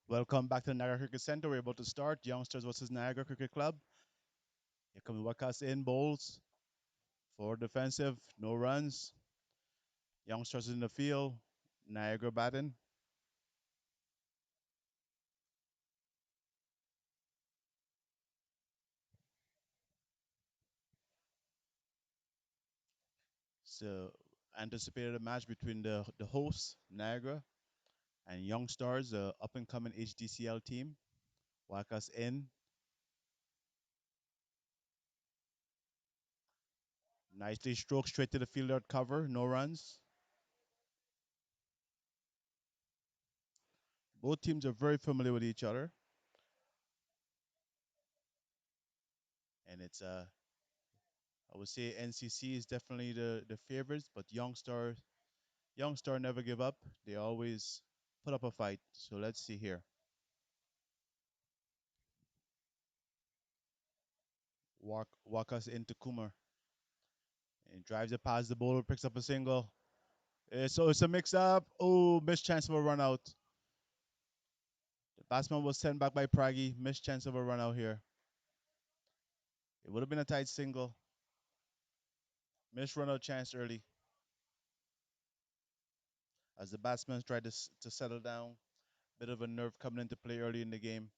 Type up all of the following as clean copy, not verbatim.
Welcome back to the Niagara Cricket Center. We're about to start Youngstars versus Niagara Cricket Club. Here comes Wakas in bowls for defensive, no runs. Youngstars in the field, Niagara batting. So anticipated a match between the hosts, Niagara, and Youngstars, the up and coming HDCL team. Wakas in, nicely stroked straight to the fielder at cover, no runs. Both teams are very familiar with each other, and I would say NCC is definitely the favorites, but Youngstar never give up. They always put up a fight. So let's see here. Walk us into Kumar and drives it past the bowler, picks up a single. So it's a mix up. Oh, missed chance of a run out. The batsman was sent back by Pragi. Missed chance of a run out here. It would have been a tight single. Missed run out chance early as the batsman tried to settle down. Bit of a nerve coming into play early in the game.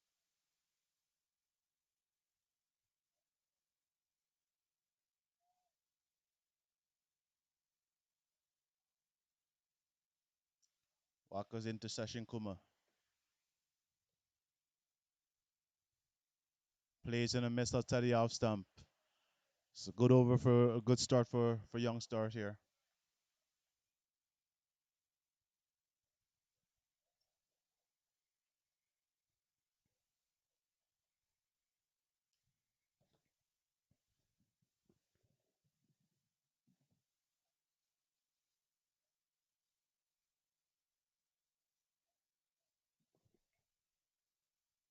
Walkers into Sachin Kumar. Plays in a miss outside the off stump. It's a good over for a good start for young stars here.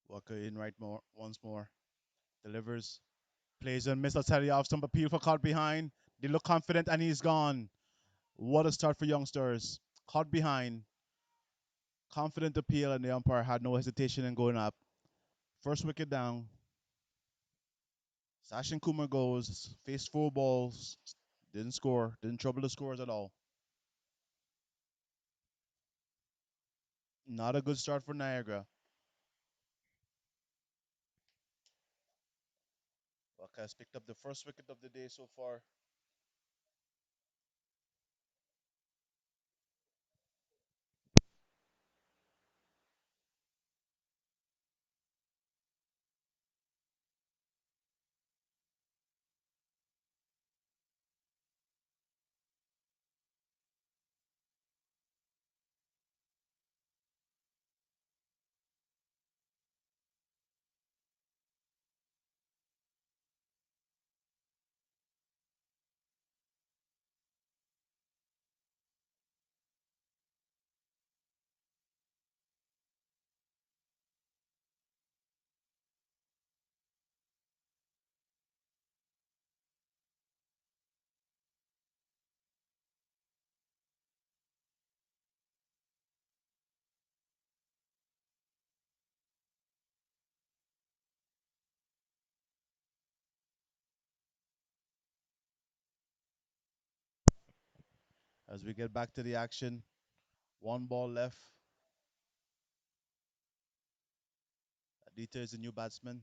Walker in right more once more. Delivers. Plays and miss outside the off stump. Appeal for caught behind. They look confident and he's gone. What a start for youngsters. Caught behind. Confident appeal and the umpire had no hesitation in going up. First wicket down. Sachin Kumar goes. Faced four balls. Didn't score. Didn't trouble the scores at all. Not a good start for Niagara. Walker has picked up the first wicket of the day so far. As we get back to the action, one ball left. Adita is a new batsman.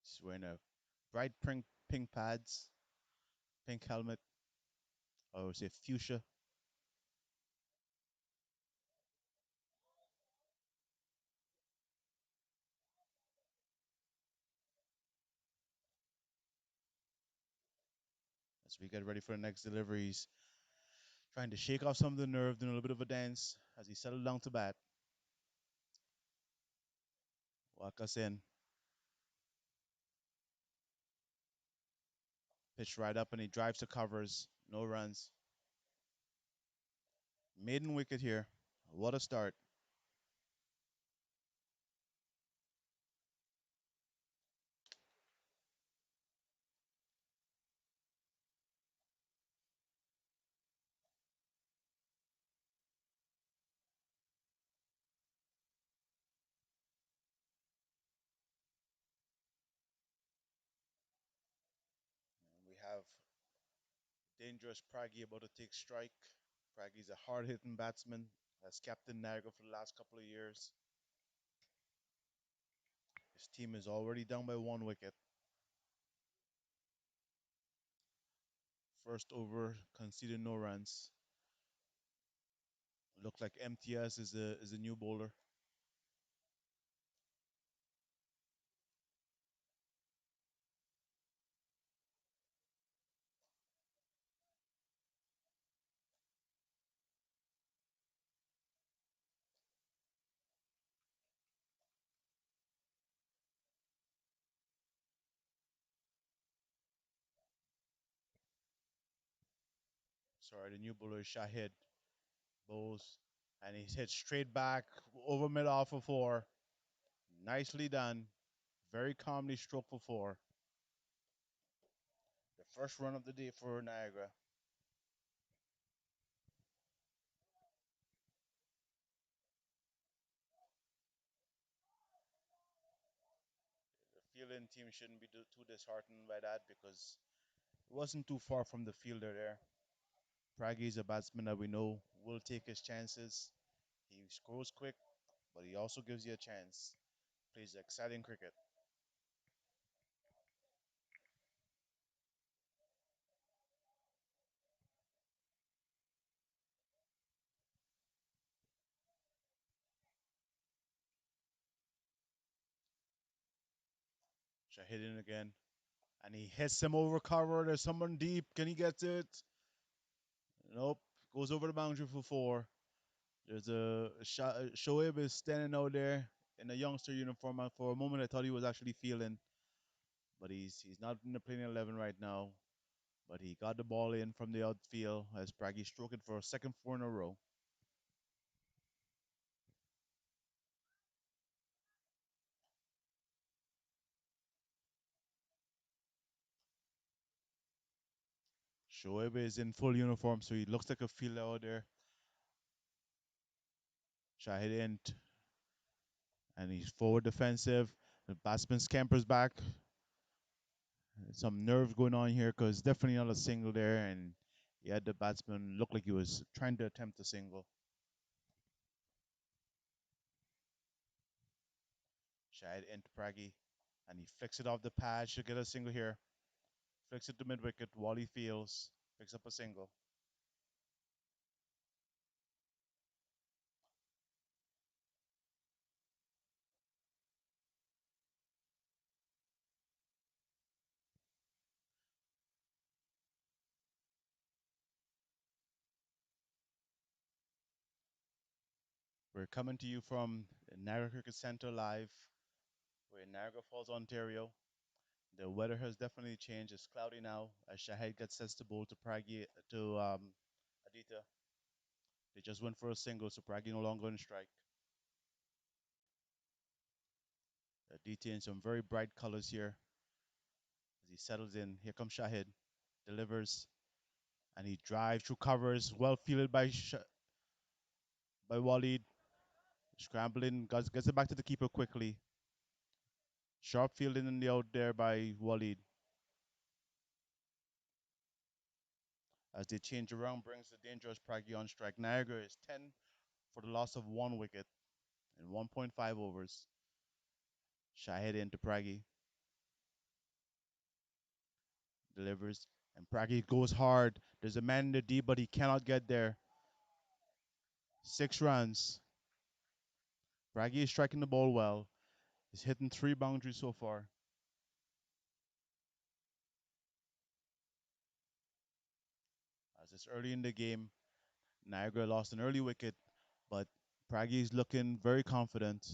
He's wearing a bright pink pads, pink helmet, or I would say fuchsia. As we get ready for the next deliveries, trying to shake off some of the nerve, doing a little bit of a dance as he settled down to bat. Walk us in, pitch right up, and he drives to covers. No runs. Maiden wicket here. What a start. Dangerous Pragi about to take strike. Pragi's a hard-hitting batsman, has captained Niagara for the last couple of years. His team is already down by 1 wicket. First over, conceded no runs. Looked like MTS is a new bowler. Sorry, the new bowler is Shahid. Bowls, and he's hit straight back over mid off for four. Nicely done. Very calmly stroked for four. The first run of the day for Niagara. The fielding team shouldn't be too disheartened by that because it wasn't too far from the fielder there. Pragi is a batsman that we know will take his chances. He scores quick, but he also gives you a chance. Plays exciting cricket. Shahid in again. And he hits him over cover. There's someone deep. Can he get to it? Nope. Goes over the boundary for four. There's Shoaib is standing out there in a youngster uniform. And for a moment, I thought he was actually feeling, but he's not in the playing 11 right now. But he got the ball in from the outfield as Pragi struck it for a second four in a row. Shoaib is in full uniform, so he looks like a fielder out there. Shahid in, and he's forward defensive. The batsman scampers back. Some nerves going on here because definitely not a single there, and he had the batsman look like he was trying to attempt a single. Shahid into Pragi, and he flicks it off the pad. Should get a single here. Flicks it to mid wicket. Wally Fields picks up a single. We're coming to you from Niagara Cricket Center live. We're in Niagara Falls, Ontario. The weather has definitely changed. It's cloudy now as Shahid gets set to bowl to Pragi to Aditya. They just went for a single, so Pragi no longer in strike. Aditya in some very bright colors here as he settles in. Here comes Shahid, delivers, and he drives through covers. Well fielded by Walid. Scrambling, gets it back to the keeper quickly. Sharp fielding in the out there by Walid. As they change around, brings the dangerous Pragi on strike. Niagara is 10 for the loss of 1 wicket in 1.5 overs. Shahid into Pragi, delivers, and Pragi goes hard. There's a man in the deep, but he cannot get there. 6 runs. Pragi is striking the ball well. He's hitting 3 boundaries so far. As it's early in the game, Niagara lost an early wicket, but Pragi is looking very confident.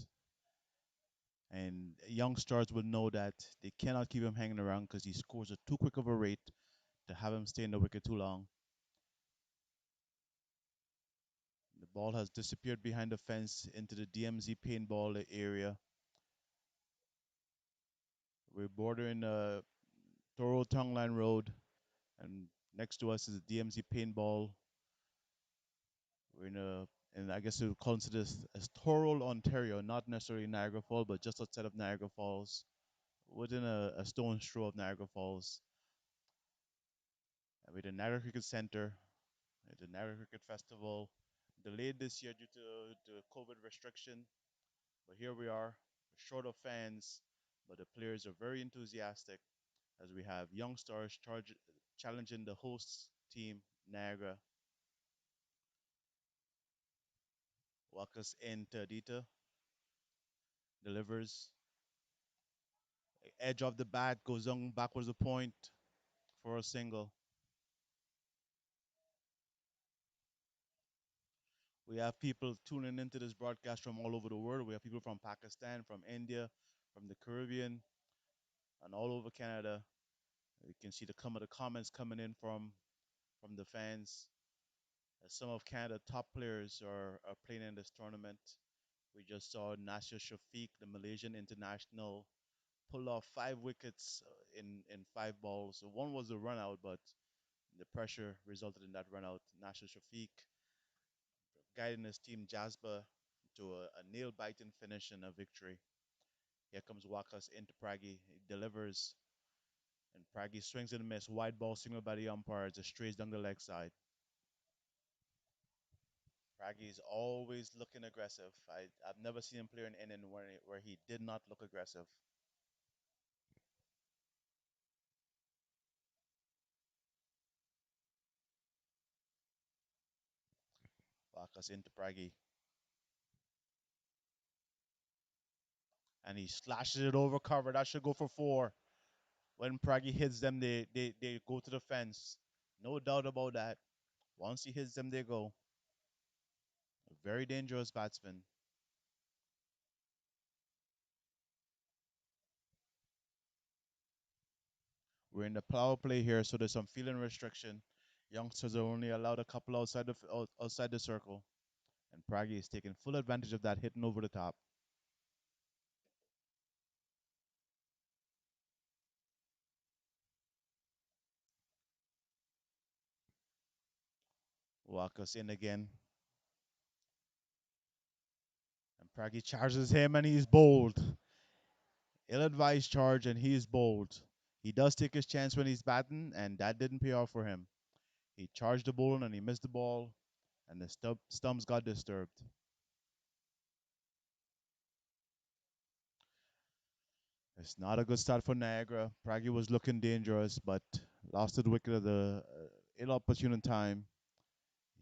And Youngstars will know that they cannot keep him hanging around because he scores at too quick of a rate to have him stay in the wicket too long. The ball has disappeared behind the fence into the DMZ paintball area. We're bordering Toro Tongue Line Road, and next to us is the DMZ paintball. We're and I guess we would consider this as Thorold, Ontario, not necessarily Niagara Falls, but just outside of Niagara Falls, within a stone's throw of Niagara Falls. And with the Niagara Cricket Center, the Niagara Cricket Festival, delayed this year due to the COVID restriction. But here we are, short of fans, but the players are very enthusiastic as we have Youngstars challenging the hosts team, Niagara. Walks into Adita, delivers. Edge of the bat goes on backwards a point for a single. We have people tuning into this broadcast from all over the world. We have people from Pakistan, from India, from the Caribbean, and all over Canada. You can see the comments coming in from the fans. Some of Canada's top players are playing in this tournament. We just saw Nasir Shafiq, the Malaysian international, pull off 5 wickets in 5 balls. So one was a run out, but the pressure resulted in that run out. Nasir Shafiq guiding his team Jasper to a nail biting finish and a victory. Here comes Wakas into Pragi. He delivers, and Pragi swings and miss. Wide ball signaled by the umpire as it strays down the leg side. Pragi is always looking aggressive. I've never seen him play an inning where he did not look aggressive. Wakas into Pragi, and he slashes it over cover. That should go for 4. When Pragi hits them, they go to the fence. No doubt about that. Once he hits them, they go. A very dangerous batsman. We're in the power play here, so there's some fielding restriction. Youngsters are only allowed a couple outside the circle, and Pragi is taking full advantage of that, hitting over the top. Walker's in again, and Pragi charges him, and he's bold. Ill-advised charge, and he is bold. He does take his chance when he's batting, and that didn't pay off for him. He charged the ball, and he missed the ball, and the stumps got disturbed. It's not a good start for Niagara. Pragi was looking dangerous, but lost the wicket at the ill-opportune time.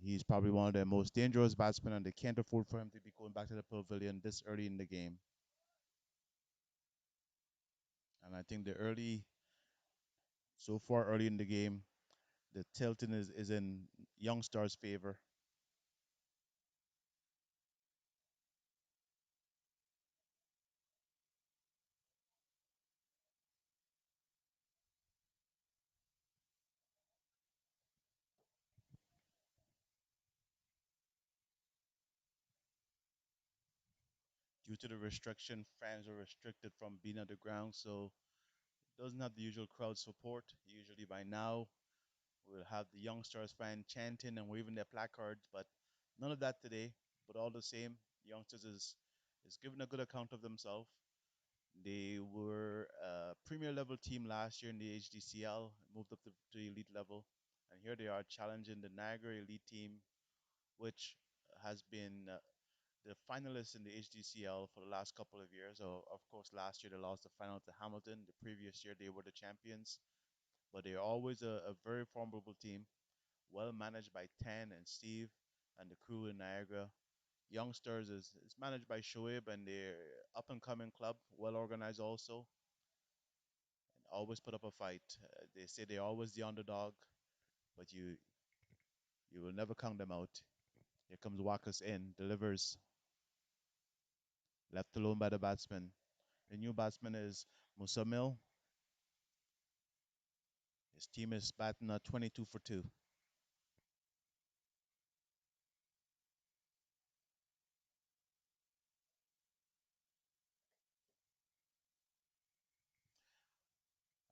He's probably one of their most dangerous batsmen, and they can't afford for him to be going back to the pavilion this early in the game. And I think so far early in the game, the tilting is in Youngstars' favor. Due to the restriction, fans are restricted from being at the ground, so it doesn't have the usual crowd support. Usually by now, we'll have the Youngstars fan chanting and waving their placards, but none of that today. But all the same, Youngsters is giving a good account of themselves. They were a premier level team last year in the HDCL, moved up to elite level, and here they are challenging the Niagara elite team, which has been the finalists in the HDCL for the last couple of years. Of course, last year they lost the final to Hamilton. The previous year they were the champions, but they're always a very formidable team, well managed by Tan and Steve and the crew in Niagara. Youngsters is managed by Shoaib and their up and coming club, well organized also, and always put up a fight. They say they're always the underdog, but you will never count them out. Here comes Wakas in, delivers, left alone by the batsman. The new batsman is Musamil. His team is batting 22 for 2.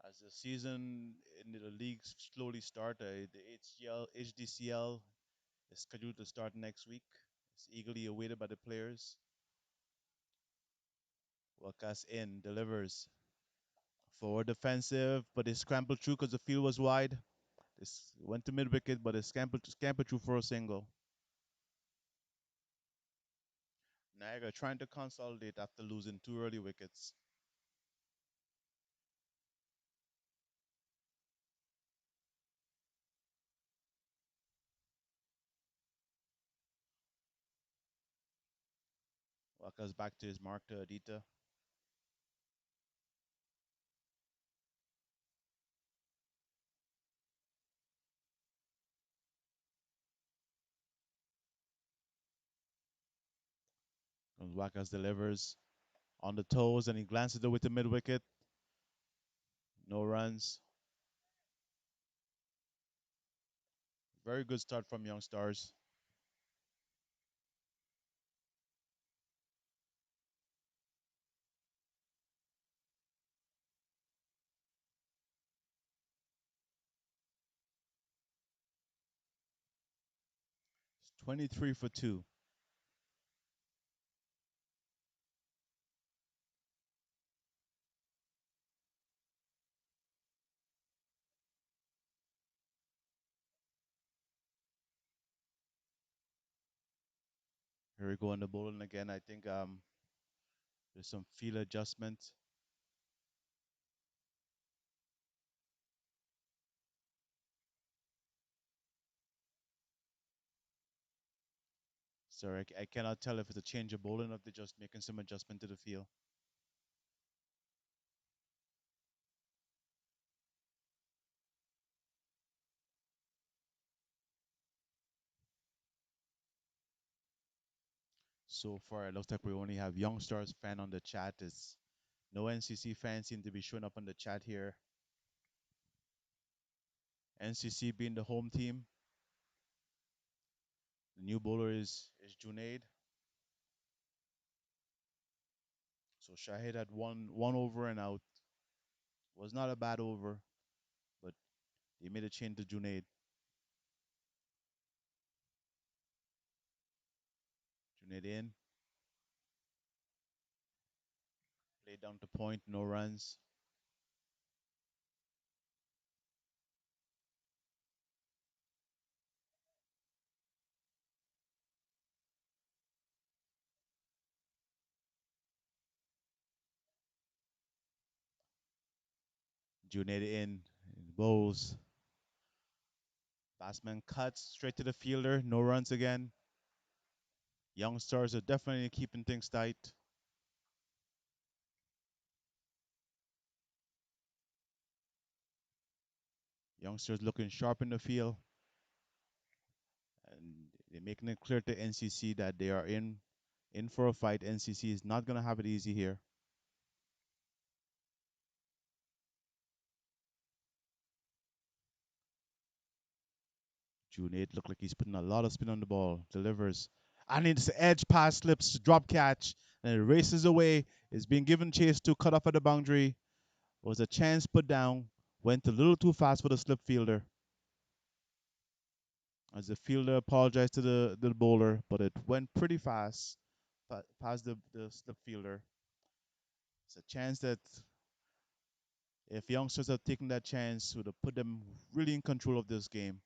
As the season in the leagues slowly start, the HDCL is scheduled to start next week. It's eagerly awaited by the players. Wakas in, delivers. Forward defensive, but they scrambled through because the field was wide. This went to mid wicket, but it scampered through for a single. Niagara trying to consolidate after losing two early wickets. Walker's back to his mark to Adita. Walker's delivers on the toes and he glances it with the mid wicket. No runs. Very good start from Youngstars. It's 23 for 2. Here we go on the bowling again. I think there's some field adjustment. Sorry, I cannot tell if it's a change of bowling or if they're just making some adjustment to the field. So far, it looks like we only have Youngstars fan on the chat. It's no NCC fans seem to be showing up on the chat here. NCC being the home team. The new bowler is Junaid. So Shahid had one over and out. Was not a bad over, but they made a change to Junaid. Junaid in, played down to point, no runs. Junaid in, bowls. Batsman cuts straight to the fielder, no runs again. Youngstars are definitely keeping things tight. Youngsters looking sharp in the field, and they're making it clear to NCC that they are in for a fight. NCC is not gonna have it easy here. Junaid look like he's putting a lot of spin on the ball. Delivers, and it's the edge pass slips, drop catch, and it races away. It's being given chase to cut off at the boundary. Was a chance put down. Went a little too fast for the slip fielder. As the fielder apologized to the bowler, but it went pretty fast past the slip fielder. It's a chance that if youngsters had taken that chance, would have put them really in control of this game.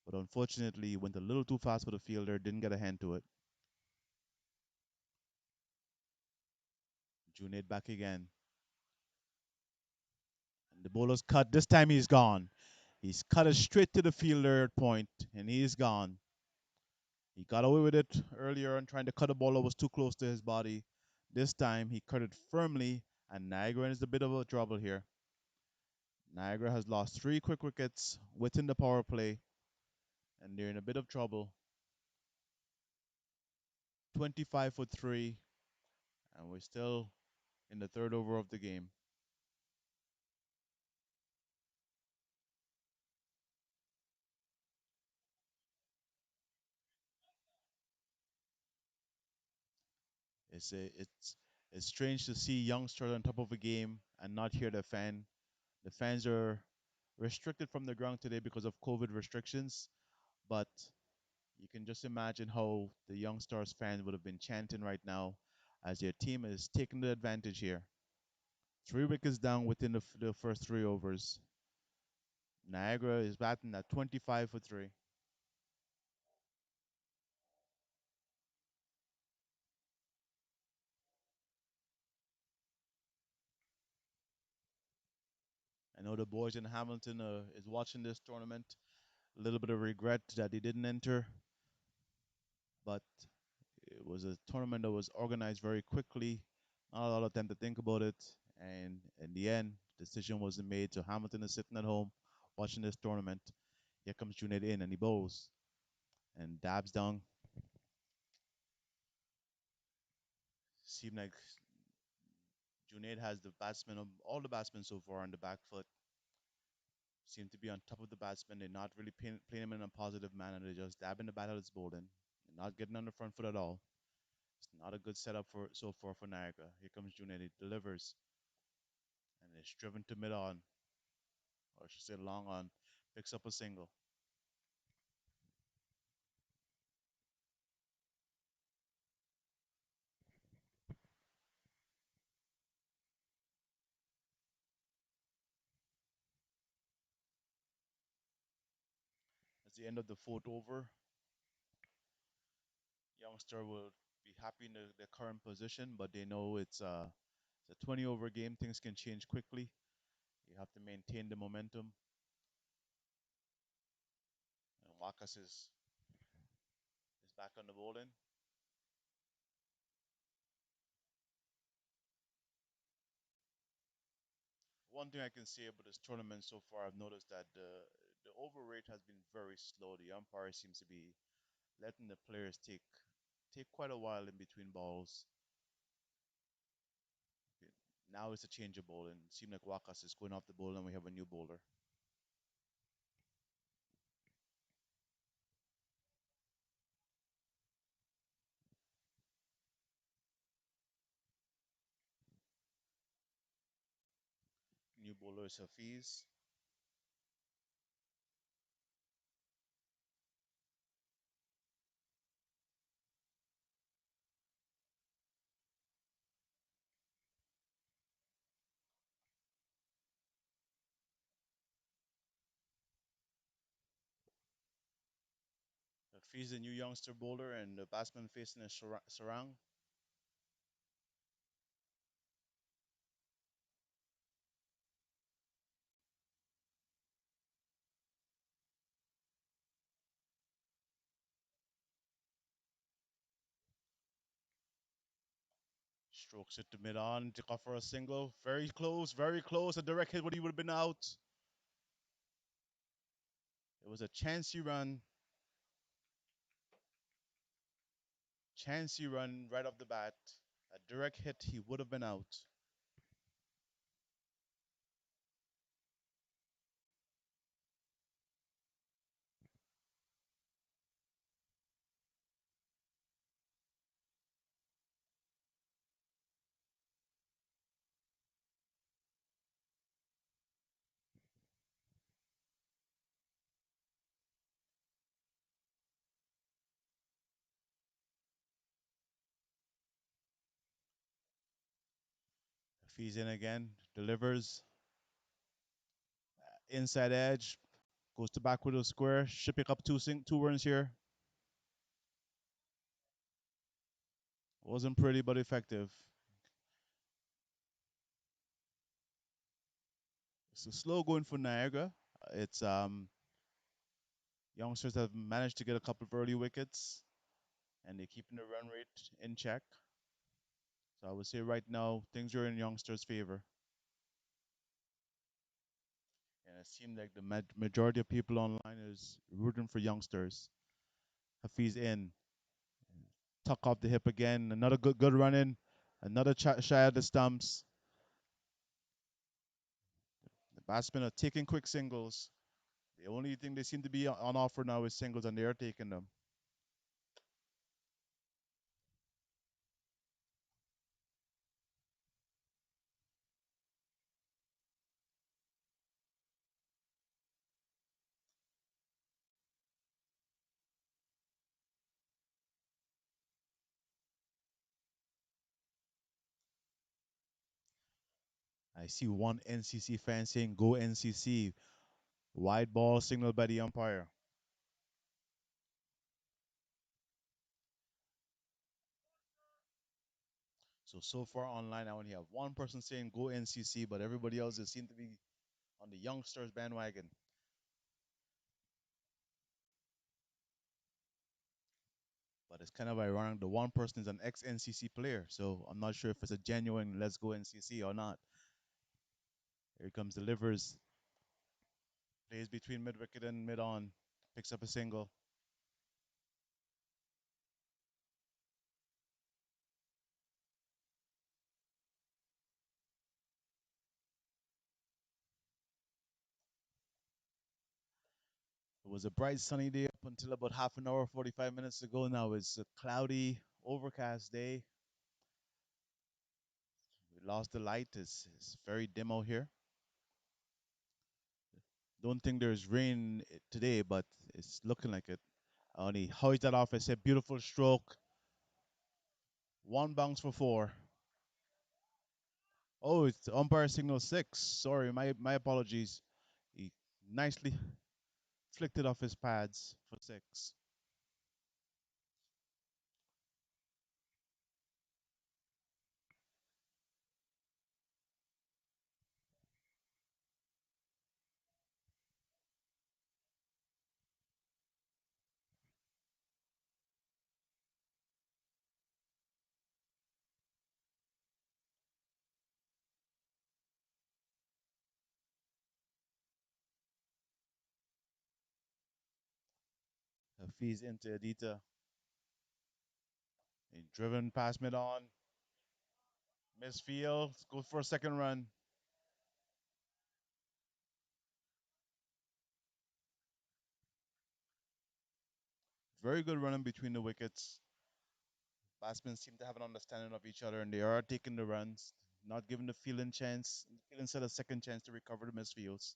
But unfortunately, it went a little too fast for the fielder, didn't get a hand to it. Junaid back again. And the bowler's cut. This time he's gone. He's cut it straight to the fielder at point, and he's gone. He got away with it earlier on trying to cut a ball that was too close to his body. This time he cut it firmly, and Niagara is a bit of a trouble here. Niagara has lost 3 quick wickets within the power play, and they're in a bit of trouble. 25 for 3, and we're still in the third over of the game. It's strange to see youngsters on top of a game and not hear the fan. The fans are restricted from the ground today because of COVID restrictions, but you can just imagine how the Youngstars fans would have been chanting right now as their team is taking the advantage here. 3 wickets down within the first 3 overs. Niagara is batting at 25 for 3. I know the boys in Hamilton is watching this tournament. A little bit of regret that they didn't enter, but it was a tournament that was organized very quickly. Not a lot of time to think about it, and in the end, decision wasn't made. So Hamilton is sitting at home watching this tournament. Here comes Junaid in, and he bowls and dabs down. Seemed like Junaid has the batsman of all the batsmen so far on the back foot. Seem to be on top of the batsman. They're not really playing him in a positive manner. They're just dabbing the bat out of his bowling. They're not getting on the front foot at all. It's not a good setup for so far for Niagara. Here comes Junaid. He delivers and it's driven to mid on, or I should say long on. Picks up a single. That's the end of the fourth over. Youngster will be happy in the current position, but they know it's a 20 over game. Things can change quickly. You have to maintain the momentum. And Wakas is back on the bowling. One thing I can say about this tournament so far, I've noticed that the over rate has been very slow. The umpire seems to be letting the players take quite a while in between balls. Okay, now it's a change of ball, and it seems like Wakas is going off the ball, and we have a new bowler. New bowler is Hafiz. Hafiz, the new youngster bowler, and the batsman facing is Sarang. Strokes it to mid on, took off for a single. Very close, very close. A direct hit, but he would have been out. It was a chancy run. Chancy run right off the bat. A direct hit, he would have been out. If he's in again, delivers inside edge, goes to back with a square. Should pick up two runs here. Wasn't pretty, but effective. So slow going for Niagara. It's youngsters have managed to get a couple of early wickets, and they're keeping the run rate in check. So I would say right now things are in youngsters' favor, and it seems like the majority of people online is rooting for youngsters. Hafiz in, tuck off the hip again. Another good run in. Another shy of the stumps. The batsmen are taking quick singles. The only thing they seem to be on offer now is singles, and they are taking them. I see one NCC fan saying, "Go NCC." Wide ball signaled by the umpire. So far online, I only have one person saying go NCC, but everybody else just seem to be on the Youngstars bandwagon. But it's kind of ironic. The one person is an ex NCC player, so I'm not sure if it's a genuine let's go NCC or not. Here comes delivers, plays between mid wicket and mid on, picks up a single. It was a bright sunny day up until about half an hour, 45 minutes ago. Now it's a cloudy, overcast day. We lost the light. It's very dim out here. Don't think there's rain today, but it's looking like it. And he hoists that off. It's a beautiful stroke. One bounce for four. Oh, it's umpire signal six. Sorry, my apologies. He nicely flicked it off his pads for six. Hafiz into Adita. He driven past mid on. Misfield. Goes for a second run. Very good running between the wickets. Batsmen seem to have an understanding of each other, and they are taking the runs, not giving the fielding chance. Fielding set a second chance to recover the misfields.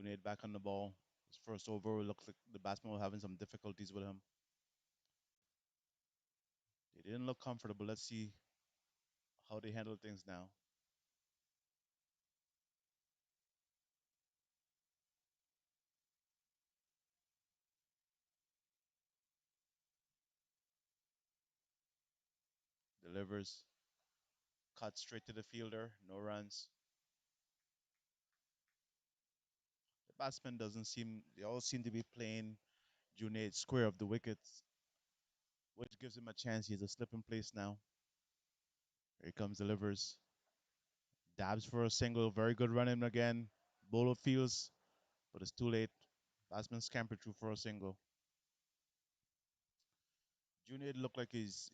Junaid back on the ball. His first over looks like the batsman was having some difficulties with him. They didn't look comfortable. Let's see how they handle things now. Delivers, cut straight to the fielder, no runs. The batsman doesn't seem, they all seem to be playing Junaid square of the wickets, which gives him a chance. He has a slip in place now. Here he comes, delivers, dabs for a single, very good running again. Bowler feels, but it's too late. Batsman scampered through for a single. Junaid looked like he's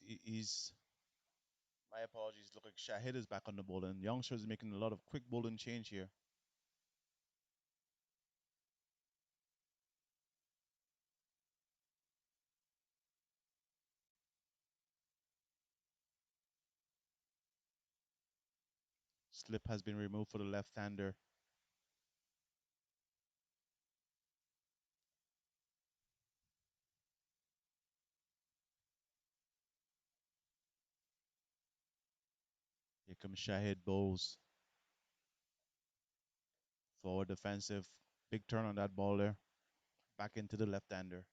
my apologies, look like Shahid is back on the ball, and Youngsters is making a lot of quick bowling change here. Slip has been removed for the left-hander. Here comes Shahid bowls. Forward defensive. Big turn on that ball there. Back into the left-hander.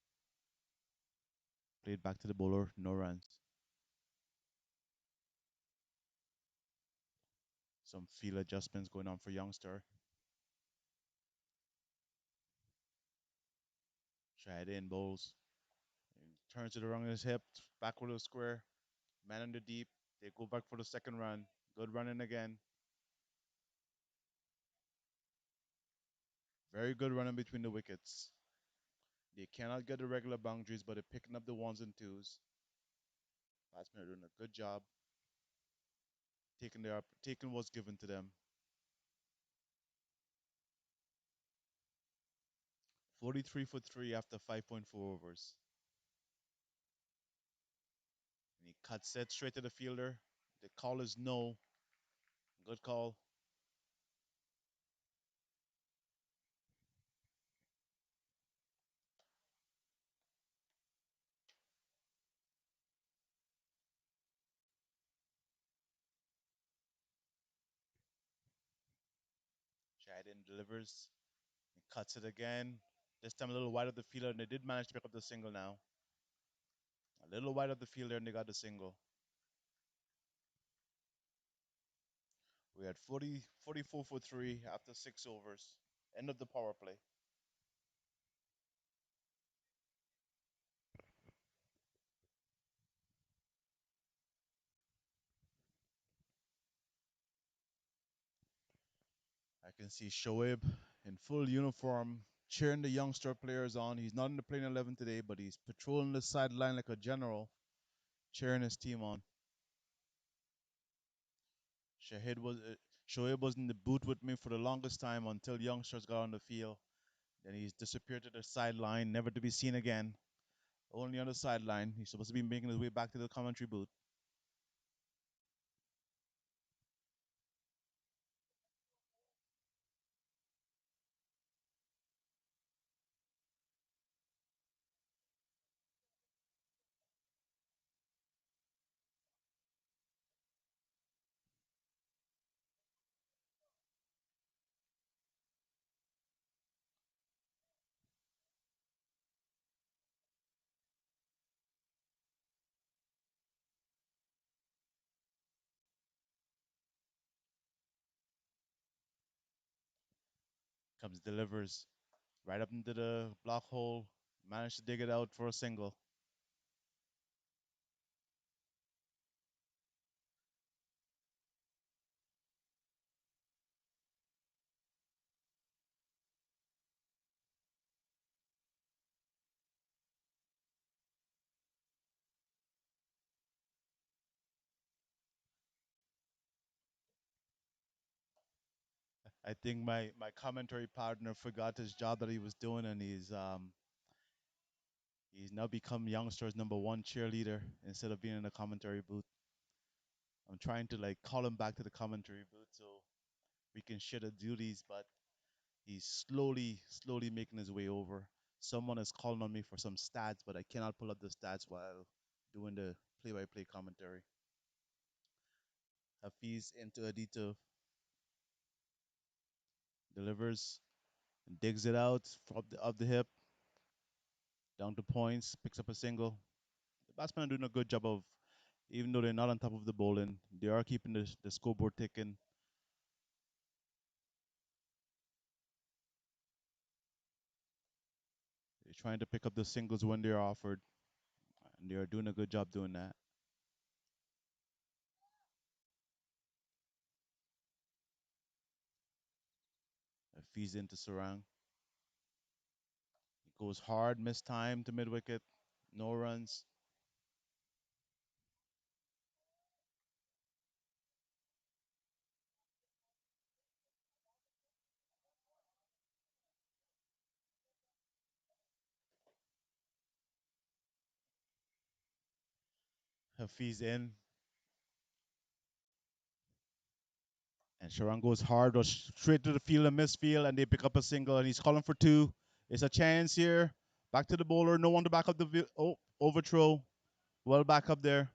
Played back to the bowler. No runs. Some field adjustments going on for Youngster. Shahid in bowls. Turns it around his hip. Backward of square. Man under deep. They go back for the second run. Good running again. Very good running between the wickets. They cannot get the regular boundaries, but they're picking up the ones and twos. Batsmen are doing a good job taking what's given to them. 43 for 3 after 5.4 overs. And he cuts it straight to the fielder. The call is no. Good call. Jaden delivers. He cuts it again. This time a little wide of the fielder, and they did manage to pick up the single now. A little wide of the fielder, and they got the single. We had 44 for 3 after 6 overs. End of the power play. I can see Shoaib in full uniform cheering the youngster players on. He's not in the playing 11 today, but he's patrolling the sideline like a general, cheering his team on. Shahid was Shoaib was in the booth with me for the longest time until youngsters got on the field. Then he's disappeared to the sideline, never to be seen again. Only on the sideline. He's supposed to be making his way back to the commentary booth. Comes delivers right up into the block hole. Managed to dig it out for a single. I think my commentary partner forgot his job that he was doing, and he's now become Youngsters #1 cheerleader instead of being in the commentary booth. I'm trying to like call him back to the commentary booth so we can share the duties, but he's slowly making his way over. Someone is calling on me for some stats, but I cannot pull up the stats while doing the play-by-play commentary. Hafiz into Adito delivers and digs it out up the hip, down to points, picks up a single. The batsmen are doing a good job of, even though they're not on top of the bowling, they are keeping the scoreboard ticking. They're trying to pick up the singles when they're offered, and they are doing a good job doing that. Hafiz into Sarang. He goes hard, missed time to mid wicket, no runs. Hafiz in, and Sharan goes hard, or straight to the field and misfield, and they pick up a single, and he's calling for two. It's a chance here. Back to the bowler, no one to back up overthrow. Well back up there.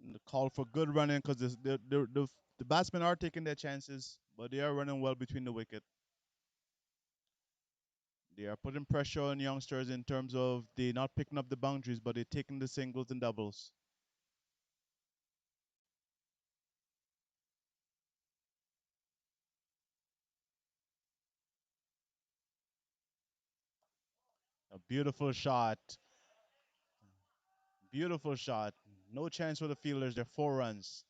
And the call for good running because the batsmen are taking their chances, but they are running well between the wicket. They are putting pressure on youngsters in terms of they not picking up the boundaries, but they're taking the singles and doubles. A beautiful shot. Beautiful shot. No chance for the fielders. They're 4 runs.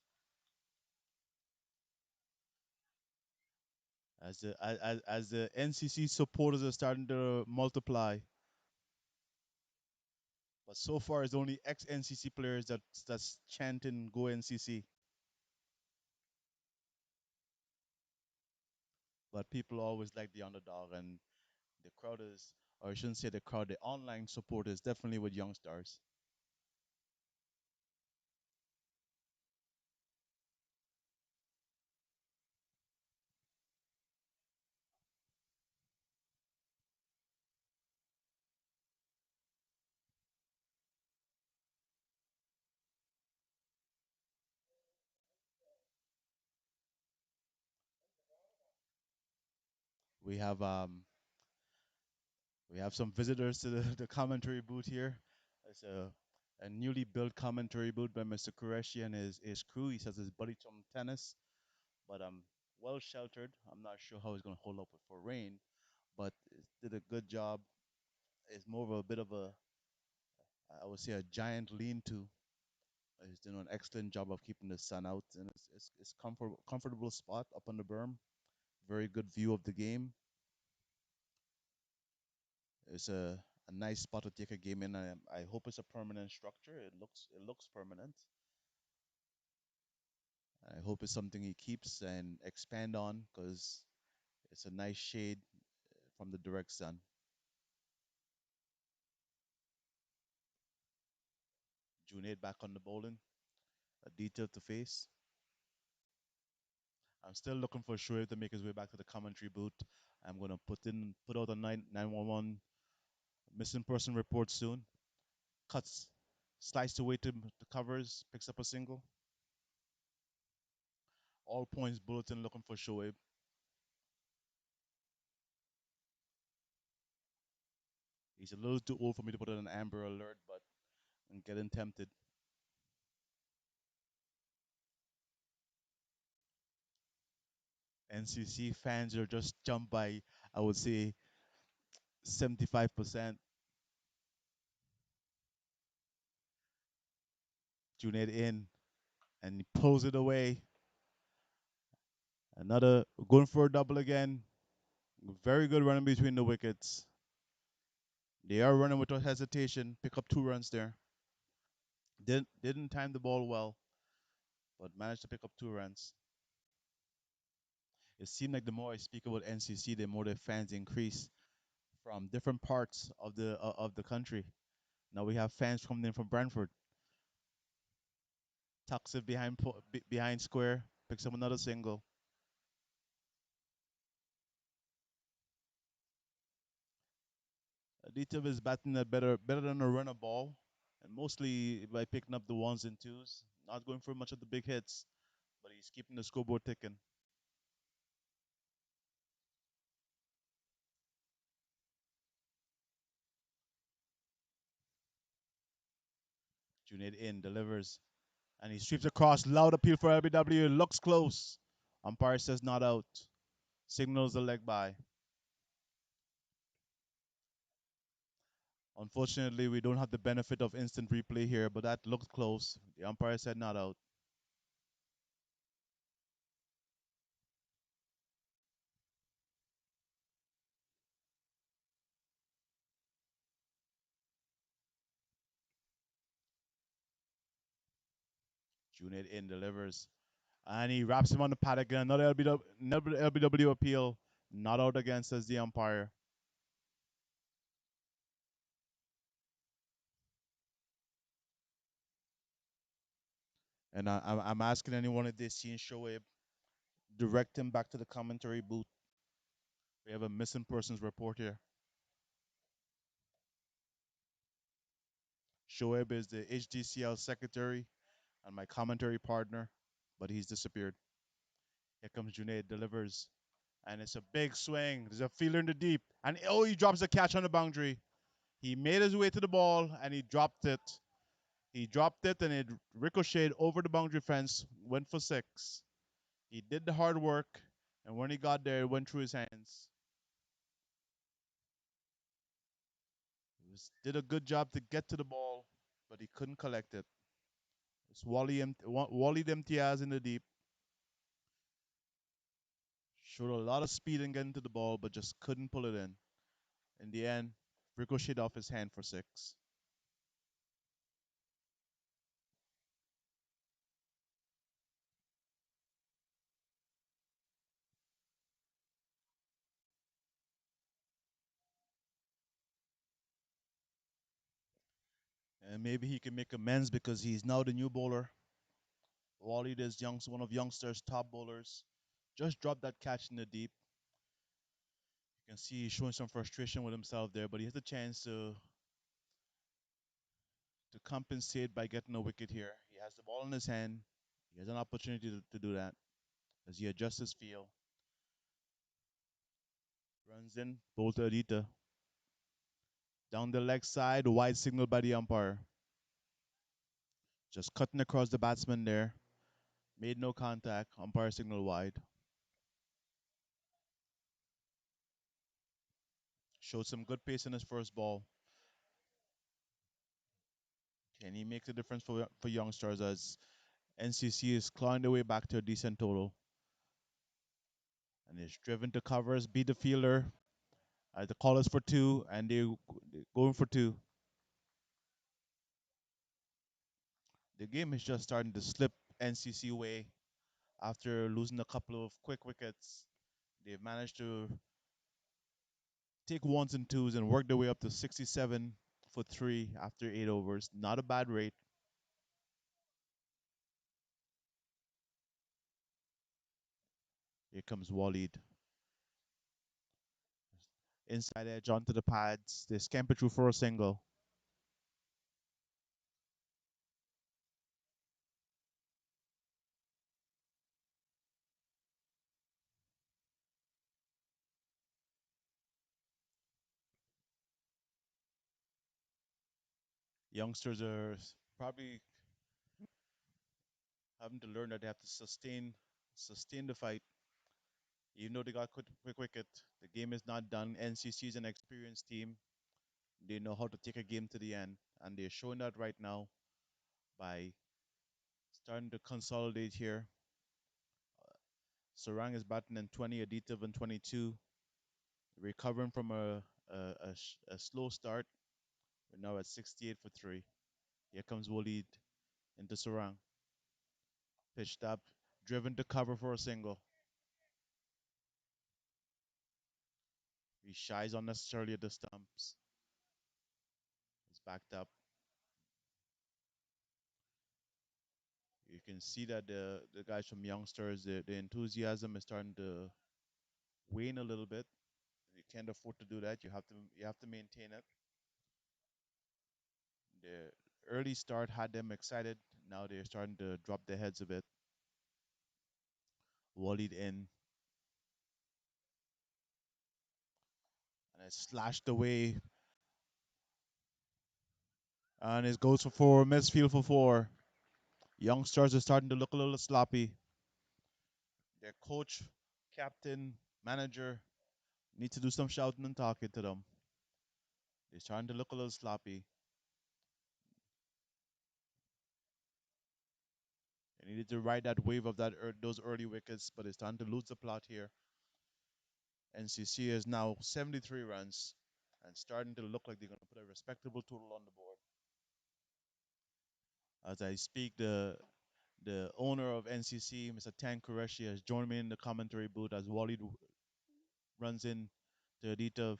As the NCC supporters are starting to multiply, but so far it's only ex-NCC players that's chanting "Go NCC." But people always like the underdog, and The crowd is, or I shouldn't say the crowd, the online support is definitely with Youngstars. We have um we have some visitors to the commentary booth here. It's a newly built commentary booth by Mr. Qureshi and his crew. He says his buddy from tennis, but well sheltered. I'm not sure how he's gonna hold up for rain, but it did a good job. It's more of a bit of a, I would say, a giant lean-to. He's doing an excellent job of keeping the sun out, and it's comfortable spot up on the berm. Very good view of the game. It's a nice spot to take a game in. I hope it's a permanent structure. It looks permanent. I hope it's something he keeps and expand on because it's a nice shade from the direct sun. Junaid back on the bowling, a detail to face. I'm still looking for Shoaib to make his way back to the commentary booth. I'm gonna put out a 911 missing person report soon. Cuts, sliced away to the covers, picks up a single. All points bulletin looking for Shoaib. He's a little too old for me to put on an Amber Alert, but I'm getting tempted. NCC fans are just jumped by, I would say, 75%. Junaid in, and he pulls it away. Another going for a double again. Very good running between the wickets. They are running without hesitation. Pick up 2 runs there. Didn't time the ball well, but managed to pick up 2 runs. It seemed like the more I speak about NCC, the more the fans increase from different parts of the country. Now we have fans coming in from Brantford. Tucks it behind square. Picks up another single. Aditya is batting that better than a runner ball, and mostly by picking up the ones and twos. Not going for much of the big hits, but he's keeping the scoreboard ticking. Junaid in delivers, and he sweeps across. Loud appeal for LBW. Looks close. Umpire says not out. Signals the leg by. Unfortunately, we don't have the benefit of instant replay here, but that looked close. The umpire said not out. Junaid in delivers, and he wraps him on the pad again. Another LBW appeal. Not out again, says the umpire. And I'm asking anyone if they've seen Shoaib, direct him back to the commentary booth. We have a missing persons report here. Shoaib is the HDCL secretary and my commentary partner, but he's disappeared. Here comes Junaid, delivers, and it's a big swing. There's a fielder in the deep, and oh, he drops the catch on the boundary. He made his way to the ball, and he dropped it. He dropped it, and it ricocheted over the boundary fence, went for 6. He did the hard work, and when he got there, it went through his hands. Did a good job to get to the ball, but he couldn't collect it. It's Wally Demtiaz in the deep. Showed a lot of speed in getting to the ball, but just couldn't pull it in. In the end, ricocheted off his hand for 6. And maybe he can make amends because he's now the new bowler. Wally is one of Youngstars' top bowlers. Just dropped that catch in the deep. You can see he's showing some frustration with himself there, but he has a chance to compensate by getting a wicket here. He has the ball in his hand. He has an opportunity to do that as he adjusts his field. Runs in, bowl to Adita. Down the leg side, wide signal by the umpire. Just cutting across the batsman there. Made no contact. Umpire signal wide. Showed some good pace in his first ball. Can he make the difference for Youngstars as NCC is clawing their way back to a decent total? And is driven to covers, beat the fielder. The call is for two, and they're going for two. The game is just starting to slip NCC way after losing a couple of quick wickets. They've managed to take ones and twos and work their way up to 67 for three after 8 overs. Not a bad rate. Here comes Waleed. Inside edge onto the pads. They scamper through for a single. Youngsters are probably having to learn that they have to sustain the fight. Even though they got quick wicket, the game is not done. NCC is an experienced team. They know how to take a game to the end, and they're showing that right now by starting to consolidate here. Sarang is batting in 20, Aditya in 22, recovering from a slow start. We're now at 68 for three. Here comes Waleed into Sarang. Pitched up, driven to cover for a single. He shies unnecessarily at the stumps. He's backed up. You can see that the guys from Youngsters, the enthusiasm is starting to wane a little bit. You can't afford to do that. You have to maintain it. The early start had them excited. Now they're starting to drop their heads a bit. Waleed in, and it's slashed away. And it goes for four, misfield for four. Youngstars are starting to look a little sloppy. Their coach, captain, manager need to do some shouting and talking to them. They're starting to look a little sloppy. They needed to ride that wave of those early wickets, but it's starting to lose the plot here. NCC is now 73 runs and starting to look like they're going to put a respectable total on the board. As I speak, the owner of NCC, Mr. Tan Qureshi, has joined me in the commentary booth as Waleed runs in to Aditya.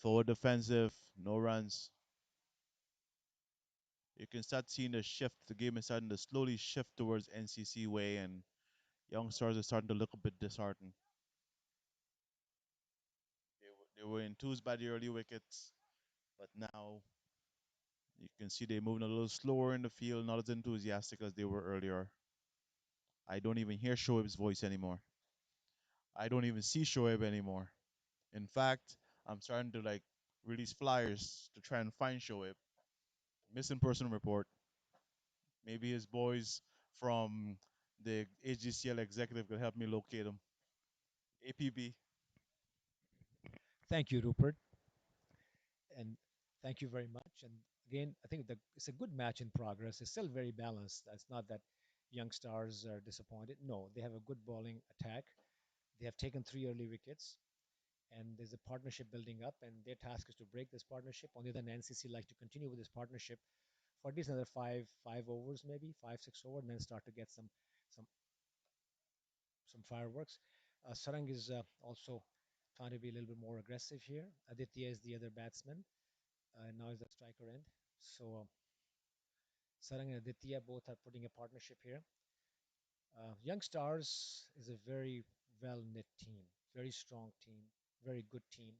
Forward defensive, no runs. You can start seeing the shift. The game is starting to slowly shift towards NCC way, and Youngstars are starting to look a bit disheartened. They were enthused by the early wickets, but now you can see they're moving a little slower in the field, not as enthusiastic as they were earlier. I don't even hear Shoaib's voice anymore. I don't even see Shoaib anymore. In fact, I'm starting to like release flyers to try and find Shoaib. Missing person report. Maybe his boys from the HGCL executive could help me locate him. APB. Thank you, Rupert, and thank you very much. And again, I think it's a good match in progress. It's still very balanced. It's not that young stars are disappointed. No, they have a good bowling attack. They have taken three early wickets, and there's a partnership building up. And their task is to break this partnership. On the other hand, NCC like to continue with this partnership for at least another five overs, maybe 5 6 overs, and then start to get some some fireworks. Sarang is also trying to be a little bit more aggressive here. Aditya is the other batsman. Now is the striker end. So Sarang and Aditya both are putting a partnership here. Youngstars is a very well knit team, very strong team, very good team.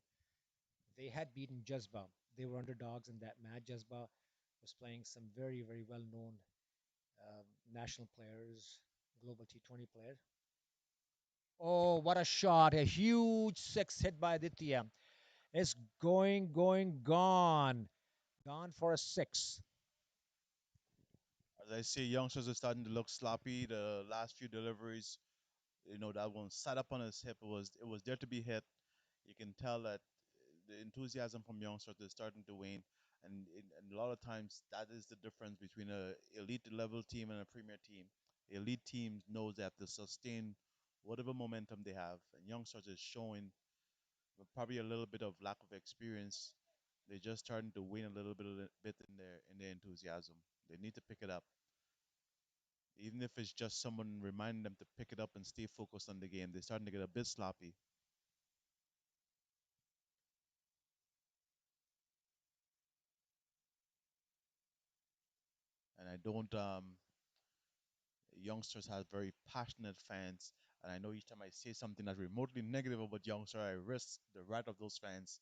They had beaten Jazba. They were underdogs in that match. Jazba was playing some very, very well known national players, global T20 players. Oh, what a shot! A huge six hit by Aditya. It's gone. Gone for a six. As I say, youngsters are starting to look sloppy. The last few deliveries, that one sat up on his hip. It was there to be hit. You can tell that the enthusiasm from youngsters is starting to wane, and a lot of times that is the difference between a elite level team and a premier team. Elite team knows they have to sustain whatever momentum they have, and youngsters is showing probably a little bit of lack of experience. They're just starting to wane a little bit in their enthusiasm. They need to pick it up, even if it's just someone reminding them to pick it up and stay focused on the game. They're starting to get a bit sloppy, and I don't. Youngsters have very passionate fans, and I know each time I say something that's remotely negative about youngsters, I risk the wrath of those fans.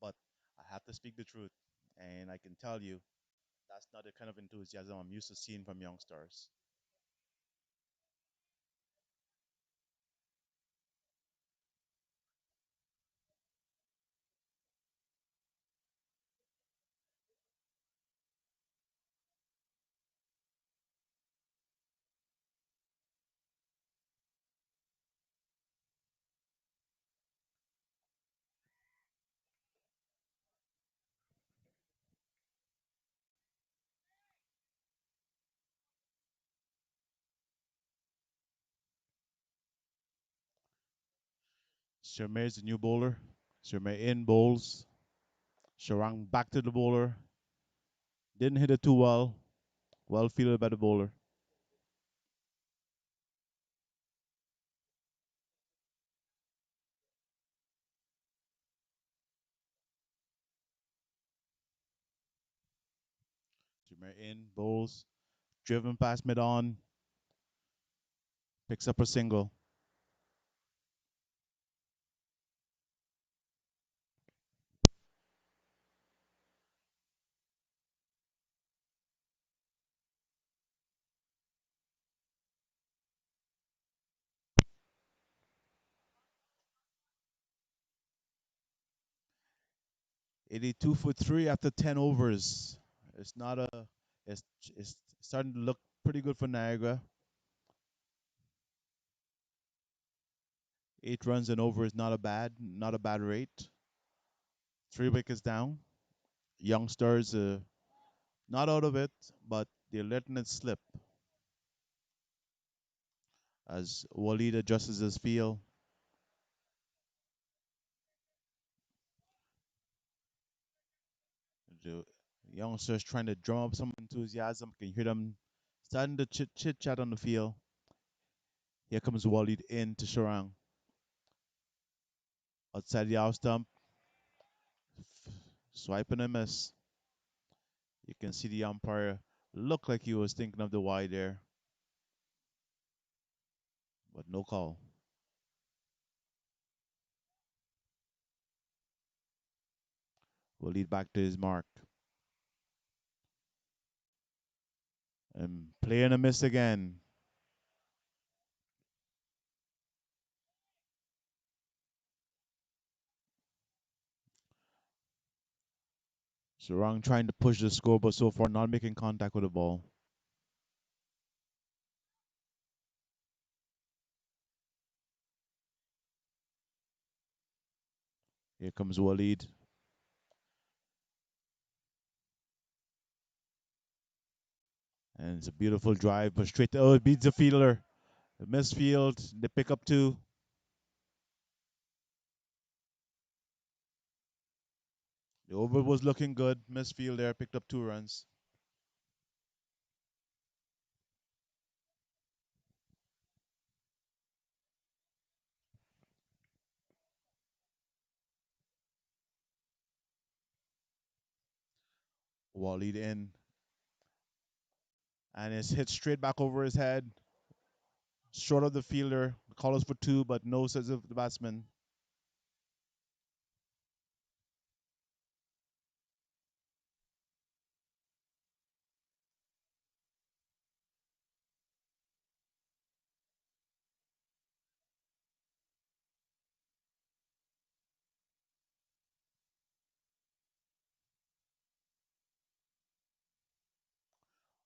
But I have to speak the truth, and I can tell you that's not the kind of enthusiasm I'm used to seeing from youngsters. Shermae is the new bowler. Shermae in bowls. Sharang back to the bowler. Didn't hit it too well. Well fielded by the bowler. Shermae in bowls. Driven past mid on. Picks up a single. 82 for three after 10 overs. It's not a. It's it's starting to look pretty good for Niagara. 8 runs and over is not a bad rate. 3 wickets down. Youngsters not out of it, but they're letting it slip as Walid adjusts his field. The youngsters trying to drum up some enthusiasm. Can hear them starting to chit chat on the field. Here comes Walid in to Sharang. Outside the off stump, swiping a miss. You can see the umpire look like he was thinking of the wide there, but no call. Will lead back to his mark. And playing a miss again. Sarang trying to push the score, but so far not making contact with the ball. Here comes Walid. And it's a beautiful drive, but straight to, oh, it beats the fielder. The misfield, they pick up two. The over was looking good. Misfield there, picked up 2 runs. Walid in. and it's hit straight back over his head, short of the fielder. Call us for two, but no, says the batsman.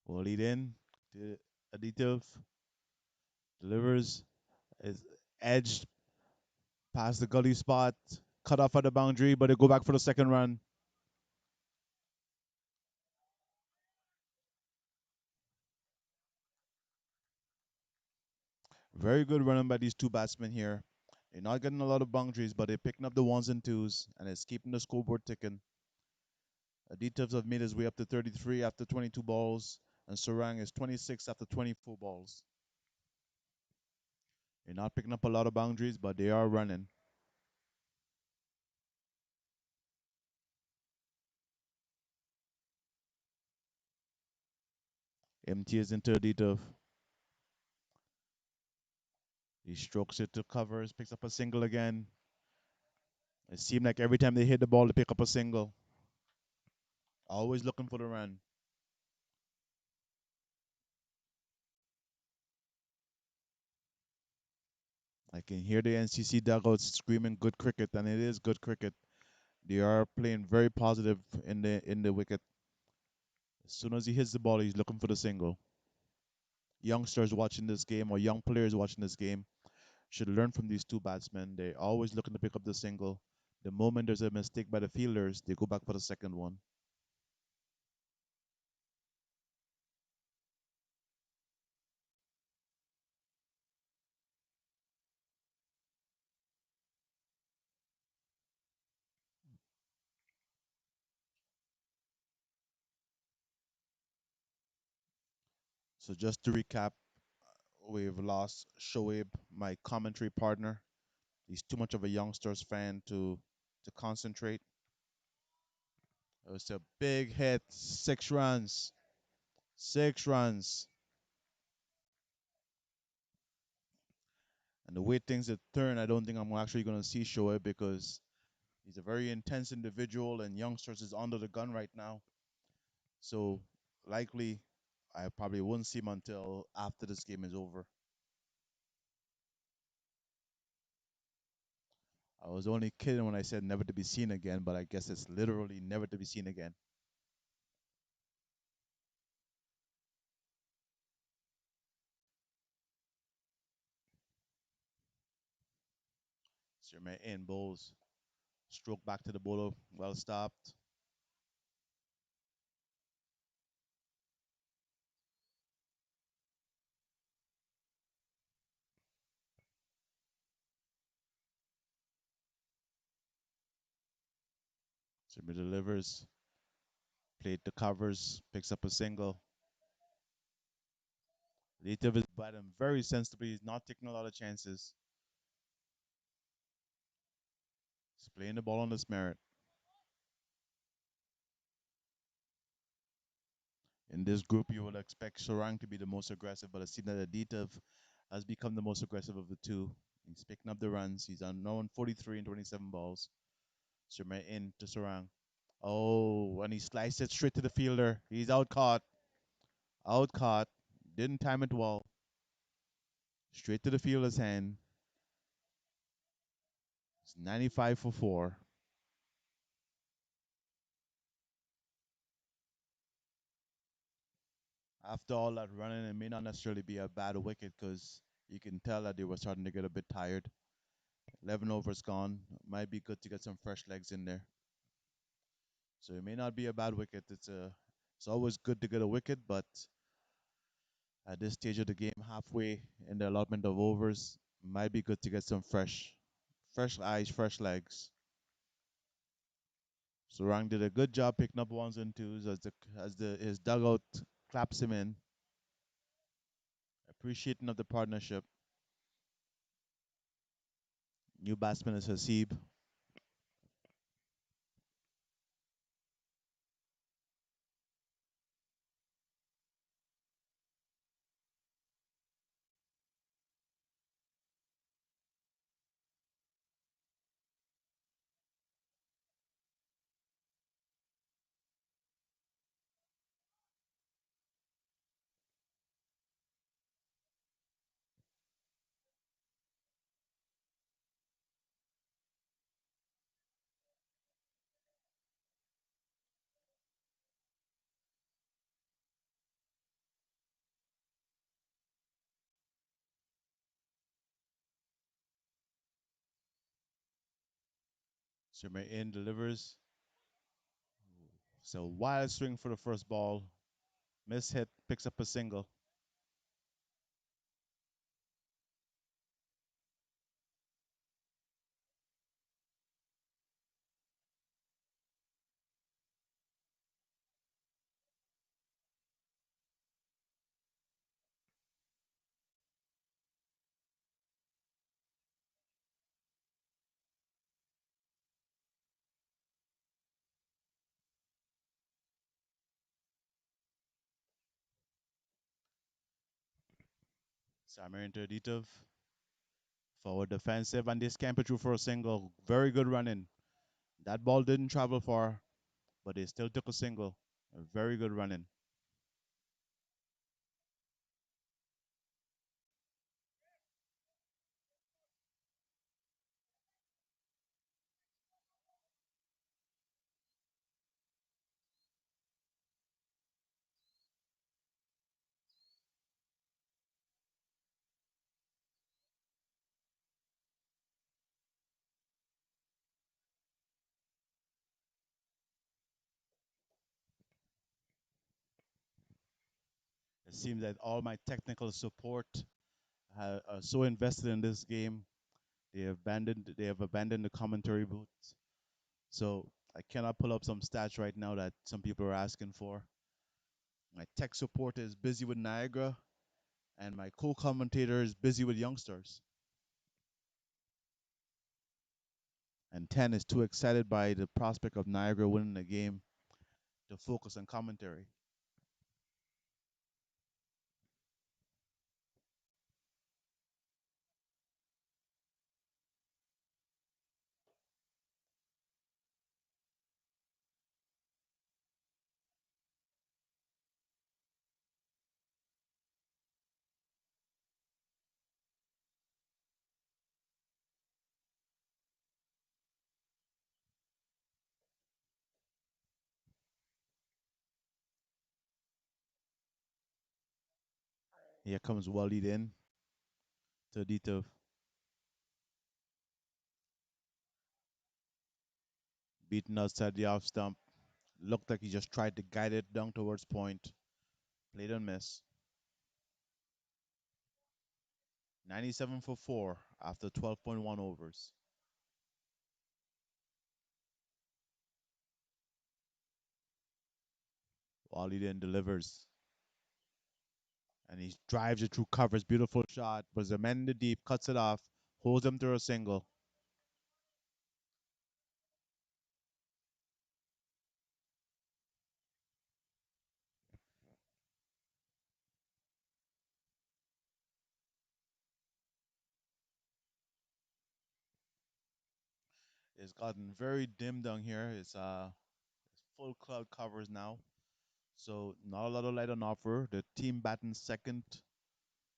Will lead in. Additive delivers. Is edged past the gully spot, cut off at the boundary, but they go back for the second run. Very good running by these two batsmen here. They're not getting a lot of boundaries, but they're picking up the ones and twos, and it's keeping the scoreboard ticking. Aditya's have made his way up to 33 after 22 balls, and Sarang is 26 after 24 balls. They're not picking up a lot of boundaries, but they are running. MT is into Aditya. He strokes it to covers, picks up a single again. It seemed like every time they hit the ball, they pick up a single. Always looking for the run. I can hear the NCC dugouts screaming good cricket, and it is good cricket. They are playing very positive in the wicket. As soon as he hits the ball, he's looking for the single. Youngsters watching this game or young players watching this game should learn from these two batsmen. They're always looking to pick up the single. The moment there's a mistake by the fielders, they go back for the second one. So just to recap, we've lost Shoaib, my commentary partner. He's too much of a Youngsters fan to concentrate. It was a big hit, 6 runs, 6 runs. And the way things have turned, I don't think I'm actually going to see Shoaib because he's a very intense individual, and Youngsters is under the gun right now. So likely, I probably won't see him until after this game is over. I was only kidding when I said never to be seen again, but I guess it's literally never to be seen again. Sirme in bowls, stroke back to the bowler, well stopped. Sirme delivers, played the covers, picks up a single. Later is batting very sensibly. He's not taking a lot of chances. He's playing the ball on this merit. In this group, you would expect Sorang to be the most aggressive, but it seems that Aditav has become the most aggressive of the two. He's picking up the runs. He's on now on 43 and 27 balls. Sirme in to Sorang. Oh, and he sliced it straight to the fielder. He's out caught. Out caught. Didn't time it well. Straight to the fielder's hand. It's 95 for 4. After all that running, it may not necessarily be a bad wicket because you can tell that they were starting to get a bit tired. 11 overs gone. Might be good to get some fresh legs in there. So it may not be a bad wicket. It's always good to get a wicket, but at this stage of the game, halfway in the allotment of overs, might be good to get some fresh eyes, fresh legs. So Rang did a good job picking up ones and twos as the his dugout claps him in, appreciating of the partnership. New batsman is Hasib. Swimmer in delivers. So wild swing for the first ball. Miss hit, picks up a single. Samir interdictive. Forward defensive, and they scamper through for a single. Very good running. That ball didn't travel far, but they still took a single. A very good running. It seems that all my technical support are so invested in this game, they have abandoned the commentary booth. So I cannot pull up some stats right now that some people are asking for. My tech support is busy with Niagara, and my co-commentator is busy with Youngstars. And 10 is too excited by the prospect of Niagara winning the game to focus on commentary. Here comes Walid in to Dito, beaten outside the off stump. Looked like he just tried to guide it down towards point. Played on miss. 97 for 4 after 12.1 overs. Walid in delivers. And he drives it through covers. Beautiful shot. But the man in the deep cuts it off, holds him to a single. It's gotten very dim down here. It's full cloud covers now. So not a lot of light on offer. The team batting second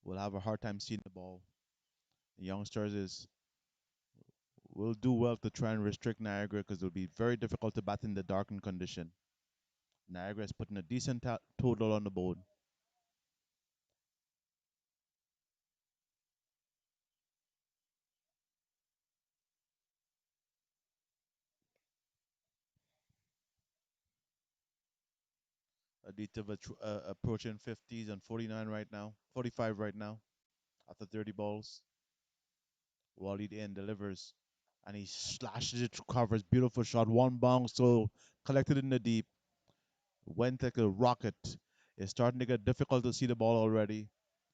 will have a hard time seeing the ball. The Youngsters is will do well to try and restrict Niagara because it'll be very difficult to bat in the darkened condition. Niagara is putting a decent total on the board. Aditya approaching 50s and 49 right now, 45 right now after 30 balls. Walid in delivers and he slashes it through covers. Beautiful shot. One bounce, so collected in the deep. Went like a rocket. It's starting to get difficult to see the ball already,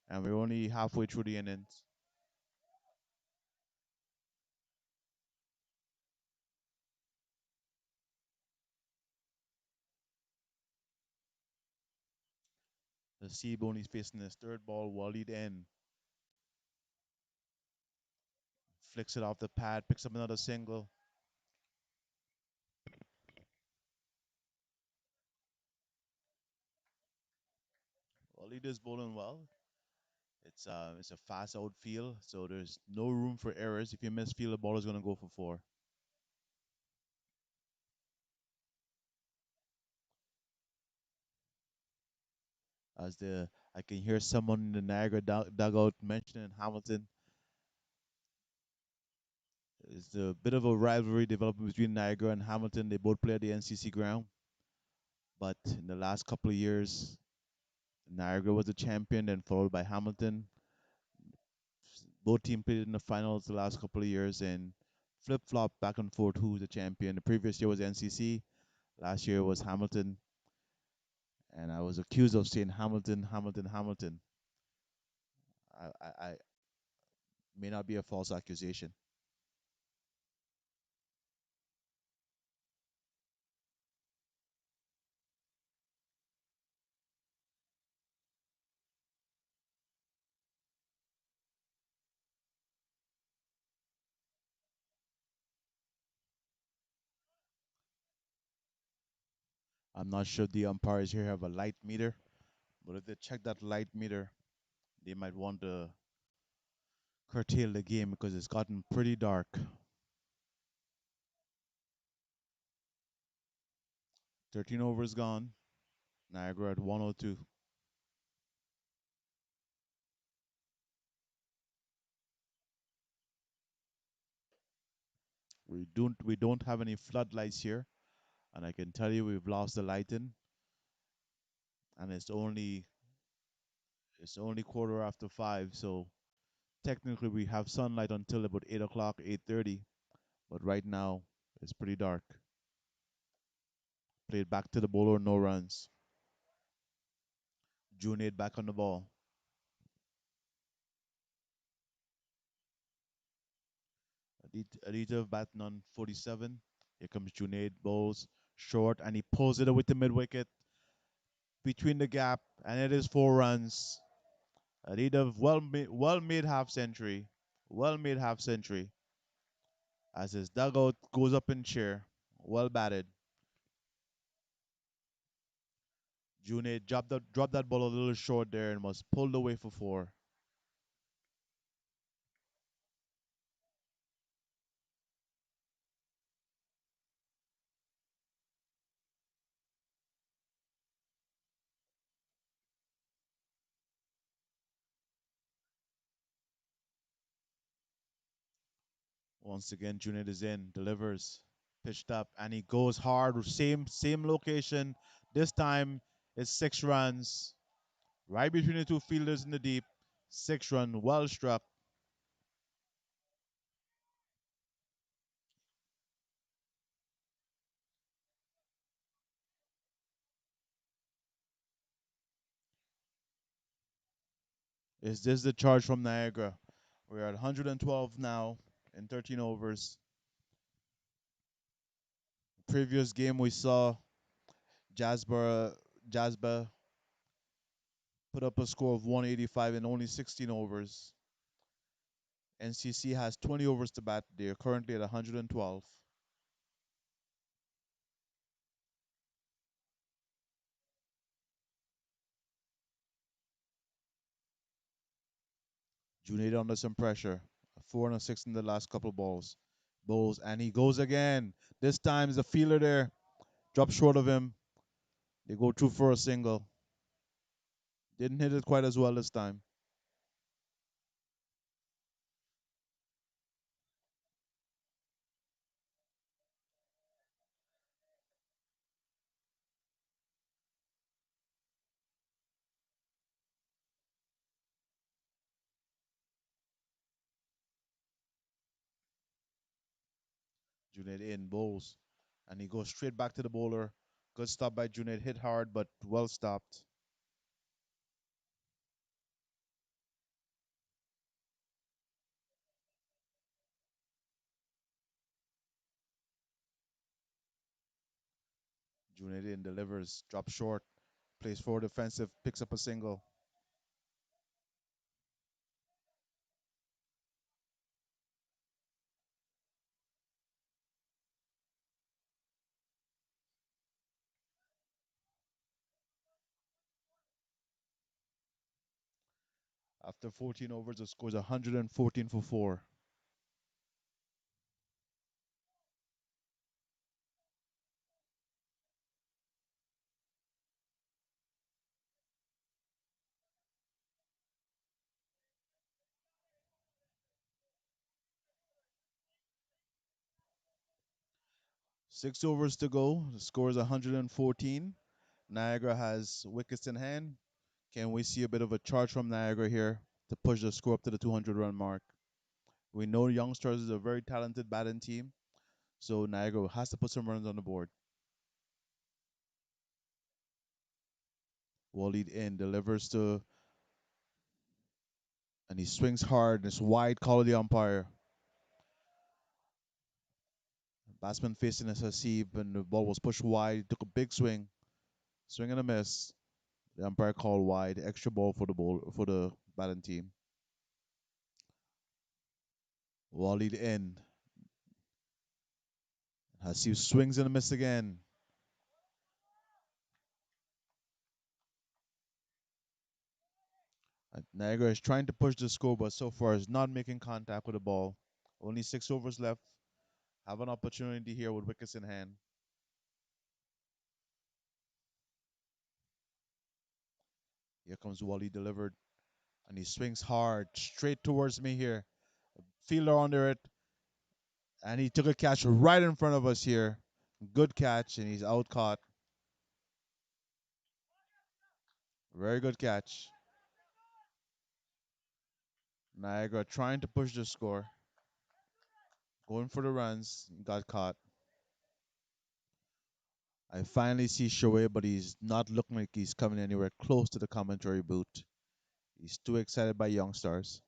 and we're only halfway through the innings. The Seabown is facing his third ball. Walid in flicks it off the pad, picks up another single. Walid is bowling well. It's a fast outfield, so there's no room for errors. If you misfield, the ball is going to go for four. As the I can hear someone in the Niagara dugout mentioning Hamilton It's a bit of a rivalry developing between Niagara and Hamilton. They both play at the NCC ground, but in the last couple of years, Niagara was the champion, then followed by Hamilton. Both teams played in the finals the last couple of years and flip flop back and forth who's the champion. The previous year was NCC, last year was Hamilton, and I was accused of saying Hamilton, Hamilton, Hamilton. I may not be a false accusation. I'm not sure the umpires here have a light meter, but if they check that light meter, they might want to curtail the game because it's gotten pretty dark. 13 overs gone. Niagara at 102. We don't have any floodlights here, and I can tell you we've lost the lighting, and it's only quarter after 5, so technically we have sunlight until about 8 o'clock, 8:30, but right now it's pretty dark. Played back to the bowler, no runs. Junaid back on the ball. Aditya batting on 47. Here comes Junaid, bowls short, and he pulls it with the mid wicket between the gap, and it is 4 runs. Aditya well made half century, well made half century as his dugout goes up in cheer. Well batted. Junaid dropped that ball a little short there and was pulled away for 4. Once again, Junaid is in, delivers, pitched up, and he goes hard. Same location. This time it's 6 runs, right between the two fielders in the deep. 6 run, well struck. Is this the charge from Niagara? We're at 112 now in 13 overs. Previous game we saw Jasper put up a score of 185 in only 16 overs. NCC has 20 overs to bat. They are currently at 112. Junaid under some pressure. A 4 and a 6 in the last couple of balls. Bowls, and he goes again. This time, the fielder there drops short of him. They go through for a single. Didn't hit it quite as well this time. Junaid in, bowls, and he goes straight back to the bowler. Good stop by Junaid. Hit hard, but well stopped. Junaid in, delivers, drops short, plays forward defensive, picks up a single. After 14 overs, the score is 114 for 4. 6 overs to go. The score is 114. Niagara has wickets in hand. Can we see a bit of a charge from Niagara here to push the score up to the 200 run mark? We know Youngstars is a very talented batting team, so Niagara has to put some runs on the board. Waleed in delivers to, and he swings hard. It's wide call of the umpire. Batsman facing his Hasib, and the ball was pushed wide. He took a big swing, swing and a miss. The umpire called wide, extra ball for the batting team. Waleed in. Hasib swings and a miss again. Niagara is trying to push the score, but so far is not making contact with the ball. Only 6 overs left. Have an opportunity here with wickets in hand. Here comes Wally delivered, and he swings hard straight towards me here. Fielder under it, and he took a catch right in front of us here. Good catch, and he's out caught. Very good catch. Niagara trying to push the score, going for the runs, got caught. I finally see Shoaib, but he's not looking like he's coming anywhere close to the commentary booth. He's too excited by Youngstars.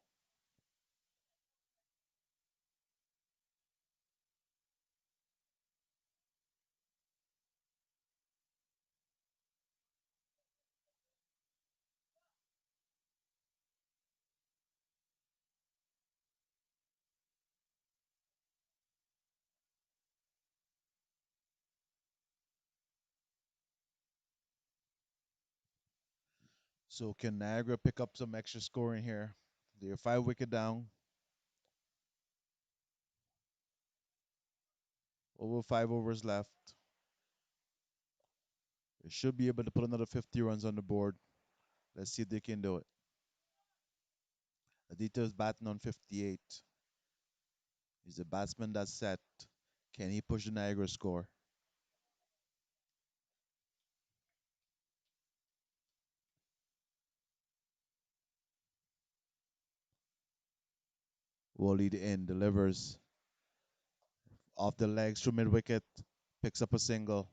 So can Niagara pick up some extra scoring here? They're 5 wicket down. Over 5 overs left. They should be able to put another 50 runs on the board. Let's see if they can do it. Aditya is batting on 58. He's a batsman that's set. Can he push the Niagara score? Waleed in, delivers off the legs to mid wicket, picks up a single.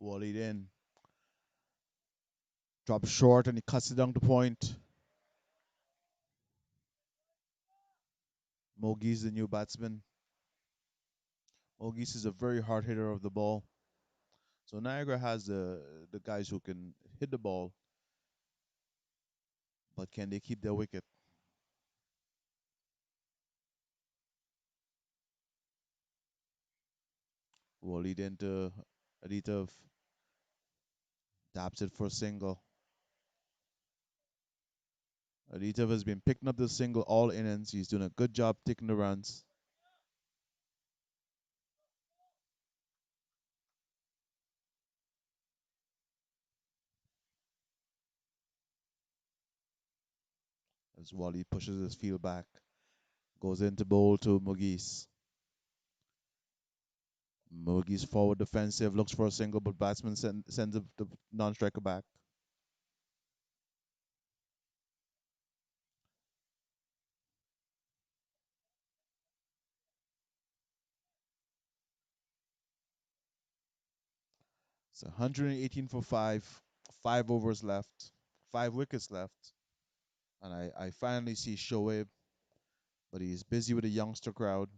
Waleed in, drops short and he cuts it down to point. Mogi's the new batsman. Mogis is a very hard hitter of the ball. So Niagara has the guys who can hit the ball, but can they keep their wicket? Waleed into Aditya, taps it for a single. Aditya has been picking up the single all innings. He's doing a good job taking the runs. As Wally pushes his field back, goes into bowl to Mugis. Mugis forward defensive, looks for a single, but batsman sends the non-striker back. It's 118 for 5 overs left, 5 wickets left. And I finally see Shoaib, but he's busy with a youngster crowd.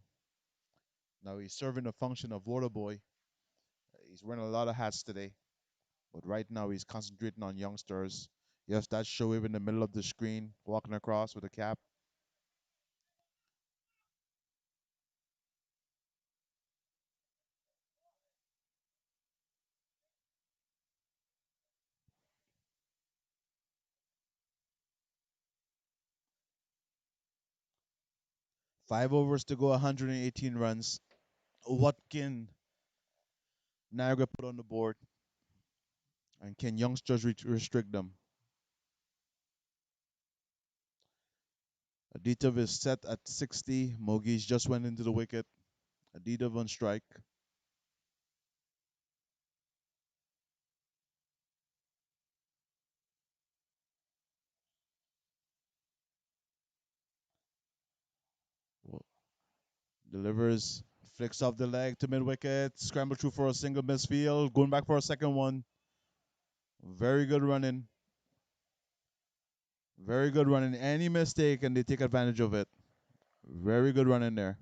Now he's serving the function of water boy. He's wearing a lot of hats today, but right now he's concentrating on Youngstars. Yes, that's Shoaib in the middle of the screen, walking across with a cap. Five overs to go, 118 runs. What can Niagara put on the board? And can youngsters restrict them? Aditya is set at 60. Mogies just went into the wicket. Aditya on strike. Delivers, flicks off the leg to mid wicket. Scramble through for a single misfield. Going back for a second one. Very good running. Very good running. Any mistake and they take advantage of it. Very good running there.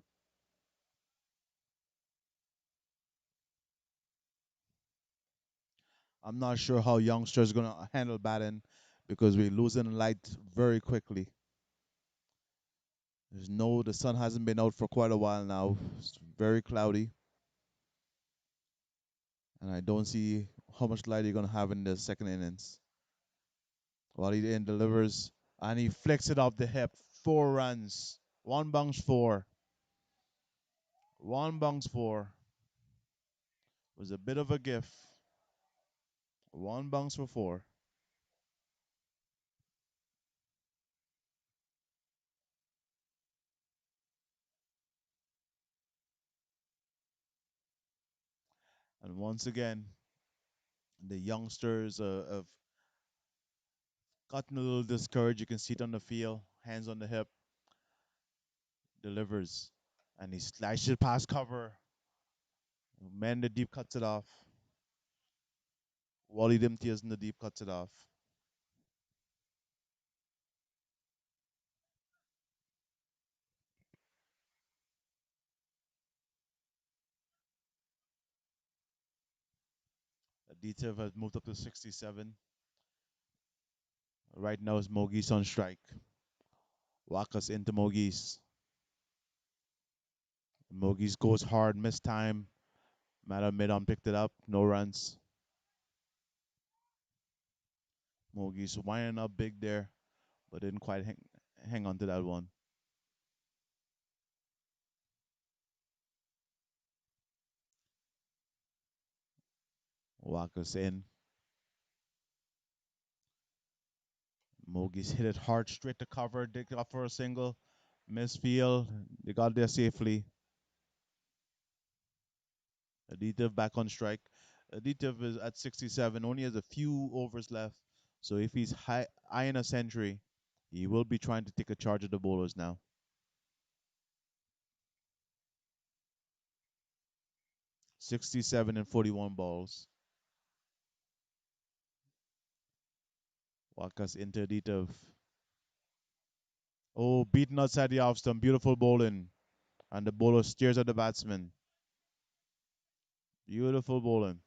I'm not sure how youngsters gonna handle batting because we're losing light very quickly. The sun hasn't been out for quite a while now. It's very cloudy, and I don't see how much light you're gonna have in the second innings. Wally then delivers, and he flicks it off the hip. 4 runs. One bounce four. One bounce four. Was a bit of a gift. One bounce for four. And once again, the youngsters have gotten a little discouraged. You can see it on the field. Hands on the hip. Delivers. And he slashes it past cover. Man, the deep cuts it off. Wally Dimtias in the deep cuts it off. Aditya has moved up to 67. Right now is Mogis on strike. Wakas into Mogis. Mogis goes hard, missed time. Mada mid-on picked it up, no runs. Mogis winding up big there, but didn't quite hang on to that one. Wakas in. Mogis hit it hard, straight to cover, dig up for a single. Misfield, they got there safely. Aditya back on strike. Aditya is at 67, only has a few overs left. So if he's eyeing a century, he will be trying to take a charge of the bowlers now. 67 and 41 balls. Wakas into Aditya. Oh, beaten outside the off stump. Beautiful bowling. And the bowler steers at the batsman. Beautiful bowling.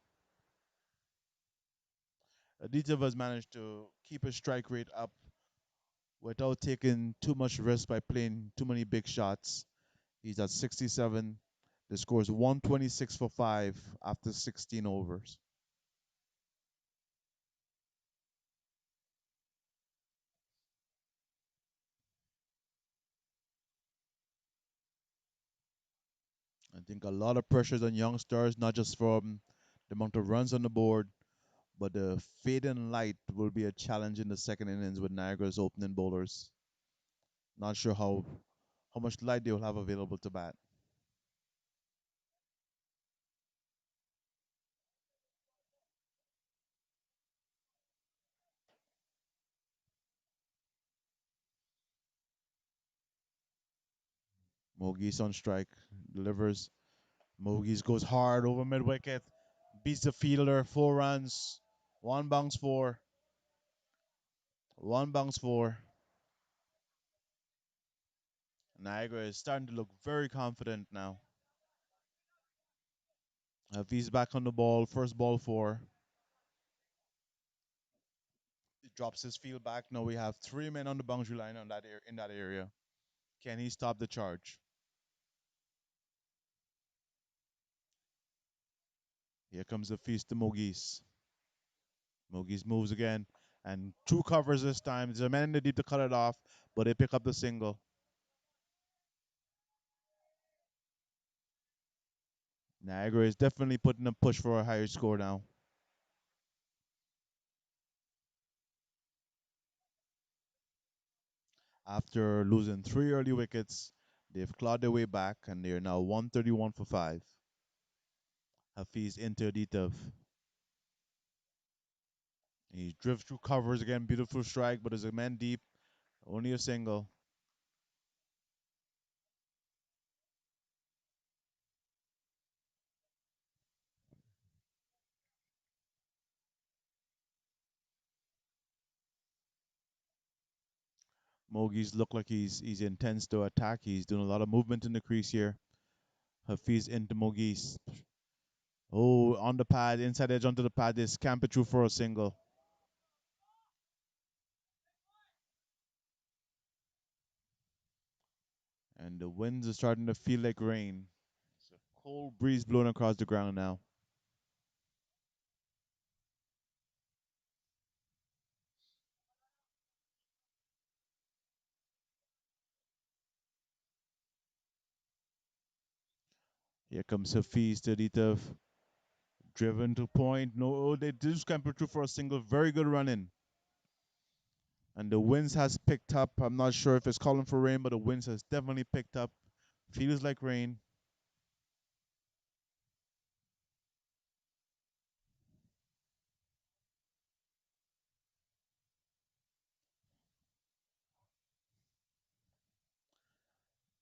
Aditya has managed to keep his strike rate up without taking too much risk by playing too many big shots. He's at 67. The score is 126 for 5 after 16 overs. I think a lot of pressures on youngsters, not just from the amount of runs on the board, but the fading light will be a challenge in the second innings with Niagara's opening bowlers. Not sure how much light they will have available to bat. Mogis on strike, delivers. Mogis goes hard over mid wicket, beats the fielder, 4 runs, one bounce four, one bounce four. Niagara is starting to look very confident now. He's back on the ball, first ball four. He drops his field back. Now we have 3 men on the boundary line on in that area. Can he stop the charge? Here comes the feast to Mogis. Mogis moves again, and 2 covers this time. There's a man in the deep to cut it off, but they pick up the single. Niagara is definitely putting a push for a higher score now. After losing three early wickets, they've clawed their way back and they're now 131 for 5. Hafiz interdictive. He drifts through covers again, beautiful strike, but there's a man deep, only a single. Mogies look like he's intense to attack. He's doing a lot of movement in the crease here. Hafiz into Mogies. Oh, on the pad, inside edge onto the pad. They scamper through for a single. And the winds are starting to feel like rain. It's a cold breeze blowing across the ground now. Here comes Hafiz to Ditav. Driven to point. No, oh, they do scamper through for a single. Very good running. And the winds has picked up. I'm not sure if it's calling for rain, but the winds has definitely picked up. Feels like rain.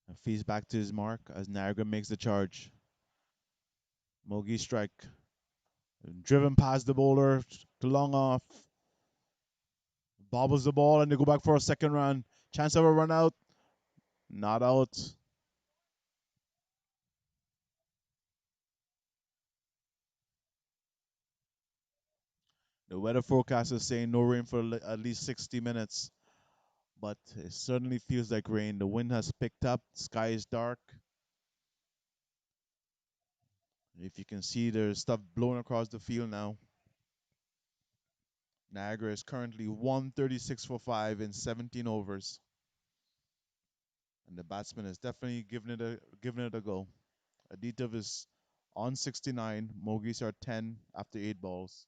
Hafiz back to his mark as Niagara makes the charge. Mogi strike. Driven past the bowler to long off. Bobbles the ball and they go back for a second run. Chance of a run out. Not out. The weather forecast is saying no rain for at least 60 minutes, but it certainly feels like rain. The wind has picked up. Sky is dark. If you can see, there's stuff blowing across the field now. Niagara is currently 136 for 5 in 17 overs, and the batsman is definitely giving it a go. Aditya is on 69. Mogis are 10 after 8 balls.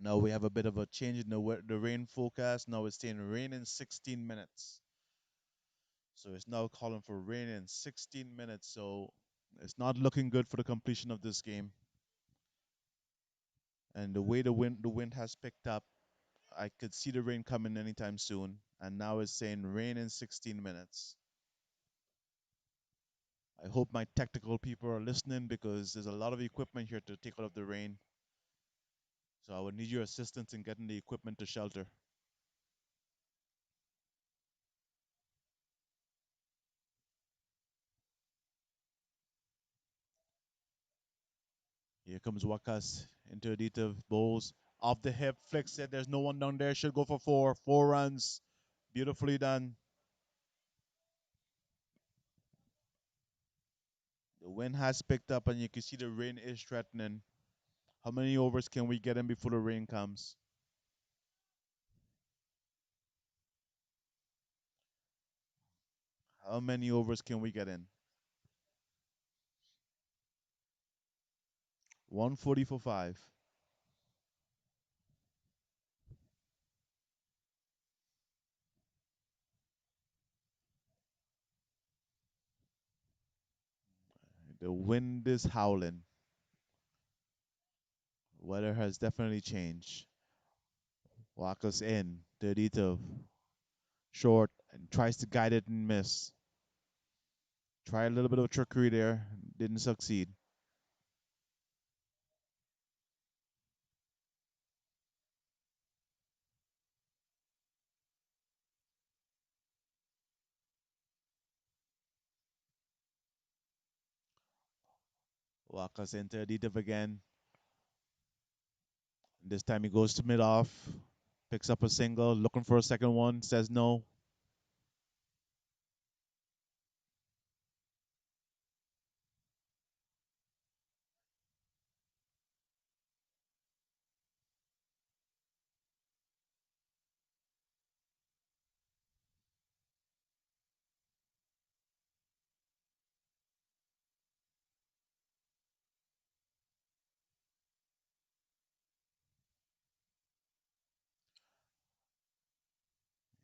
Now we have a bit of a change in the rain forecast. Now it's saying rain in 16 minutes. So it's now calling for rain in 16 minutes. So it's not looking good for the completion of this game. And the way the wind has picked up, I could see the rain coming anytime soon. And now it's saying rain in 16 minutes. I hope my technical people are listening because there's a lot of equipment here to take out of the rain. So I would need your assistance in getting the equipment to shelter. Here comes Wakas into Adita bowls. Off the hip, flicks it. There's no one down there. Should go for 4. 4 runs. Beautifully done. The wind has picked up and you can see the rain is threatening. How many overs can we get in before the rain comes? How many overs can we get in? 140 for 5. The wind is howling. Weather has definitely changed. Walker's in. Dirito short and tries to guide it and miss. Try a little bit of trickery there. Didn't succeed. Walker's into Aditav again. This time he goes to mid off. Picks up a single. Looking for a second one. Says no.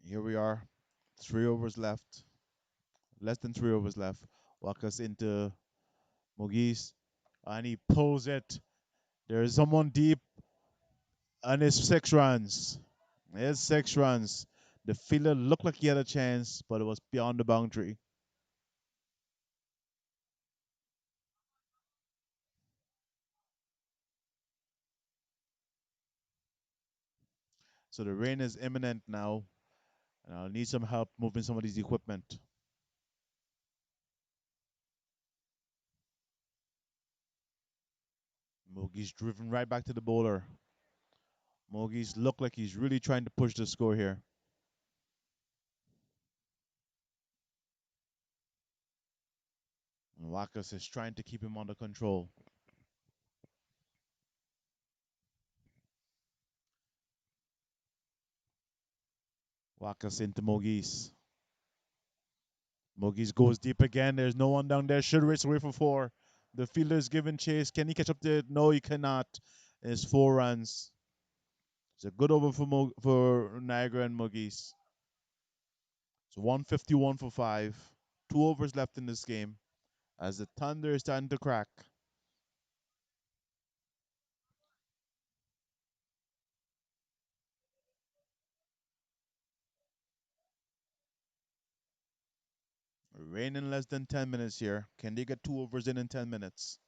Here we are, 3 overs left, less than 3 overs left. Walk us into Mogis, and he pulls it. There's someone deep, and it's 6 runs. It's 6 runs. The fielder looked like he had a chance, but it was beyond the boundary. So the rain is imminent now, and I'll need some help moving some of these equipment. Mogi's driven right back to the bowler. Mogi's look like he's really trying to push the score here. And Wakas is trying to keep him under control. Wakas into Mogis. Mogis goes deep again. There's no one down there. Should race away for 4. The fielder's giving chase. Can he catch up to it? No, he cannot. It's 4 runs. It's a good over for Niagara and Mogis. It's 151 for 5. 2 overs left in this game as the thunder is starting to crack. Rain in less than 10 minutes here. Can they get 2 overs in 10 minutes?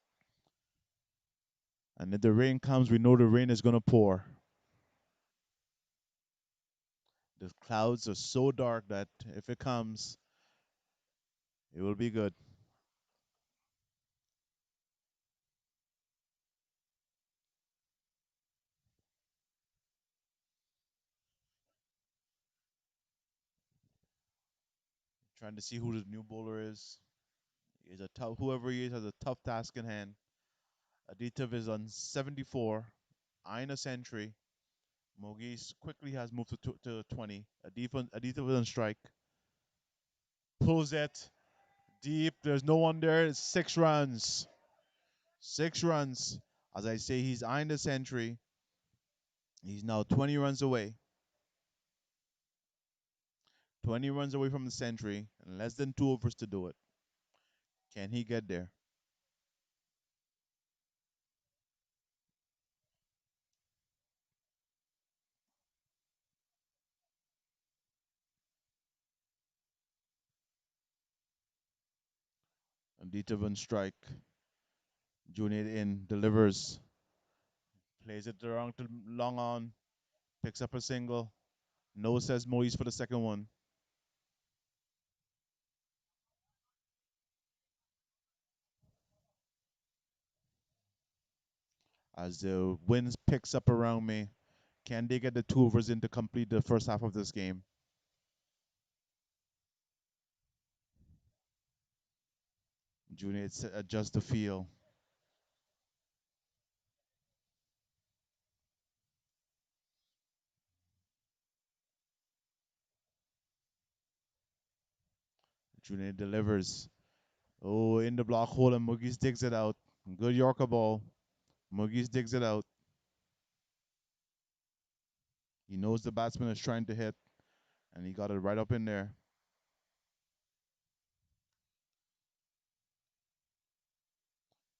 And if the rain comes, we know the rain is going to pour. The clouds are so dark that if it comes, it will be good. Trying to see who the new bowler is. He's a tough, whoever he is has a tough task in hand. Aditya is on 74, eyeing a century. Mogis quickly has moved to 20. Aditya was on strike. Pulls it deep. There's no one there. It's 6 runs. 6 runs. As I say, he's eyeing the century. He's now 20 runs away. 20 runs away from the century, and less than 2 overs to do it. Can he get there? Aditya on strike. Junior in, delivers. Plays it around to long on. Picks up a single. No says Moise for the second one. As the winds picks up around me, can they get the 2 overs in to complete the first half of this game? Junior adjusts the field. Junior delivers. Oh, in the block hole, and Mugis digs it out. Good Yorker ball. Mugis digs it out. He knows the batsman is trying to hit, and he got it right up in there.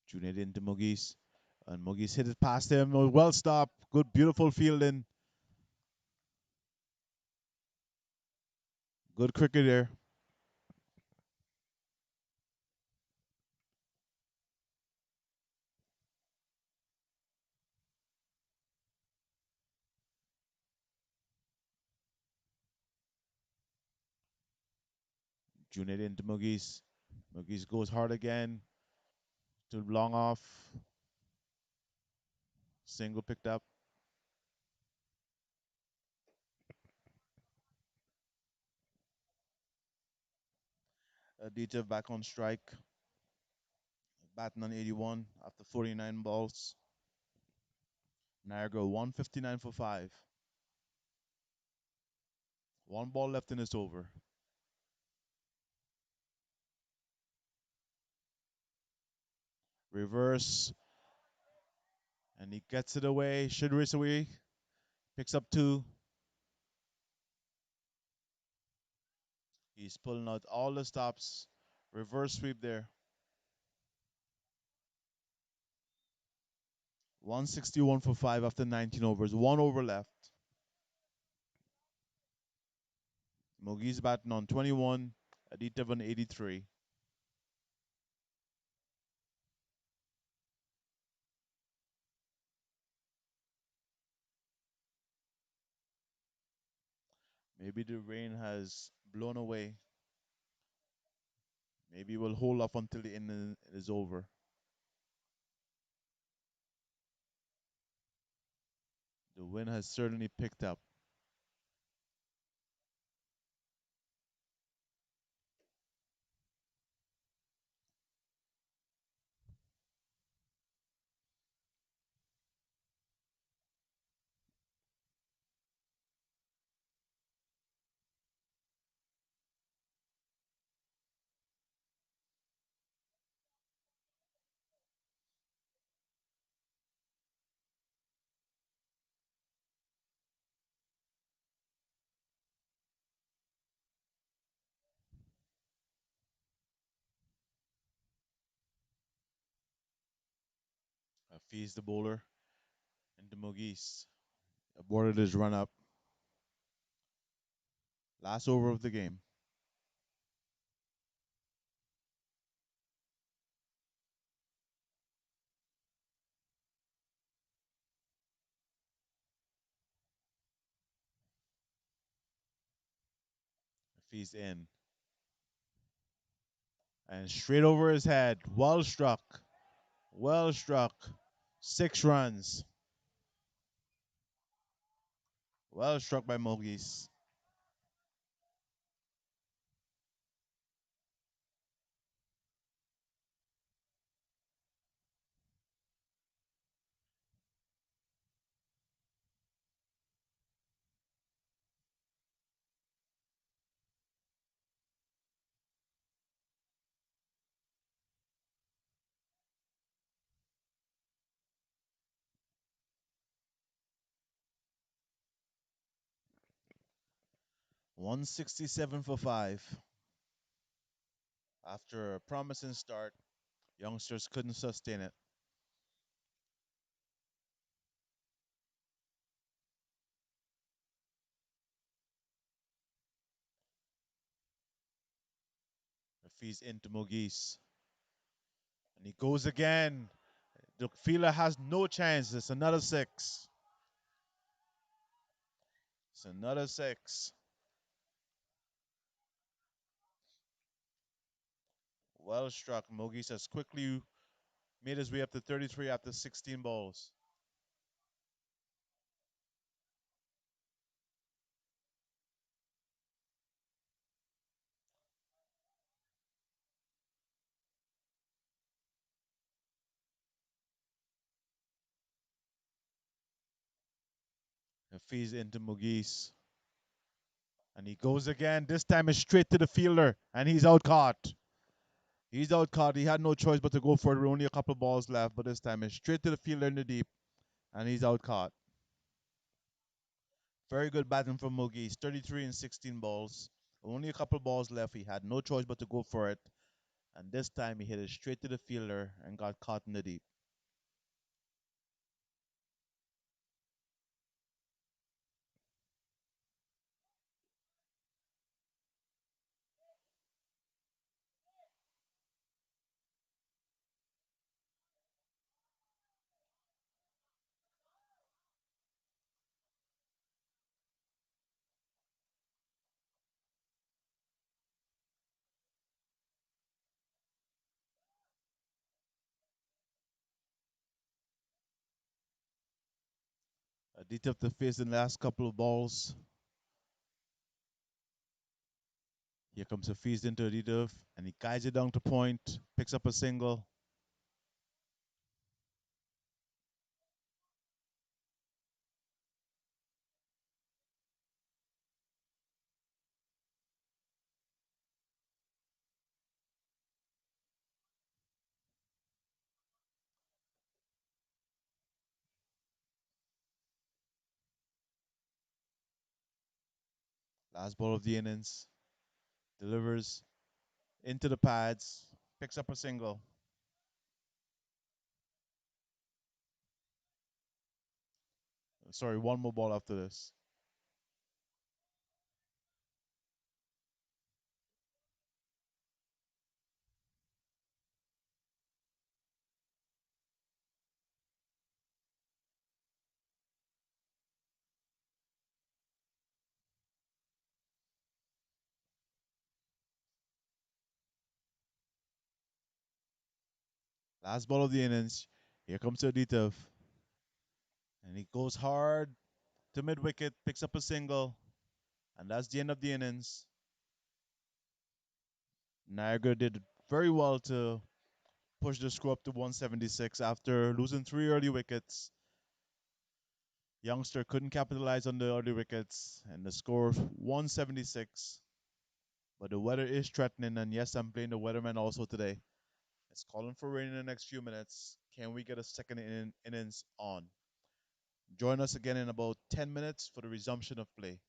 Junior into Mugis, and Mugis hit it past him. Oh, well stopped. Good, beautiful fielding. Good cricket there. Junior into Mugis. Mugis goes hard again. Too long off. Single picked up. Aditya back on strike. Batting on 81 after 49 balls. Niagara 159 for 5. 1 ball left in this over. Reverse. And he gets it away. Should race away. Picks up 2. He's pulling out all the stops. Reverse sweep there. 161 for 5 after 19 overs. 1 over left. Mogi's batting on 21. Aditya on 83. Maybe the rain has blown away. Maybe we'll hold off until the inning is over. The wind has certainly picked up. Fees the bowler into Mogis. Aborted his run up. Last over of the game. Fees in. And straight over his head. Well struck. Well struck. 6 runs. Well struck by Mogis. .167 for 5. After a promising start, youngsters couldn't sustain it. Fees into Mogis. And he goes again. The fielder has no chance. It's another 6. It's another 6. Well struck. Mogis has quickly made his way up to 33 after 16 balls. And feeds into Mogis. And he goes again. This time it's straight to the fielder. And he's out caught. He's out caught. He had no choice but to go for it. With only a couple balls left. But this time it's straight to the fielder in the deep. And he's out caught. Very good batting from Mogis. 33 and 16 balls. Only a couple balls left. He had no choice but to go for it. And this time he hit it straight to the fielder and got caught in the deep. Aditya to face the last couple of balls. Here comes a feast into Aditya, and he guides it down to point, picks up a single. Last ball of the innings. delivers into the pads, picks up a single. Sorry, one more ball after this. Last ball of the innings. Here comes Aditov. And he goes hard to mid wicket, picks up a single. And that's the end of the innings. Niagara did very well to push the score up to 176 after losing three early wickets. Youngster couldn't capitalize on the early wickets, and the score 176. But the weather is threatening, and yes, I'm playing the weatherman also today. It's calling for rain in the next few minutes. Can we get a second innings on? Join us again in about 10 minutes for the resumption of play.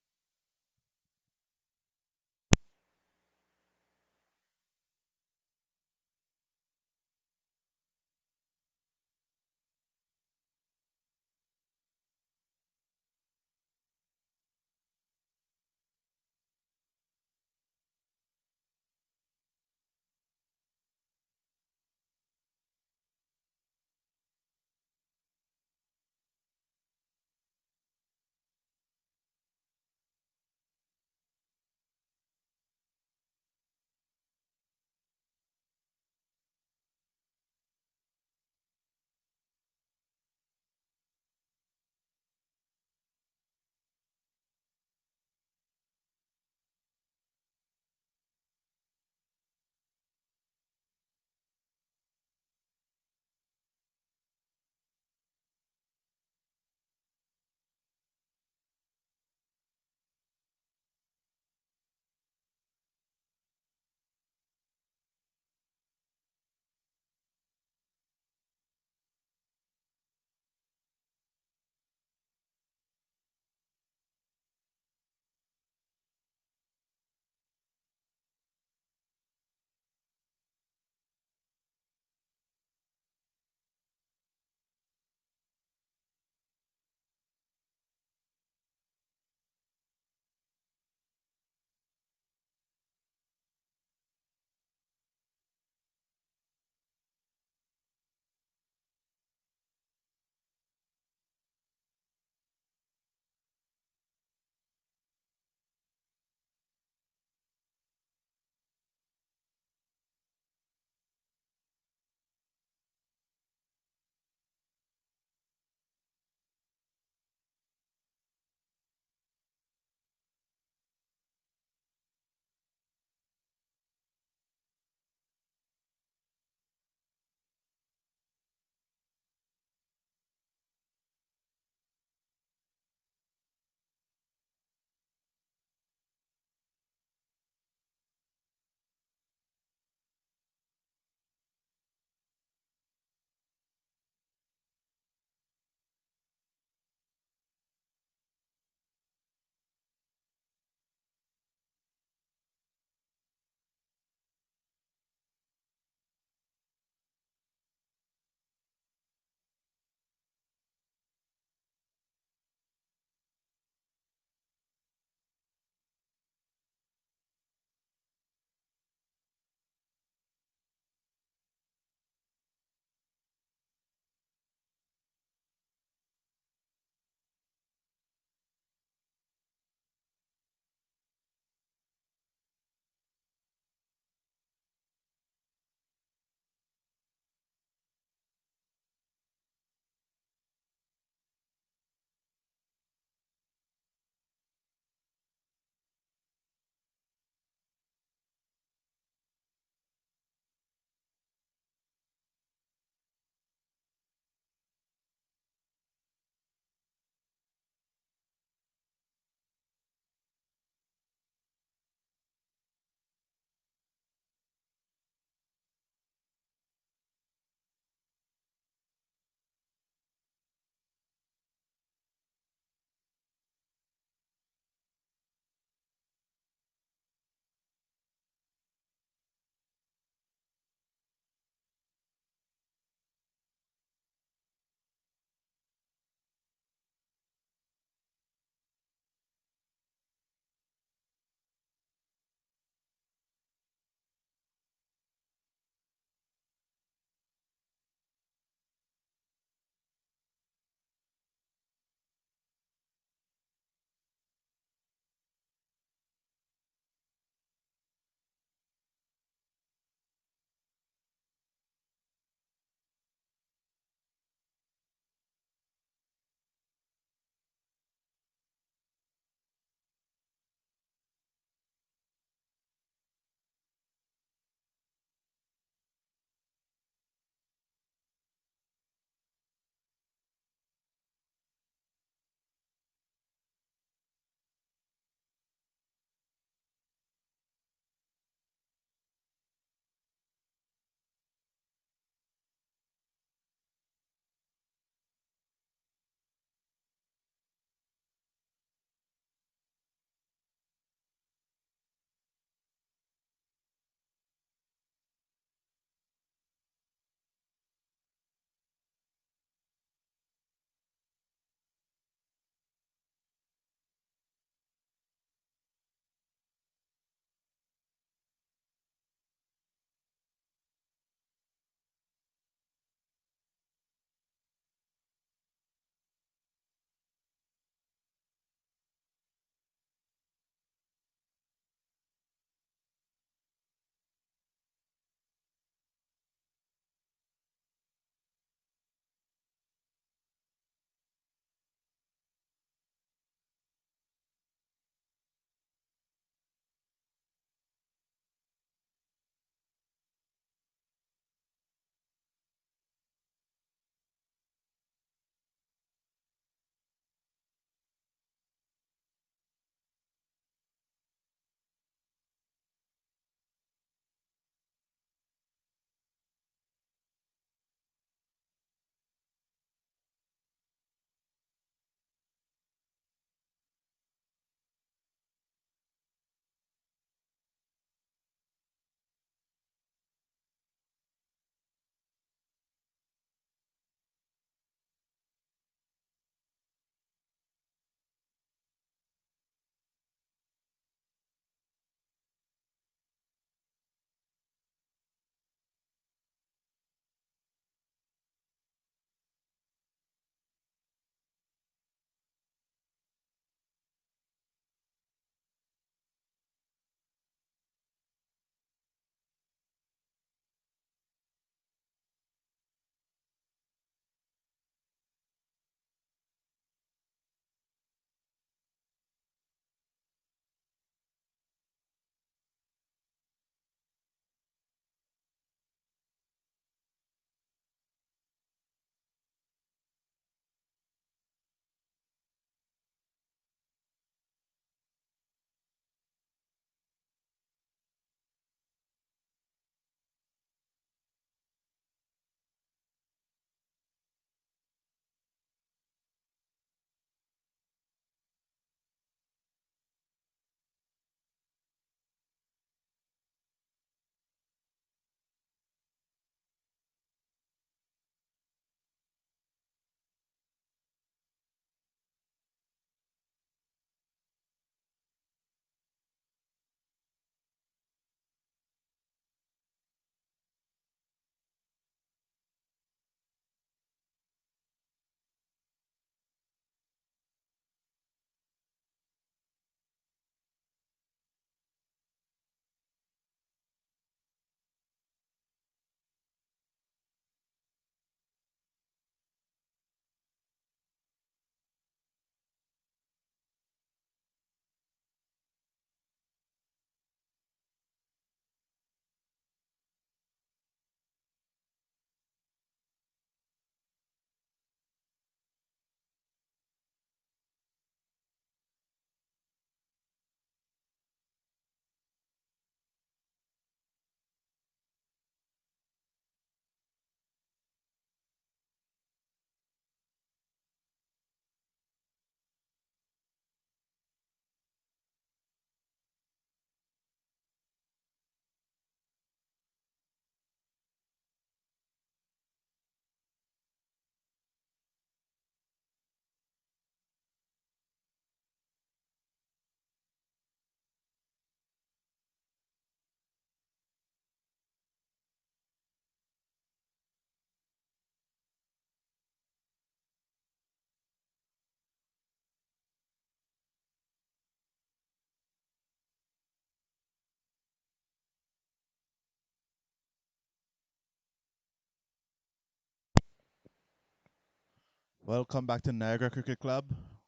Welcome back to Niagara Cricket Club,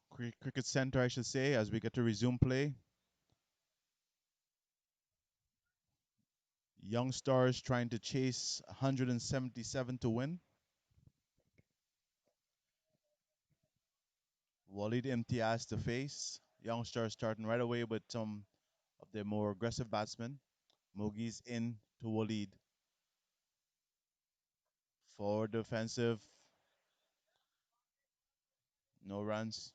Cricket Center, I should say, as we get to resume play. Youngstars trying to chase 177 to win. Walid Imtiaz to face. Youngstars starting right away with some of their more aggressive batsmen. Mogi's in to Walid. Forward defensive, no runs.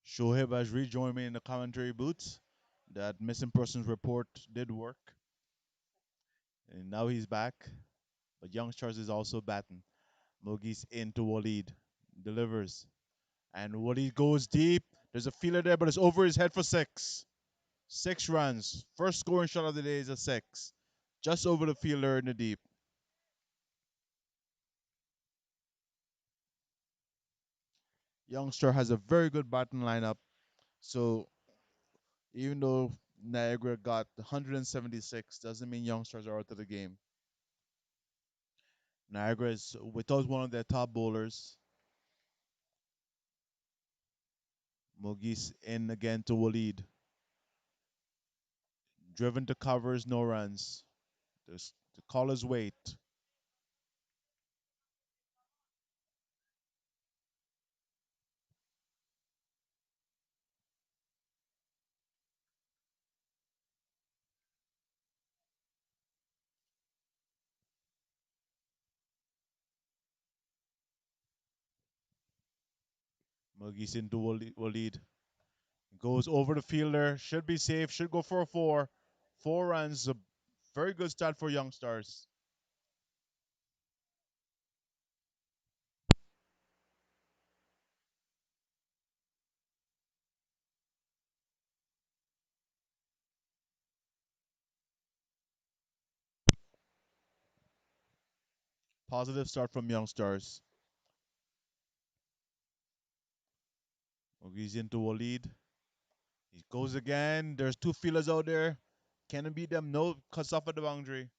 Shoaib has rejoined me in the commentary booth. That missing persons report did work, and now he's back. But Youngstars is also batting. Mogi's into Walid, delivers, and Walid goes deep. There's a fielder there, but it's over his head for six. 6 runs. First scoring shot of the day is a six, just over the fielder in the deep. Youngster has a very good batting lineup, so even though Niagara got 176, doesn't mean Youngsters are out of the game. Niagara is without one of their top bowlers. Mogis in again to Walid. Driven to covers, no runs. The callers wait. Mogis into Walid. Goes over the fielder. Should be safe. Should go for a four. 4 runs. A very good start for Youngstars. Positive start from Youngstars. Mogis into Walid. He goes again. There's two fielders out there. Can it beat them? No. Cuts off at the boundary.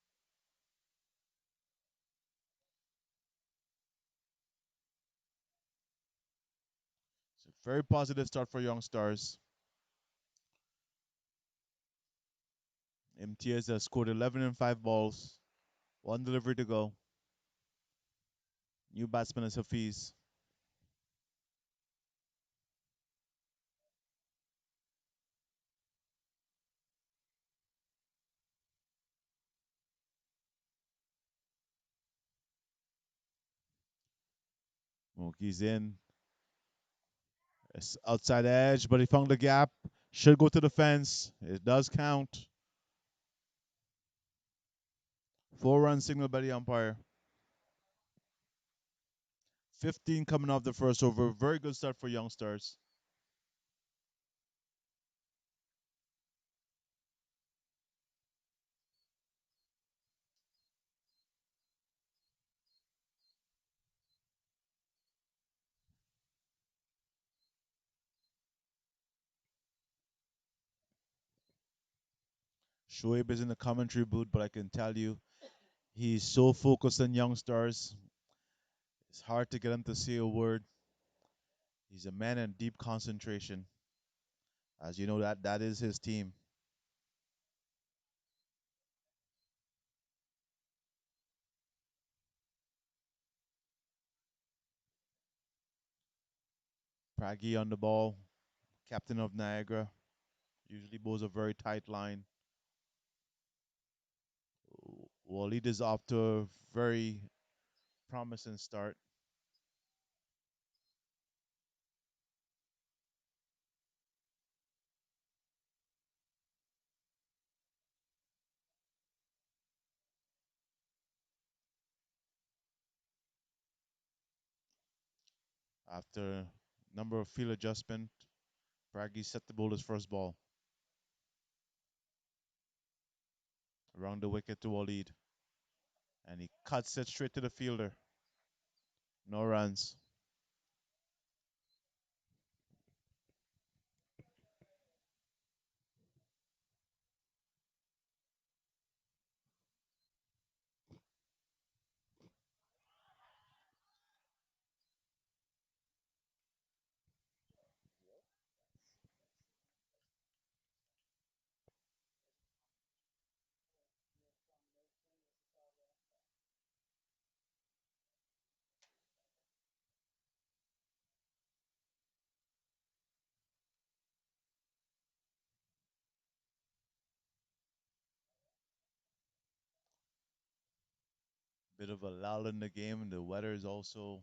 It's a very positive start for Youngstars. MTS has scored 11 in 5 balls. One delivery to go. New batsman is Hafiz. He's in. It's outside edge, but he found the gap. Should go to the fence. It does count. 4 run signal by the umpire. 15 coming off the first over. Very good start for Youngstars. Shoaib is in the commentary booth, but I can tell you, he's so focused on Youngstars. It's hard to get him to say a word. He's a man in deep concentration. As you know, that is his team. Pragi on the ball, captain of Niagara. Usually bowls a very tight line. Walid is off to a very promising start. After number of field adjustment, Pragi set the bowler's first ball around the wicket to Walid, and he cuts it straight to the fielder. No runs. Bit of a lull in the game, and the weather is also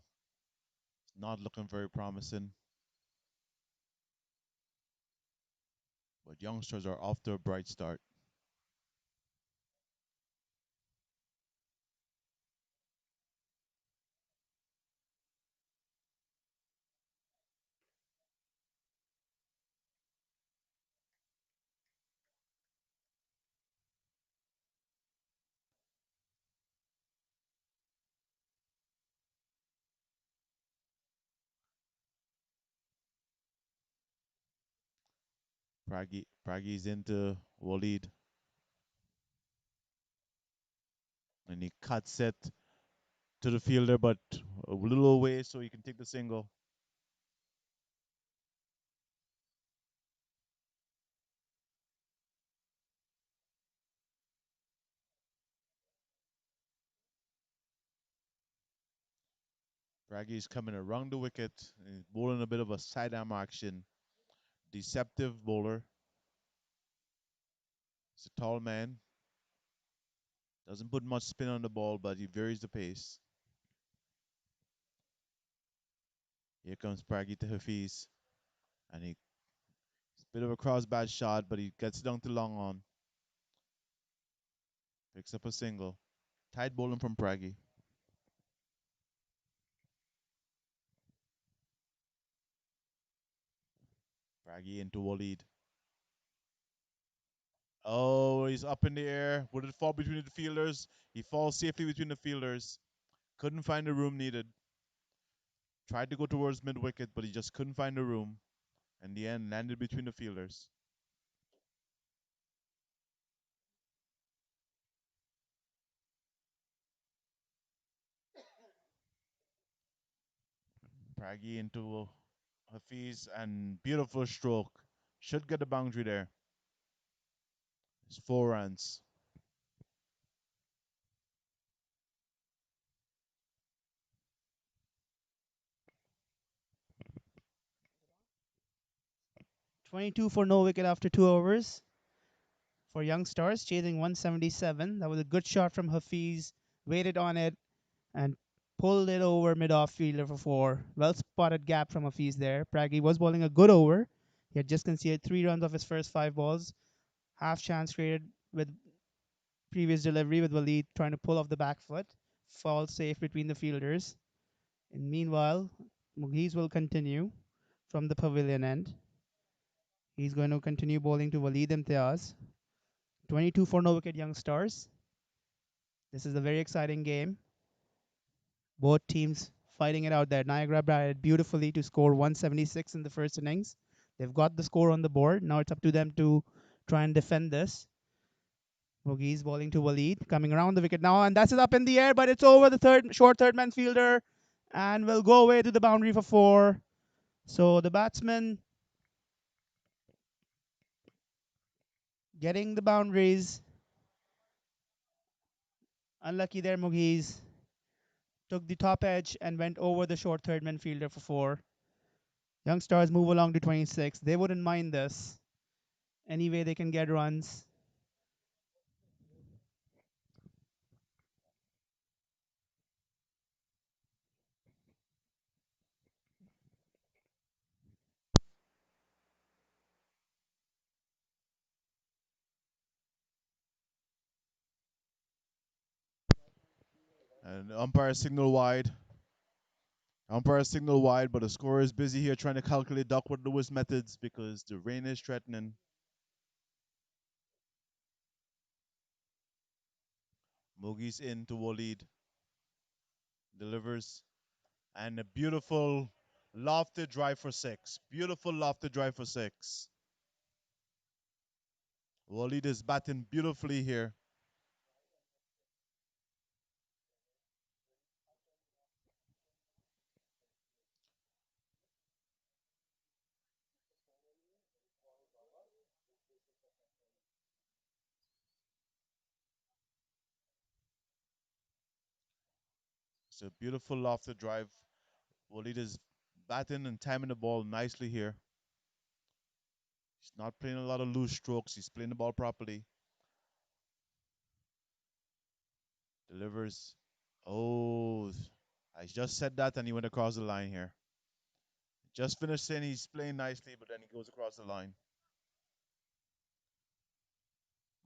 not looking very promising. But youngsters are off to a bright start. Pragi's into Walid, and he cuts it to the fielder, but a little away so he can take the single. Pragi's coming around the wicket, and he's bowling a bit of a sidearm action. Deceptive bowler. He's a tall man. Doesn't put much spin on the ball, but he varies the pace. Here comes Pragi to Hafiz, and he it's a bit of a cross bad shot, but he gets it down to long on. Picks up a single. Tight bowling from Pragi. Pragi into Walid. Oh, he's up in the air. Would it fall between the fielders? He falls safely between the fielders. Couldn't find the room needed. Tried to go towards mid wicket, but he just couldn't find the room. In the end, landed between the fielders. Pragi into Hafiz, and beautiful stroke. Should get the boundary there. It's 4 runs. 22 for no wicket after 2 overs for Youngstars, chasing 177. That was a good shot from Hafiz. Waited on it and pulled it over mid off fielder for four. Well spotted gap from Hafiz there. Pragi was bowling a good over. He had just conceded 3 runs off his first 5 balls. Half chance created with previous delivery with Walid trying to pull off the back foot. Fall safe between the fielders. And meanwhile, Mughis will continue from the pavilion end. He's going to continue bowling to Walid Imtiaz. 22 for no wicket Youngstars. This is a very exciting game. Both teams fighting it out there. Niagara batted beautifully to score 176 in the first innings. They've got the score on the board. Now it's up to them to try and defend this. Mughis bowling to Walid, coming around the wicket now, and that's it up in the air, but it's over the third man fielder, and will go away to the boundary for four. So the batsman getting the boundaries. Unlucky there, Mughis took the top edge and went over the short third man fielder for four. Young Stars move along to 26. They wouldn't mind this. Anyway, they can get runs. And the umpire signal wide. Umpire signal wide, but the scorer is busy here trying to calculate Duckworth Lewis methods because the rain is threatening. Mogi's in to Walid. Delivers. And a beautiful lofted drive for six. Beautiful lofted drive for six. Walid is batting beautifully here. It's a beautiful lofted drive. Walid is batting and timing the ball nicely here. He's not playing a lot of loose strokes. He's playing the ball properly. Delivers. Oh, I just said that and he went across the line here. Just finished saying he's playing nicely, but then he goes across the line.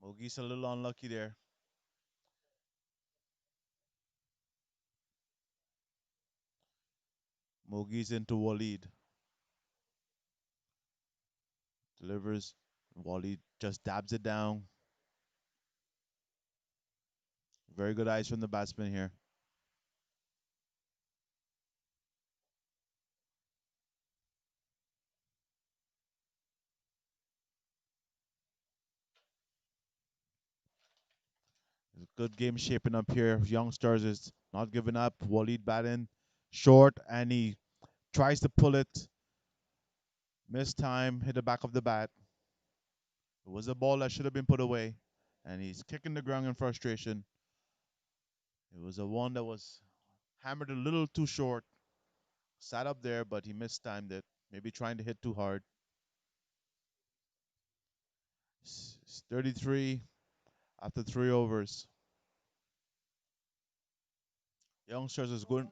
Mogi's a little unlucky there. Mogi's into Waleed. Delivers. Waleed just dabs it down. Very good eyes from the batsman here. Good game shaping up here. Youngstars is not giving up. Waleed batting short and he tries to pull it. Missed time, hit the back of the bat. It was a ball that should have been put away. And he's kicking the ground in frustration. It was a one that was hammered a little too short. Sat up there, but he mistimed it. Maybe trying to hit too hard. 33 after 3 overs. Youngsters is good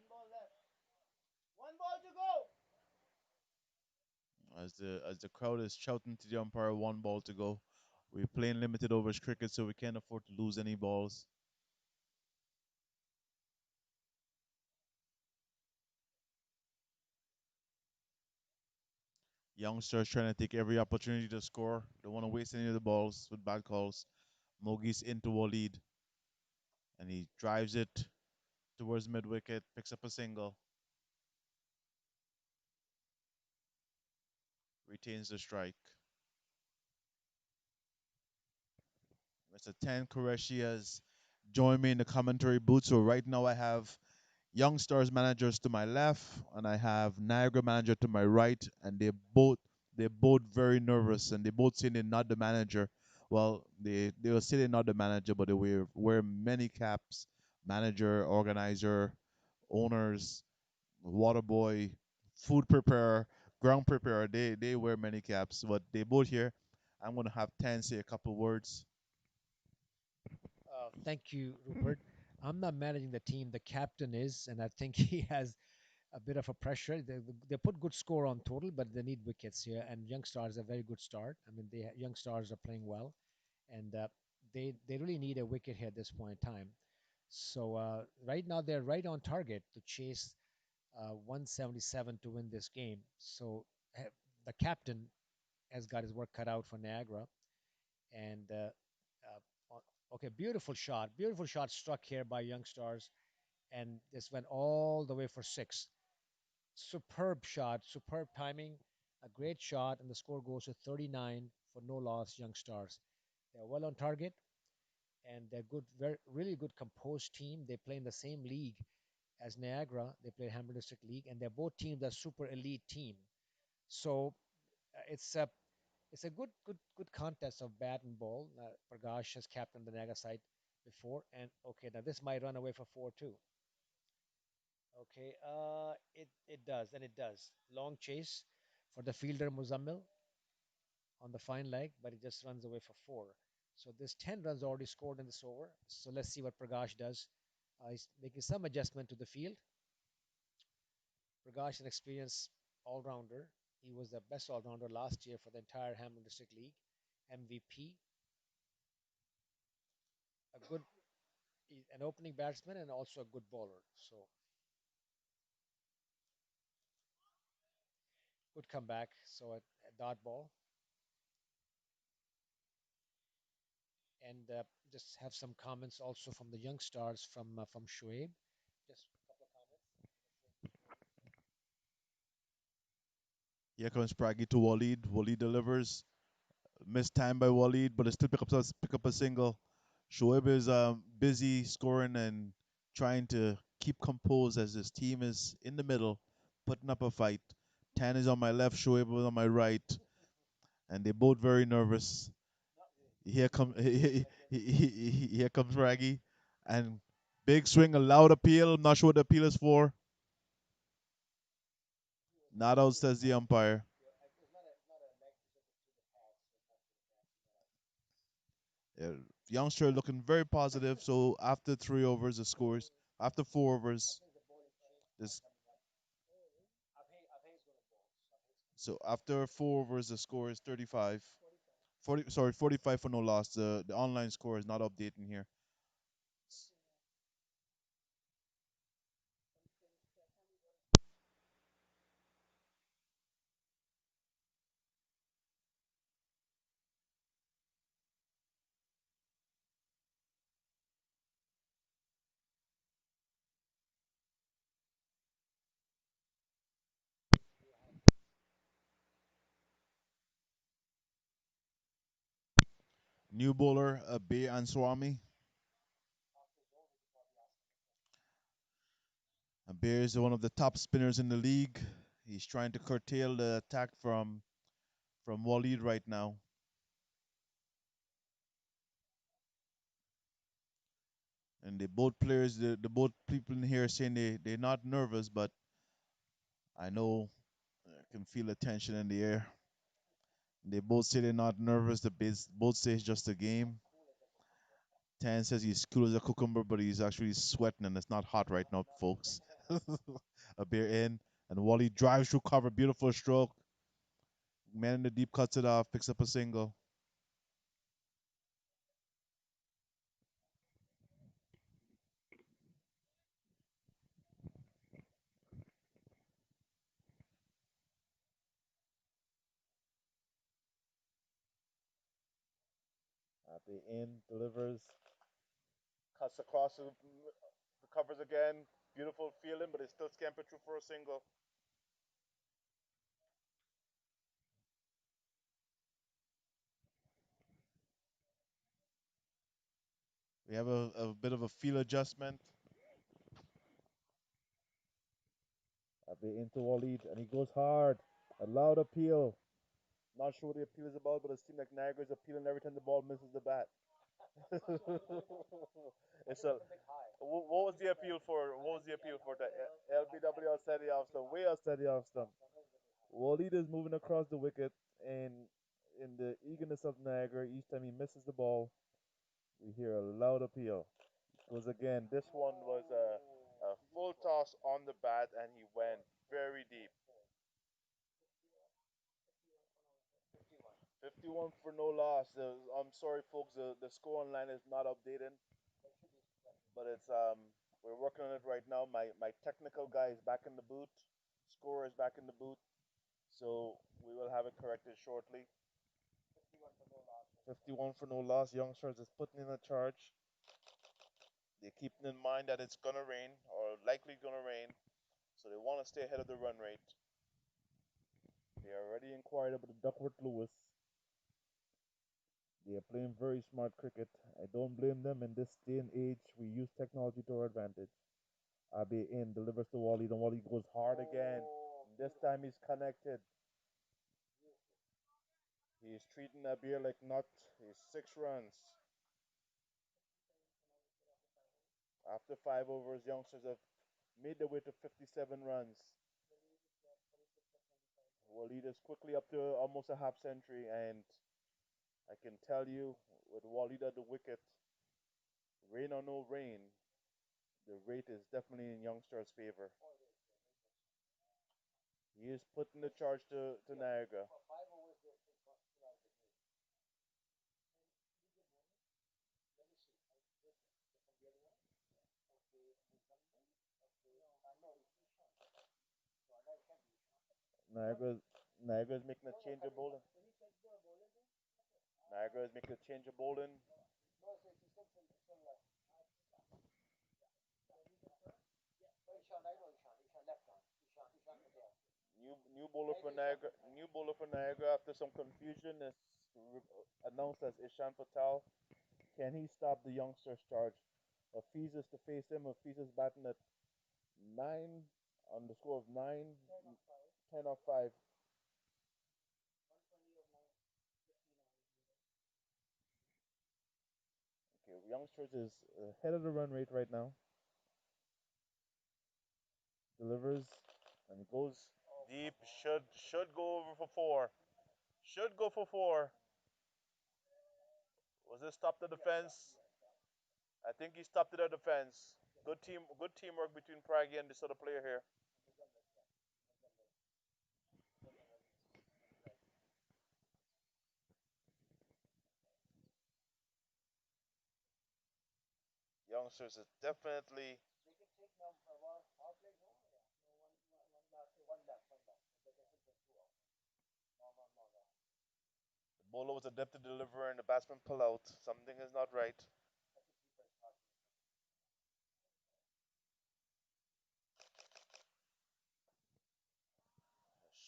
as the crowd is shouting to the umpire, 1 ball to go. We're playing limited overs cricket, so we can't afford to lose any balls. Youngsters trying to take every opportunity to score. Don't want to waste any of the balls with bad calls. Mogi's into Waleed, and he drives it towards mid wicket, picks up a single, retains the strike. Mr. Tan Qureshi has joined me in the commentary booth. So right now I have Youngstars managers to my left, and I have Niagara manager to my right, and they're both very nervous, and they both say they're not the manager. Well, they will say they're not the manager, but they wear many caps: manager, organizer, owners, water boy, food preparer, ground preparer. They wear many caps, but they both here. I'm gonna have Tan say a couple words. Thank you, Rupert. I'm not managing the team. The captain is, and I think he has a bit of a pressure. They put good score on total, but they need wickets here. And Youngstars a very good start. I mean, Youngstars are playing well, and they really need a wicket here at this point in time. So right now they're right on target to chase 177 to win this game. So the captain has got his work cut out for Niagara, and okay, beautiful shot struck here by Youngstars, and this went all the way for six. Superb shot, superb timing, a great shot, and the score goes to 39 for no loss. Youngstars, they're well on target, and they're good, very really good composed team. They play in the same league as Niagara. They play Hamilton District League, and they're both teams are super elite team. So it's a good contest of bat and ball. Prakash has captained the Naga side before, and okay, now this might run away for four too. Okay, it does, and it does. Long chase for the fielder Muzammil on the fine leg, but it just runs away for four. So this 10 runs already scored in this over. So let's see what Prakash does. He's making some adjustment to the field. Prakash, an experienced all-rounder. He was the best all-rounder last year for the entire Hamilton District League, MVP, a good an opening batsman and also a good bowler. So good comeback. So a dot ball and just have some comments also from the young stars from Shoaib. Just a couple of comments. Here comes Spraggy to Waleed. Waleed delivers. Missed time by Waleed, but it still pick up a single. Shoaib is busy scoring and trying to keep composed as his team is in the middle, putting up a fight. Tan is on my left, Shoaib is on my right, and they're both very nervous. Here comes here comes Raggy, and big swing, a loud appeal. I'm not sure what the appeal is for. Not out, says the umpire. Yeah, youngster looking very positive. So after 3 overs, the scores After 4 overs, this so after 4 overs, the score is 35. 40, sorry, 45 for no loss. The online score is not updating here. New bowler, Abhay Answami. Abhay is one of the top spinners in the league. He's trying to curtail the attack from Waleed right now. And the both players, the both people in here are saying they're not nervous, but I know I can feel the tension in the air. They both say they're not nervous. Both say it's just a game. Tan says he's cool as a cucumber, but he's actually sweating and it's not hot right now, folks. A beer in, and Wally drives through cover, beautiful stroke. Man in the deep cuts it off, picks up a single. At the end, delivers, cuts across the covers again. Beautiful feeling, but it's still scampered through for a single. We have a bit of a feel adjustment. At the into Waleed, and he goes hard. A loud appeal. Not sure what the appeal is about, but it seems like Niagara's appealing every time the ball misses the bat. It's a. What was the appeal for? What was the appeal for? The LBW outside the off stump, way outside the off stump. Waleed is moving across the wicket, and in the eagerness of Niagara, each time he misses the ball, we hear a loud appeal. Goes again. This one was a full toss on the bat, and he went very deep. 51 for no loss. I'm sorry, folks. The score online is not updated, but it's we're working on it right now. My technical guy is back in the boot. Scorer is back in the boot, so we will have it corrected shortly. 51 for no loss. Youngstars is putting in a charge. They're keeping in mind that it's gonna rain or likely gonna rain, so they want to stay ahead of the run rate. They already inquired about the Duckworth Lewis. They are playing very smart cricket. I don't blame them. In this day and age, we use technology to our advantage. Abe in, delivers to Wally. Then Wally goes hard again. This time he's connected. He's treating Abir like not. He's 6 runs. After 5 overs, youngsters have made their way to 57 runs. Waleed is quickly up to almost a half century, and I can tell you, with Waleed at the wicket, rain or no rain, the rate is definitely in youngsters' favor. He is putting the charge to Niagara. Niagara, Niagara is making a change of bowling. Niagara is making a change of bowling. New bowler for Niagara. New bowler for Niagara after some confusion is announced as Ishan Patel. Can he stop the youngster's charge? Hafiz is to face him. Hafiz is batting at 9 on the score of 9, 10 or 5. Okay, youngsters is ahead of the run rate right now. Delivers and goes deep. Should go over for 4. Should go for 4. Was it stopped the defense? I think he stopped it at defense. Good teamwork between Pragi and this other player here. Youngsters is definitely the bowler was adept to deliver and the batsman pull out. Something is not right.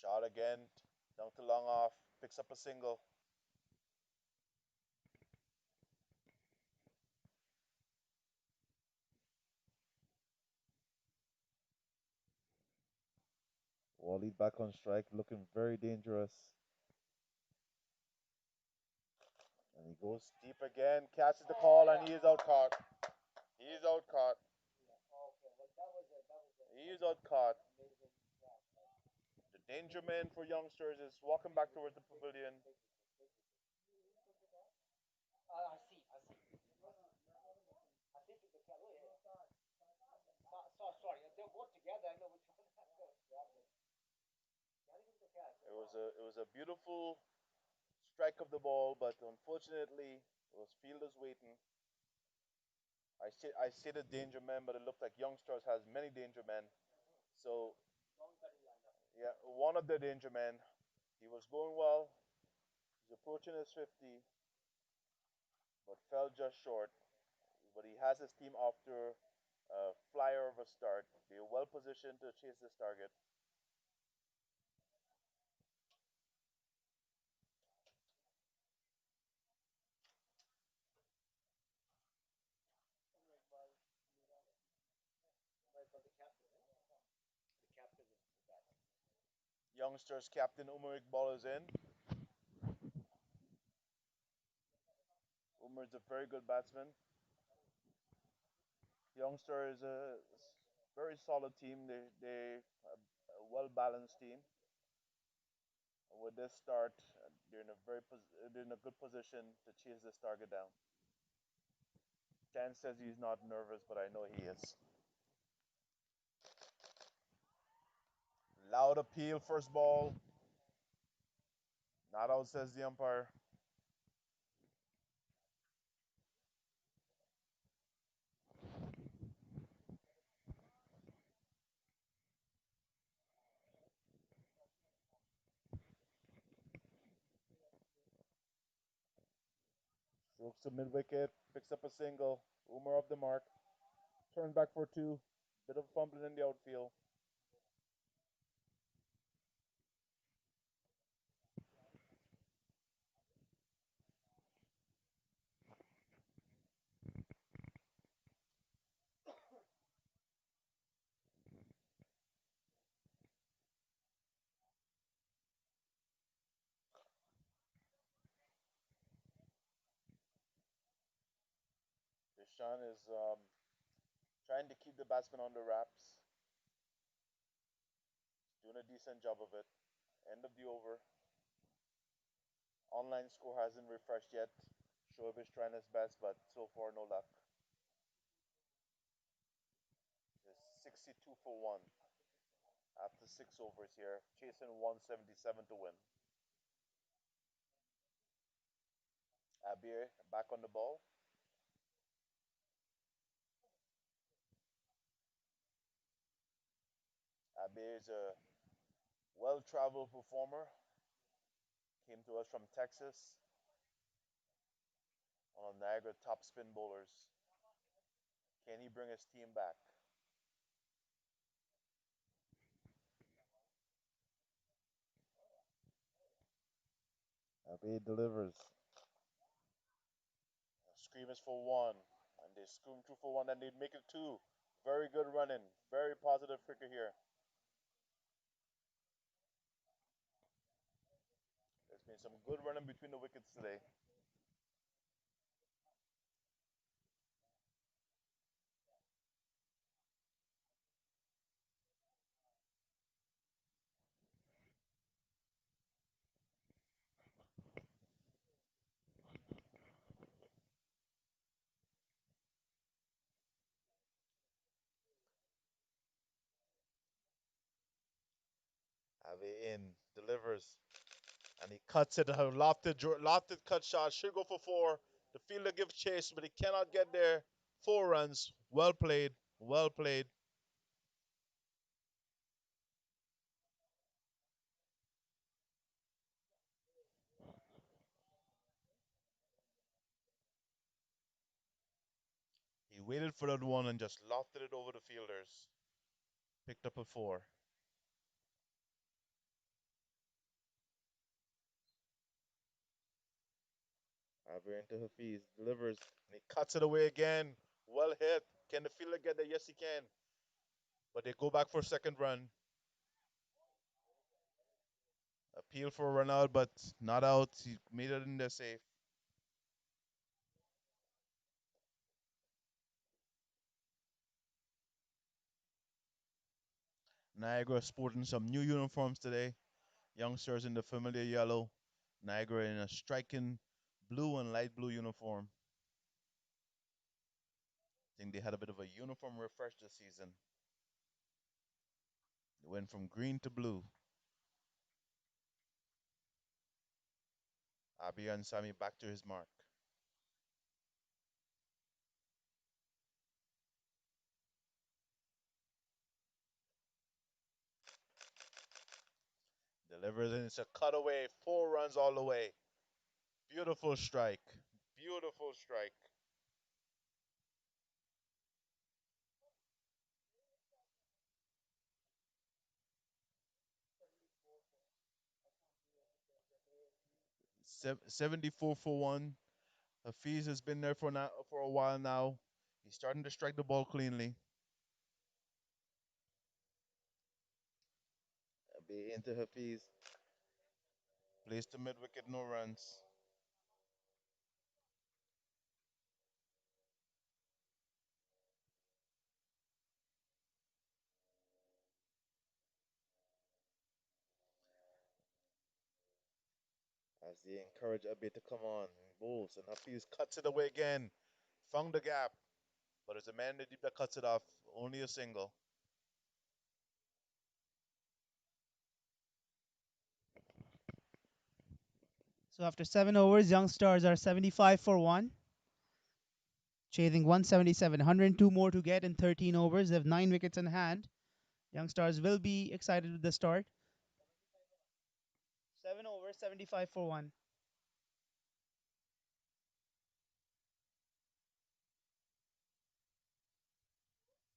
Shot again, down to long off, picks up a single. Wally back on strike, looking very dangerous. And he goes deep again, catches the call, and he is out caught. He is out caught. He is out caught. The danger man for youngsters is walking back towards the pavilion. It was a beautiful strike of the ball, but unfortunately, it was fielders waiting. I say the danger man, but it looked like youngsters has many danger men. So yeah, one of the danger men. He was going well. He's approaching his 50, but fell just short. But he has his team after a flyer of a start. They're well positioned to chase this target. Youngsters captain Umar Iqbal is in. Umar is a very good batsman. Youngster is a very solid team. They a well balanced team. With this start, they're in a good position to chase this target down. Chan says he's not nervous, but I know he is. Loud appeal, first ball. Not out, says the umpire. Strokes to mid wicket, picks up a single. Umar off the mark. Turns back for two. Bit of fumbling in the outfield. Deshaun is trying to keep the batsman on the wraps. Doing a decent job of it. End of the over. Online score hasn't refreshed yet. Shoaib is trying his best, but so far no luck. It's 62 for 1 after 6 overs here, chasing 177 to win. Abir back on the ball. Abir is a well traveled performer. Came to us from Texas, one of Niagara top spin bowlers. Can he bring his team back? Abir delivers. Scream is for one. And they scream through for one, and they make it two. Very good running. Very positive cricket here. There's been some good running between the wickets today. Abhay in, delivers, and he cuts it. A lofted cut shot. Should go for four. The fielder gives chase, but he cannot get there. 4 runs. Well played. Well played. He waited for that one and just lofted it over the fielders. Picked up a four. Abhay into Hafiz. Delivers. And he cuts it away again. Well hit. Can the fielder get there? Yes, he can. But they go back for a second run. Appeal for a run out, but not out. He made it in there safe. Niagara sporting some new uniforms today. Youngsters in the familiar yellow. Niagara in a striking blue and light blue uniform. I think they had a bit of a uniform refresh this season. They went from green to blue. Abia and Sami back to his mark. Delivers and it's a cutaway. 4 runs all the way. Beautiful strike. Beautiful strike. 74 for one. Hafiz has been there for a while now. He's starting to strike the ball cleanly. Be into Hafiz. Plays to mid wicket, no runs. As they encourage Abhay to come on. Bowls and Hafiz cuts it away again. Found the gap. But it's a man in the deep that cuts it off. Only a single. So after 7 overs, Youngstars are 75 for 1, chasing 177. 102 more to get in 13 overs. They have 9 wickets in hand. Youngstars will be excited with the start. 7 overs, 75 for 1.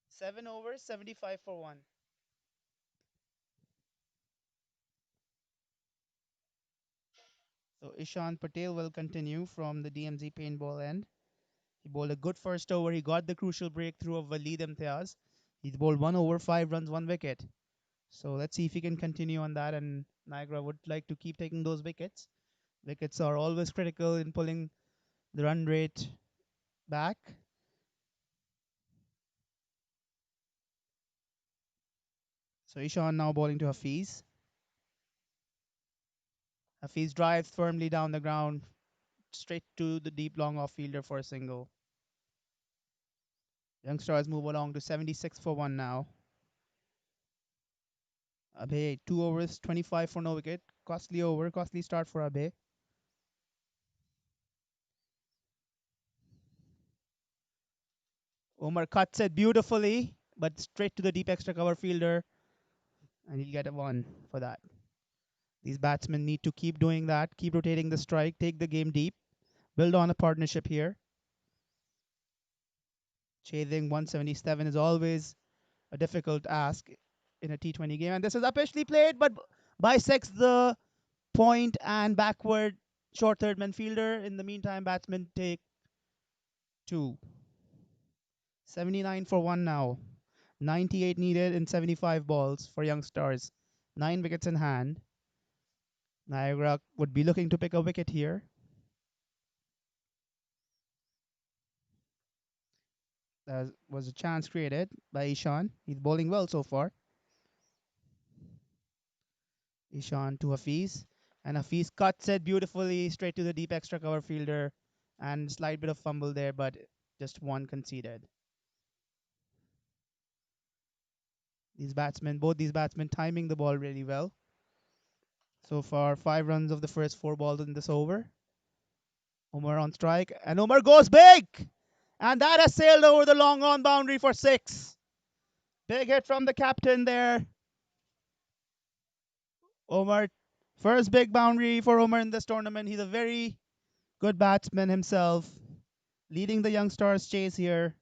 7 overs, 75 for 1. So Ishan Patel will continue from the DMZ paintball end. He bowled a good first over. He got the crucial breakthrough of Waleed Imtiaz. He's bowled 1 over, 5 runs, 1 wicket. So let's see if he can continue on that. And Niagara would like to keep taking those wickets. Wickets are always critical in pulling the run rate back. So Ishan now bowling to Hafiz. Hafiz drives firmly down the ground, straight to the deep long off fielder for a single. Youngstars move along to 76 for 1 now. Abhay, 2 overs, 25 for no wicket. Costly over, costly start for Abhay. Omar cuts it beautifully, but straight to the deep extra cover fielder, and he'll get a one for that. These batsmen need to keep doing that, keep rotating the strike, take the game deep, build on a partnership here. Chasing 177 is always a difficult ask in a T20 game, and this is officially played, but bisects the point and backward short third man fielder. In the meantime, batsmen take two. 79 for 1 now. 98 needed in 75 balls for Youngstars. 9 wickets in hand. Niagara would be looking to pick a wicket here. There was a chance created by Ishan. He's bowling well so far. Ishan to Hafiz. And Hafiz cuts it beautifully straight to the deep extra cover fielder. And slight bit of fumble there, but just one conceded. Both these batsmen timing the ball really well. So far, 5 runs of the first 4 balls in this over. Omar on strike, and Omar goes big! And that has sailed over the long on boundary for 6. Big hit from the captain there. Omar, first big boundary for Omar in this tournament. He's a very good batsman himself, leading the Youngstars chase here.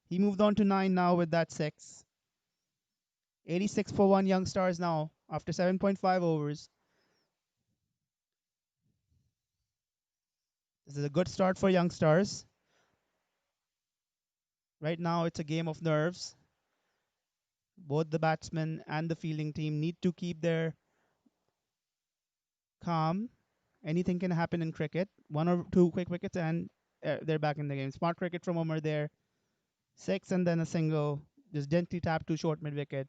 He moved on to 9 now with that 6. 86 for 1 Youngstars now after 7.5 overs. This is a good start for Youngstars. Right now, it's a game of nerves. Both the batsmen and the fielding team need to keep their calm. Anything can happen in cricket. 1 or 2 quick wickets, and they're back in the game. Smart cricket from Omar there. 6 and then a single. Just gently tapped to short mid wicket.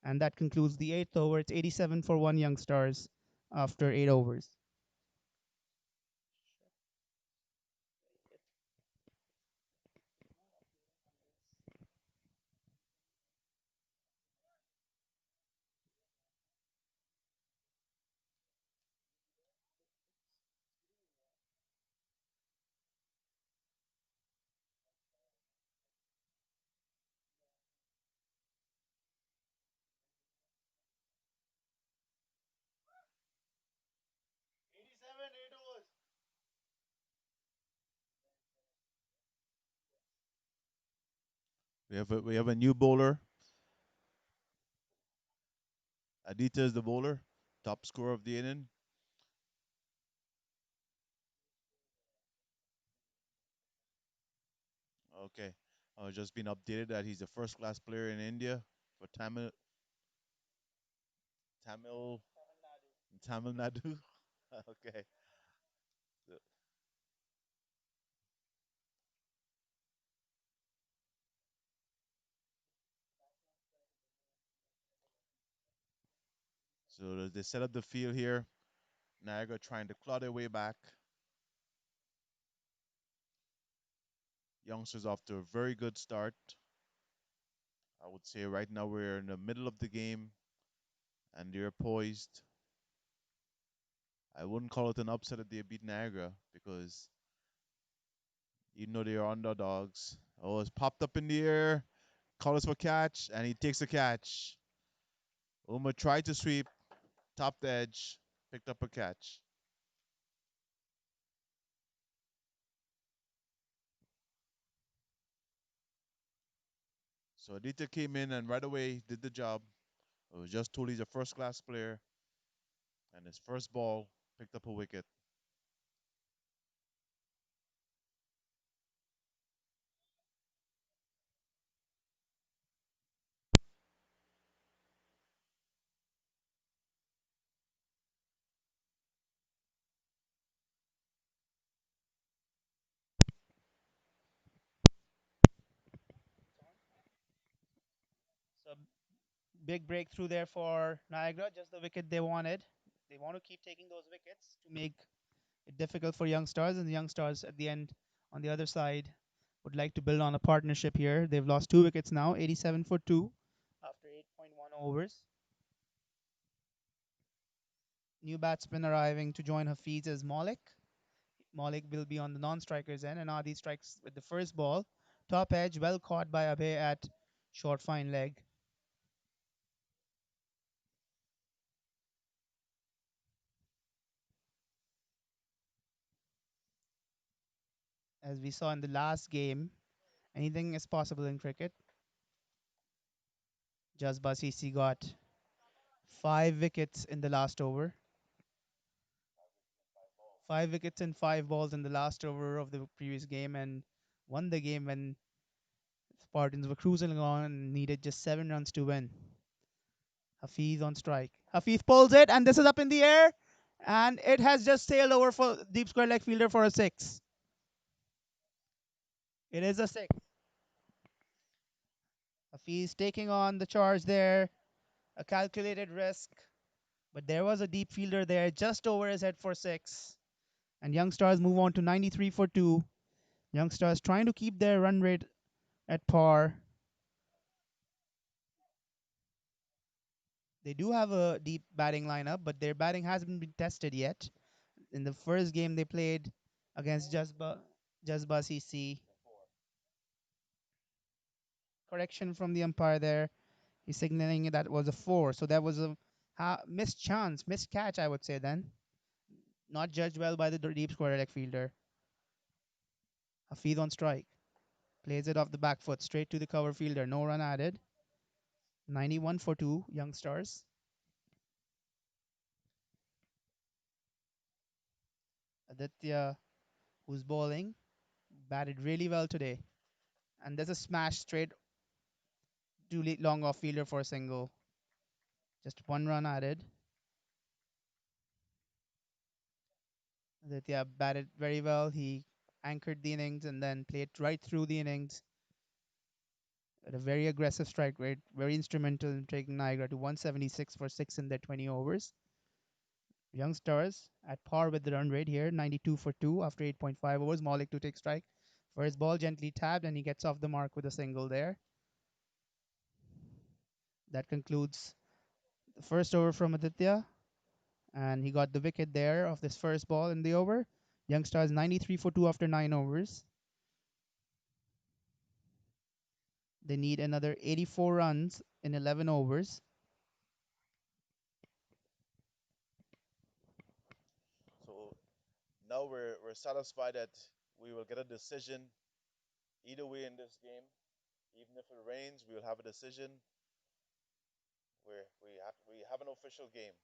And that concludes the 8th over. It's 87 for 1 Youngstars after 8 overs. We have a new bowler. Aditya is the bowler, top scorer of the inning. Okay. Just been updated that he's a first class player in India for Tamil Tamil Nadu. Okay. So, so they set up the field here. Niagara trying to claw their way back. Youngsters off to a very good start. I would say right now we're in the middle of the game and they're poised. I wouldn't call it an upset if they beat Niagara because even though they are underdogs, oh, it's popped up in the air, call us for catch, and he takes the catch. Uma tried to sweep, top the edge, picked up a catch. So Aditya came in and right away did the job. I was just told he's a first class player, and his first ball picked up a wicket. So big breakthrough there for Niagara, just the wicket they wanted. They want to keep taking those wickets to make it difficult for Youngstars, and the Youngstars at the end on the other side would like to build on a partnership here. They've lost 2 wickets now, 87 for 2 after 8.1 overs. New batsman arriving to join Hafiz is Malik. Malik will be on the non-strikers end, and Adi strikes with the first ball. Top edge, well caught by Abhay at short fine leg. As we saw in the last game, anything is possible in cricket. Jasba CC got 5 wickets in the last over. 5 wickets and 5 balls in the last over of the previous game, and won the game when Spartans were cruising along and needed just 7 runs to win. Hafiz on strike. Hafiz pulls it, and this is up in the air, and it has just sailed over for deep square leg fielder for a 6. It is a 6. Hafiz taking on the charge there, a calculated risk, but there was a deep fielder there just over his head for 6. And Youngstars move on to 93 for 2. Youngstars trying to keep their run rate at par. They do have a deep batting lineup, but their batting hasn't been tested yet. In the first game they played against Jazba CC, correction from the umpire there. He's signaling that was a four, so that was a missed chance, missed catch, I would say then. Not judged well by the deep square leg fielder. Hafiz on strike. Plays it off the back foot, straight to the cover fielder. No run added. 91 for 2, Youngstars. Aditya, who's bowling, batted really well today. And there's a smash straight to long off fielder for a single. Just one run added. Aditya batted very well. He anchored the innings and then played right through the innings at a very aggressive strike rate, very instrumental in taking Niagara to 176 for 6 in their 20 overs. Youngstars at par with the run rate here, 92 for 2 after 8.5 overs. Malik to take strike. First ball gently tapped and he gets off the mark with a single there. That concludes the first over from Aditya, and he got the wicket there of this first ball in the over. Youngstars 93 for 2 after 9 overs. They need another 84 runs in 11 overs. So now we're satisfied that we will get a decision either way in this game. Even if it rains, we will have a decision where we have an official game.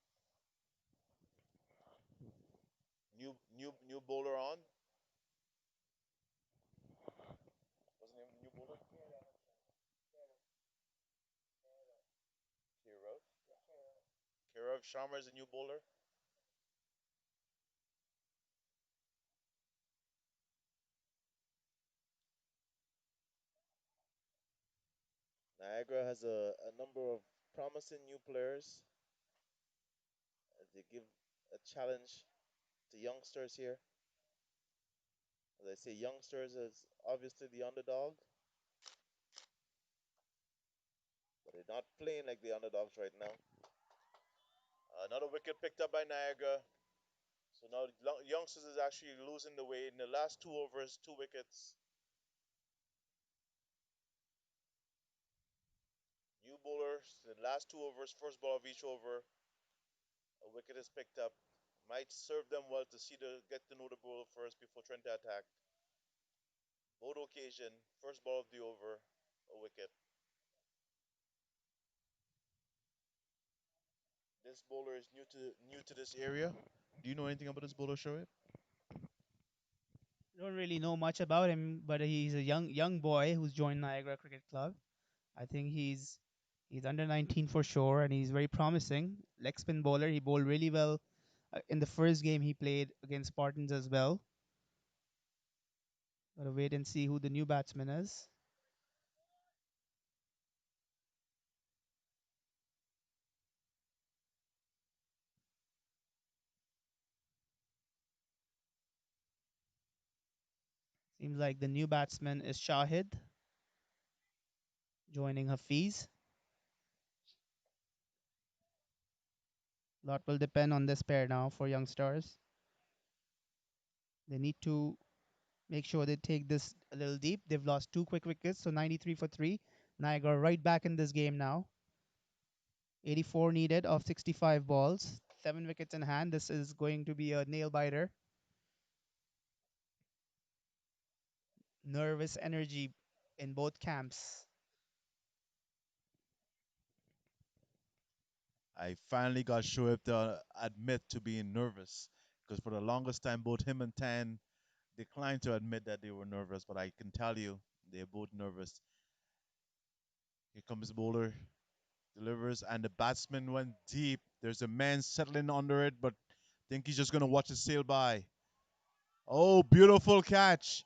New bowler on. What's the name of the new bowler? Kirov. Kirov Sharma is a new bowler. Niagara has a number of promising new players. They give a challenge to youngsters here. As I say, youngsters is obviously the underdog, but they're not playing like the underdogs right now. Another wicket picked up by Niagara. So now youngsters is actually losing the way in the last 2 overs, 2 wickets. New bowlers, the last 2 overs, first ball of each over, a wicket is picked up. Might serve them well to get to know the bowler first before trying to attack. Both occasion, first ball of the over, a wicket. This bowler is new to this area. Do you know anything about this bowler, Shoaib? Don't really know much about him, but he's a young boy who's joined Niagara Cricket Club. I think he's under 19 for sure, and he's very promising. Leg spin bowler. He bowled really well in the first game he played against Spartans as well. Gotta wait and see who the new batsman is. Seems like the new batsman is Shahid, joining Hafiz. Lot will depend on this pair now for Youngstars. They need to make sure they take this a little deep. They've lost two quick wickets, so 93 for 3. Niagara right back in this game now. 84 needed of 65 balls. 7 wickets in hand. This is going to be a nail biter. Nervous energy in both camps. I finally got Shoaib to admit to being nervous because for the longest time, both him and Tan declined to admit that they were nervous, but I can tell you they're both nervous. Here comes the bowler, delivers, and the batsman went deep. There's a man settling under it, but I think he's just gonna watch it sail by. Oh, beautiful catch!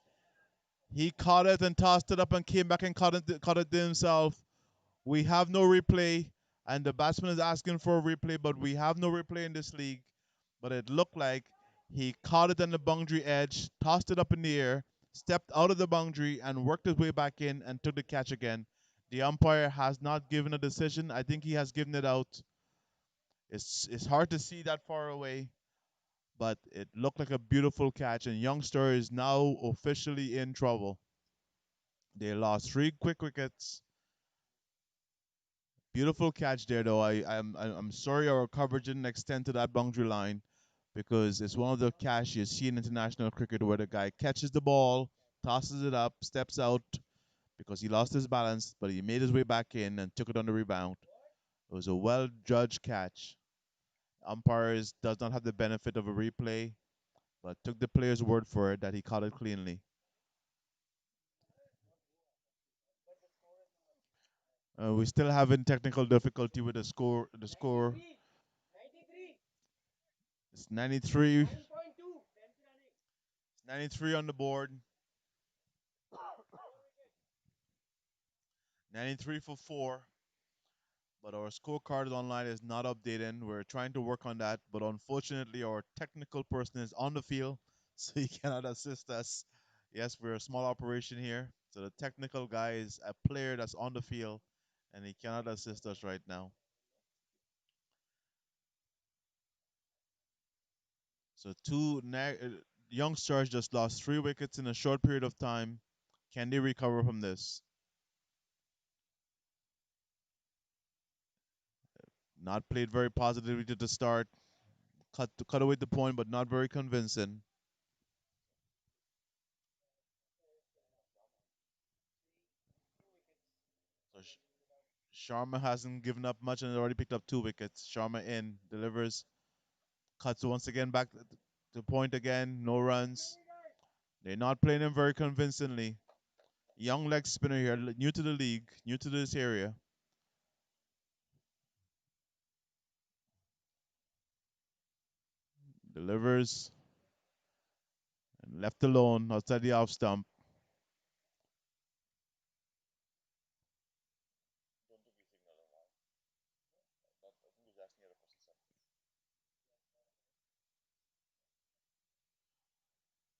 He caught it and tossed it up and came back and caught it himself. We have no replay, and the batsman is asking for a replay, but we have no replay in this league. But it looked like he caught it on the boundary edge, tossed it up in the air, stepped out of the boundary, and worked his way back in and took the catch again. The umpire has not given a decision. I think he has given it out. It's hard to see that far away, but it looked like a beautiful catch, and Youngster is now officially in trouble. They lost three quick wickets. Beautiful catch there, though. I'm sorry our coverage didn't extend to that boundary line because it's one of the catches you see in international cricket where the guy catches the ball, tosses it up, steps out because he lost his balance, but he made his way back in and took it on the rebound. It was a well judged catch. Umpires does not have the benefit of a replay, but took the player's word for it that he caught it cleanly. We still having technical difficulty with the score. The score is 93. 93 on the board. 93 for four. But our scorecard online is not updating. We're trying to work on that, but unfortunately, our technical person is on the field, so he cannot assist us. Yes, we're a small operation here, so the technical guy is a player that's on the field, and he cannot assist us right now. So Youngstars just lost three wickets in a short period of time. Can they recover from this? Not played very positively to the start. Cut away the point, but not very convincing. So Sharma hasn't given up much and already picked up two wickets. Sharma in, delivers, cuts once again back to point again, no runs. They're not playing him very convincingly. Young leg spinner here, new to the league, new to this area. Delivers and left alone outside the off stump.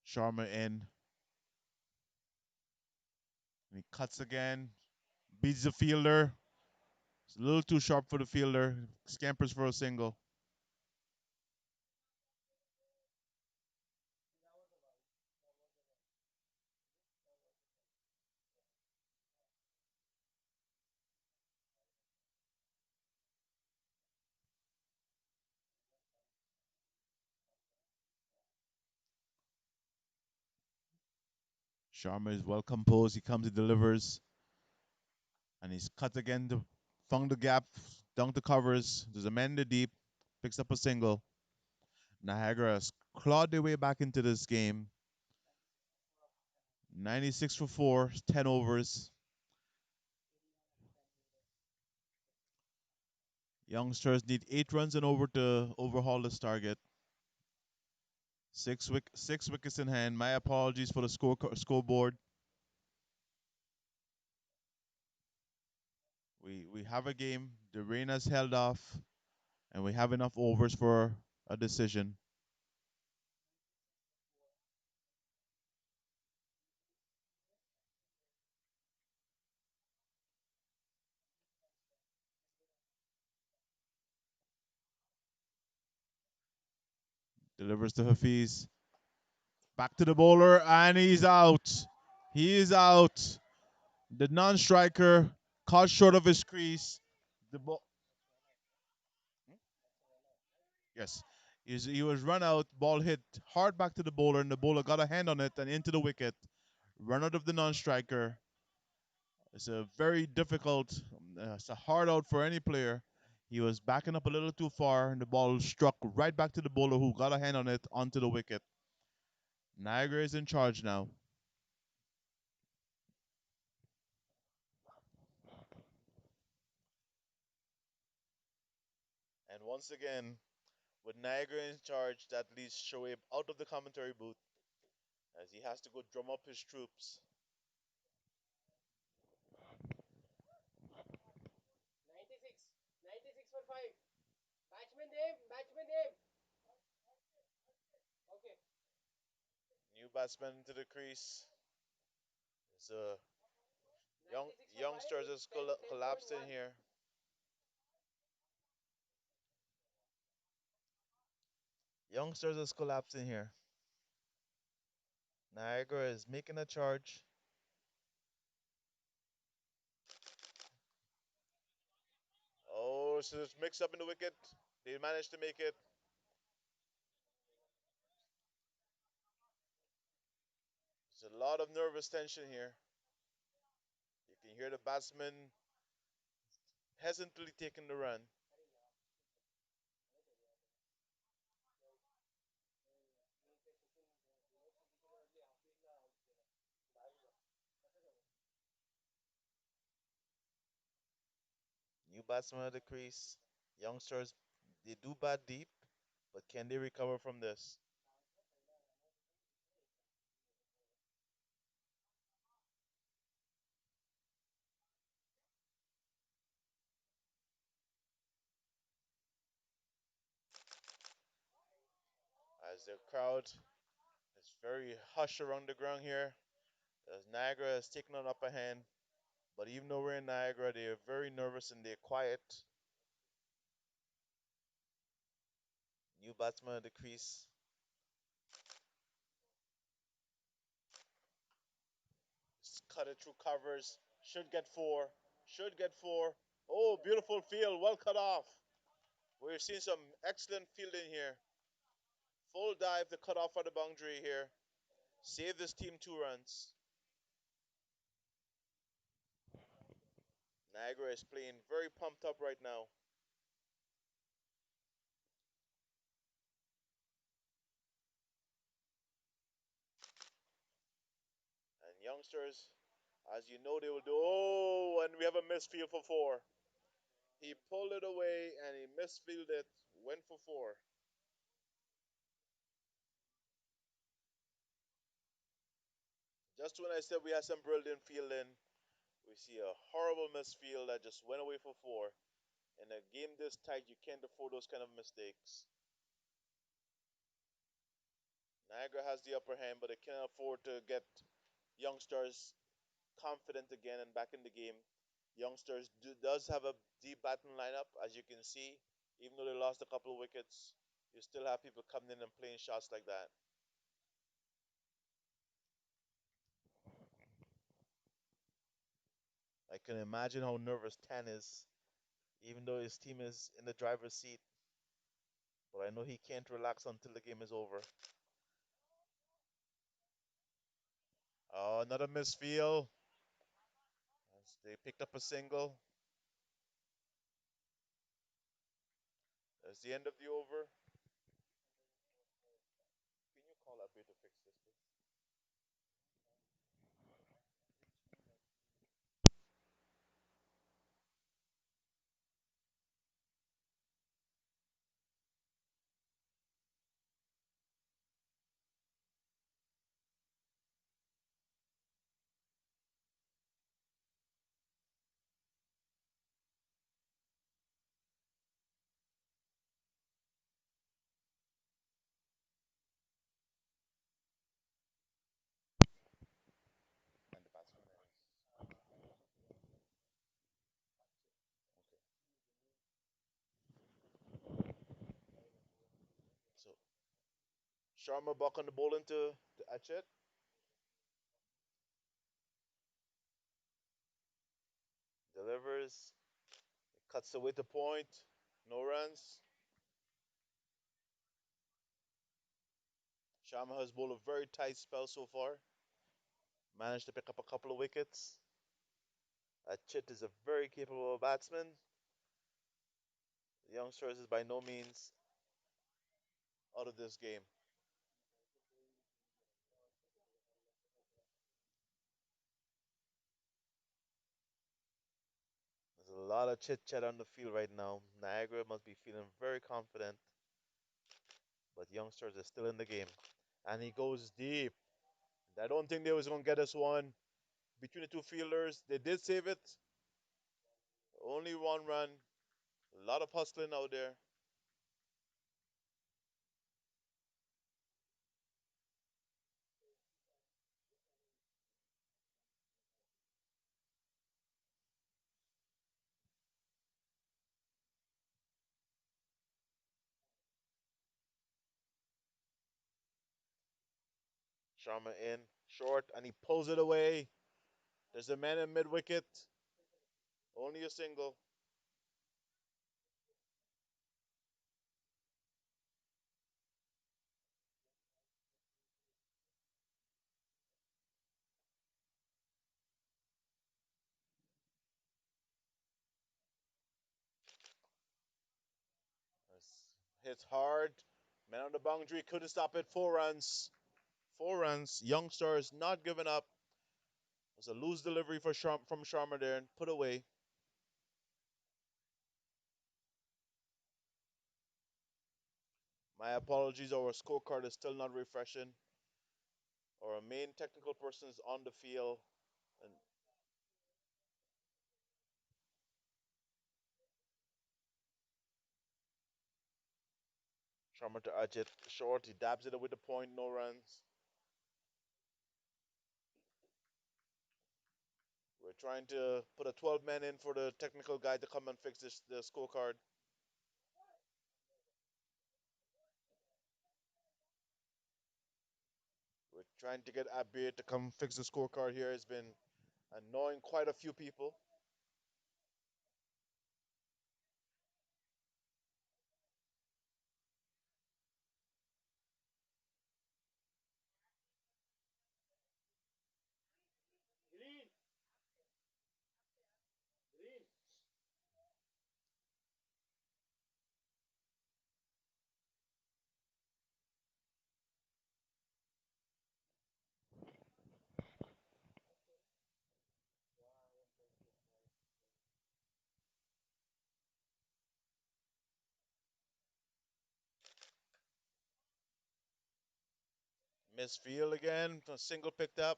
Sharma in, and he cuts again, beats the fielder. It's a little too sharp for the fielder. Scampers for a single. Sharma is well composed. He comes, he delivers, and he's cut again to found the gap, down the covers. There's a man in the deep, picks up a single. Niagara has clawed their way back into this game. 96 for four, 10 overs. Youngsters need 8 runs and over to overhaul this target. Six wickets in hand. My apologies for the scoreboard. We have a game. The rain has held off, and we have enough overs for a decision. Delivers to Hafiz. Back to the bowler, and he's out. He is out. The non-striker caught short of his crease. The ball, yes, he was run out. Ball hit hard back to the bowler, and the bowler got a hand on it and into the wicket. Run out of the non-striker. It's a very difficult. It's a hard out for any player. He was backing up a little too far, and the ball struck right back to the bowler, who got a hand on it onto the wicket. Niagara is in charge now, and once again, with Niagara in charge, that leads Shoaib out of the commentary booth as he has to go drum up his troops. New batsman into the crease. It's a youngsters has collapsed in here. Youngsters is collapsing here. Niagara is making a charge. Oh, so it's mixed up in the wicket. They managed to make it. There's a lot of nervous tension here. You can hear the batsman hesitantly taking the run. New batsman at the crease. Youngsters, they do bat deep, but can they recover from this? As the crowd is very hush around the ground here, as Niagara has taken an upper hand. But even though we're in Niagara, they're very nervous and they're quiet. New batsman at the crease. Cut it through covers. Should get four. Should get four. Oh, beautiful field. Well cut off. We're seeing some excellent fielding here. Full dive to cut off at the boundary here. Save this team 2 runs. Niagara is playing very pumped up right now. And youngsters, as you know, they will do. Oh, and we have a missed field for four. He pulled it away and he misfielded it. Went for four. Just when I said we had some brilliant fielding, we see a horrible misfield that just went away for four. In a game this tight, you can't afford those kind of mistakes. Niagara has the upper hand, but they can't afford to get youngsters confident again and back in the game. Youngsters does have a deep batting lineup, as you can see. Even though they lost a couple of wickets, you still have people coming in and playing shots like that. I can imagine how nervous Tan is, even though his team is in the driver's seat. But I know he can't relax until the game is over. Oh, another misfield. As they picked up a single. That's the end of the over. Can you call up here to fix this, please? And the batsman is okay. So Sharma back on the ball into the Achet. Delivers. Cuts away the point. No runs. Sharma has bowled a very tight spell so far. Managed to pick up a couple of wickets. Achet is a very capable batsman. The youngsters is by no means out of this game. There's a lot of chit chat on the field right now. Niagara must be feeling very confident, but youngsters are still in the game. And he goes deep. I don't think they was gonna get us one between the two fielders. They did save it. Only 1 run. A lot of hustling out there. Sharma in short, and he pulls it away. There's a man in mid wicket. Only a single. Hits hard. Man on the boundary couldn't stop it. 4 runs. 4 runs. Youngstars not giving up. It was a loose delivery from Sharma there and put away. My apologies. Our scorecard is still not refreshing. Our main technical person is on the field. And Sharma to Ajit. Short. He dabs it with the point. No runs. We're trying to put a 12 man in for the technical guy to come and fix the scorecard. We're trying to get Abhay to come fix the scorecard here. It's been annoying quite a few people. Miss field again. A single picked up.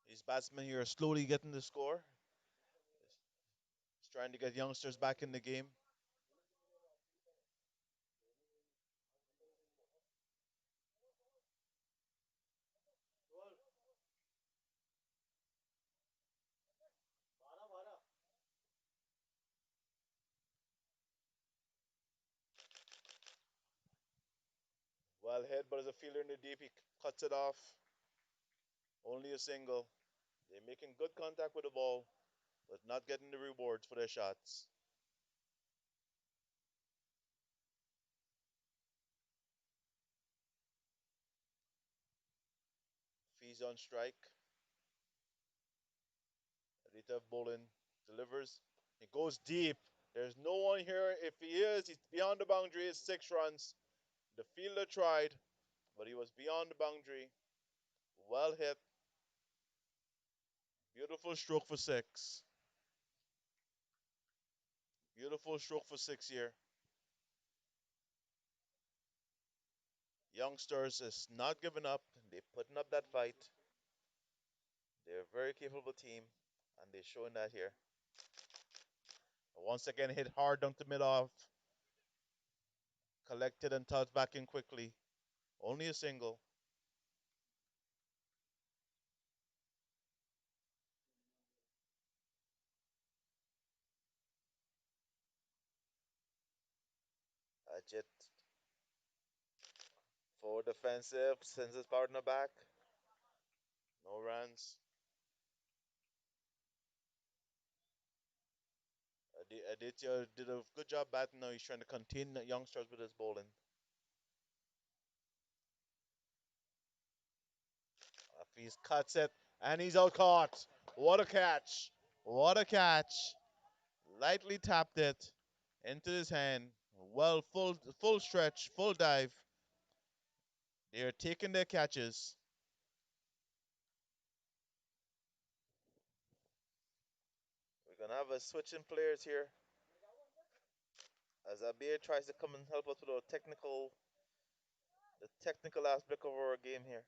These batsmen here are slowly getting the score. He's trying to get youngsters back in the game. Well hit, but as a fielder in the deep, he cuts it off. Only a single. They're making good contact with the ball, but not getting the rewards for their shots. Fees on strike. Rita Bolin delivers. He goes deep. There's no one here. If he is, he's beyond the boundary. It's 6 runs. The fielder tried, but he was beyond the boundary. Well hit. Beautiful stroke for six. Beautiful stroke for six here. Youngsters is not giving up. They're putting up that fight. They're a very capable team, and they're showing that here. Once again, hit hard down to mid off. Collected and tossed back in quickly. Only a single. Ajit for defensive. Sends his partner back. No runs. Aditya did a good job batting. Now he's trying to contain the youngsters with his bowling. Hafiz cuts it, and he's out caught. What a catch! What a catch! Lightly tapped it into his hand. Well, full stretch, full dive. They're taking their catches. We're gonna have a switch in players here as Abir tries to come and help us with the technical aspect of our game here.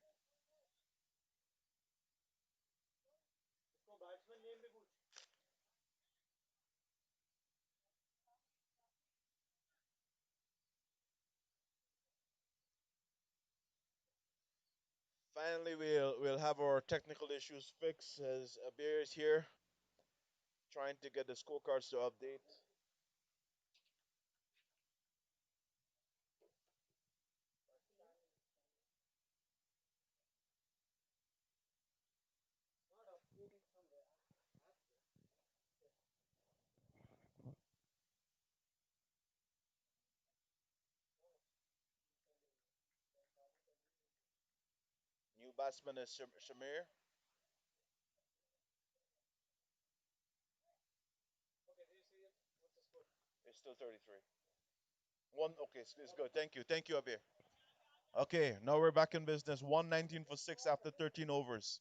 Finally, we'll have our technical issues fixed as Abir is here trying to get the scorecards to update. batsman is Shamir. It's still 33. One. Okay, it's good. Thank you. Thank you, Abir. Okay, now we're back in business. 119 for six after 13 overs.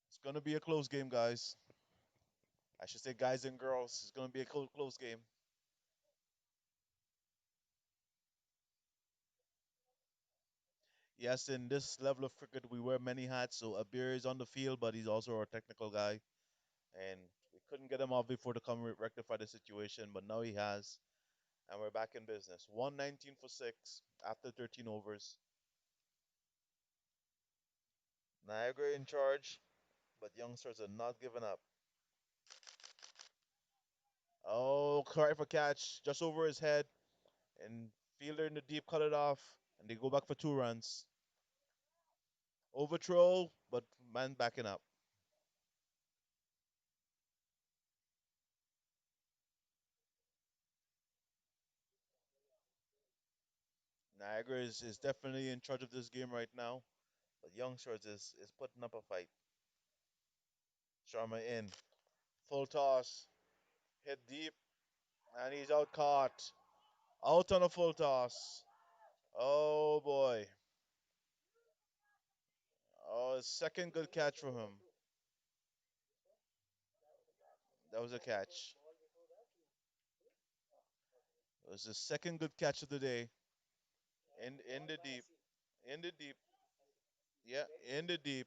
It's gonna be a close game, guys. I should say, guys and girls. It's gonna be a close game. Yes, in this level of cricket, we wear many hats. So Abir is on the field, but he's also our technical guy, and we couldn't get him off before to come rectify the situation, but now he has, and we're back in business. 119 for six after 13 overs. Niagara in charge, but youngsters are not giving up. Oh, try for catch just over his head, and fielder in the deep cut it off, and they go back for 2 runs. Overthrow, but man backing up. Niagara is definitely in charge of this game right now, but youngsters is putting up a fight. Sharma in, full toss, hit deep, and he's out caught. Out on a full toss. Oh boy. Oh, his second good catch for him. That was a catch. It was his second good catch of the day. In the deep. In the deep. Yeah, in the deep.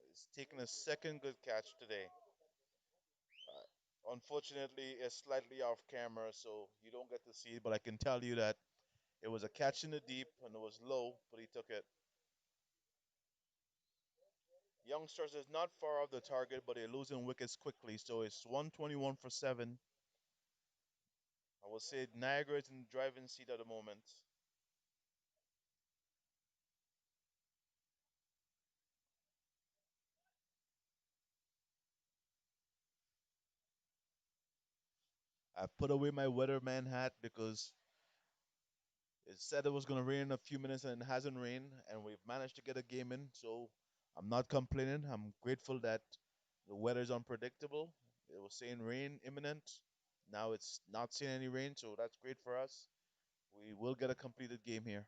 He's taking a second good catch today. Unfortunately, it's slightly off camera, so you don't get to see it. But I can tell you that it was a catch in the deep, and it was low, but he took it. Youngsters is not far off the target, but they're losing wickets quickly, so it's 121 for seven. I will say Niagara is in the driving seat at the moment. I put away my weatherman hat because it said it was going to rain in a few minutes and it hasn't rained, and we've managed to get a game in. So I'm not complaining. I'm grateful that the weather is unpredictable. It was saying rain imminent. Now it's not saying any rain, so that's great for us. We will get a completed game here.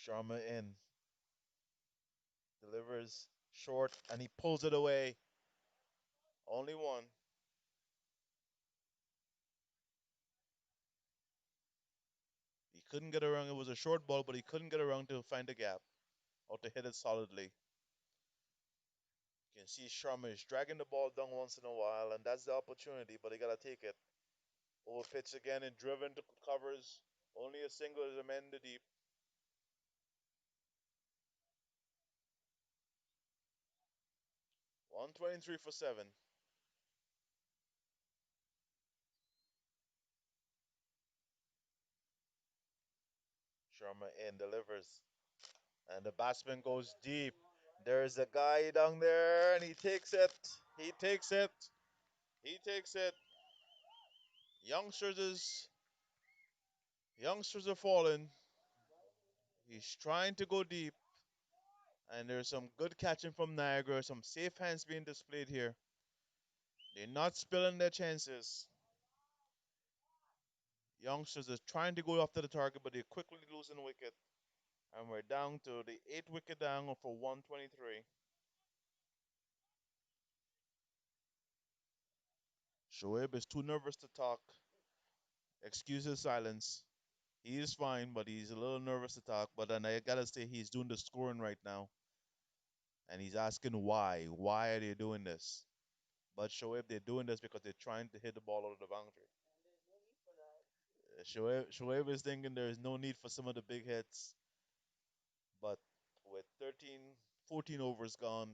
Sharma in, delivers short, and he pulls it away. Only one. He couldn't get around. It was a short ball, but he couldn't get around to find the gap or to hit it solidly. You can see Sharma is dragging the ball down once in a while, and that's the opportunity, but he got to take it. Over pitch again and driven to covers. Only a single is a man in the deep. 123 for seven. Sharma in, delivers. And the batsman goes deep. There's a guy down there, and he takes it. He takes it. He takes it. Youngsters is youngsters are falling. He's trying to go deep, and there's some good catching from Niagara. Some safe hands being displayed here. They're not spilling their chances. Youngsters are trying to go after the target, but they're quickly losing the wicket. And we're down to the eighth wicket down for 123. Shoaib is too nervous to talk. Excuse his silence. He is fine, but he's a little nervous to talk. But then I gotta say, he's doing the scoring right now, and he's asking why. Why are they doing this? But Shoaib, they're doing this because they're trying to hit the ball out of the boundary. Shoaib is thinking there is no need for some of the big hits, but with 13, 14 overs gone,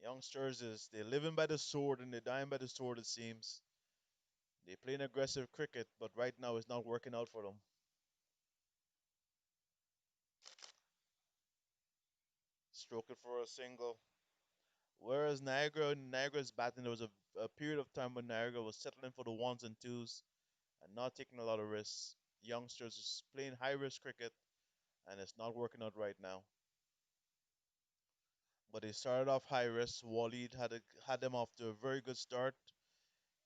youngsters is they're living by the sword and they're dying by the sword. It seems they playing aggressive cricket, but right now it's not working out for them. Stroke it for a single. Whereas Niagara's batting, there was a period of time when Niagara was settling for the ones and twos and not taking a lot of risks. Youngsters is playing high risk cricket, and it's not working out right now. But they started off high risk. Waleed had them off to a very good start.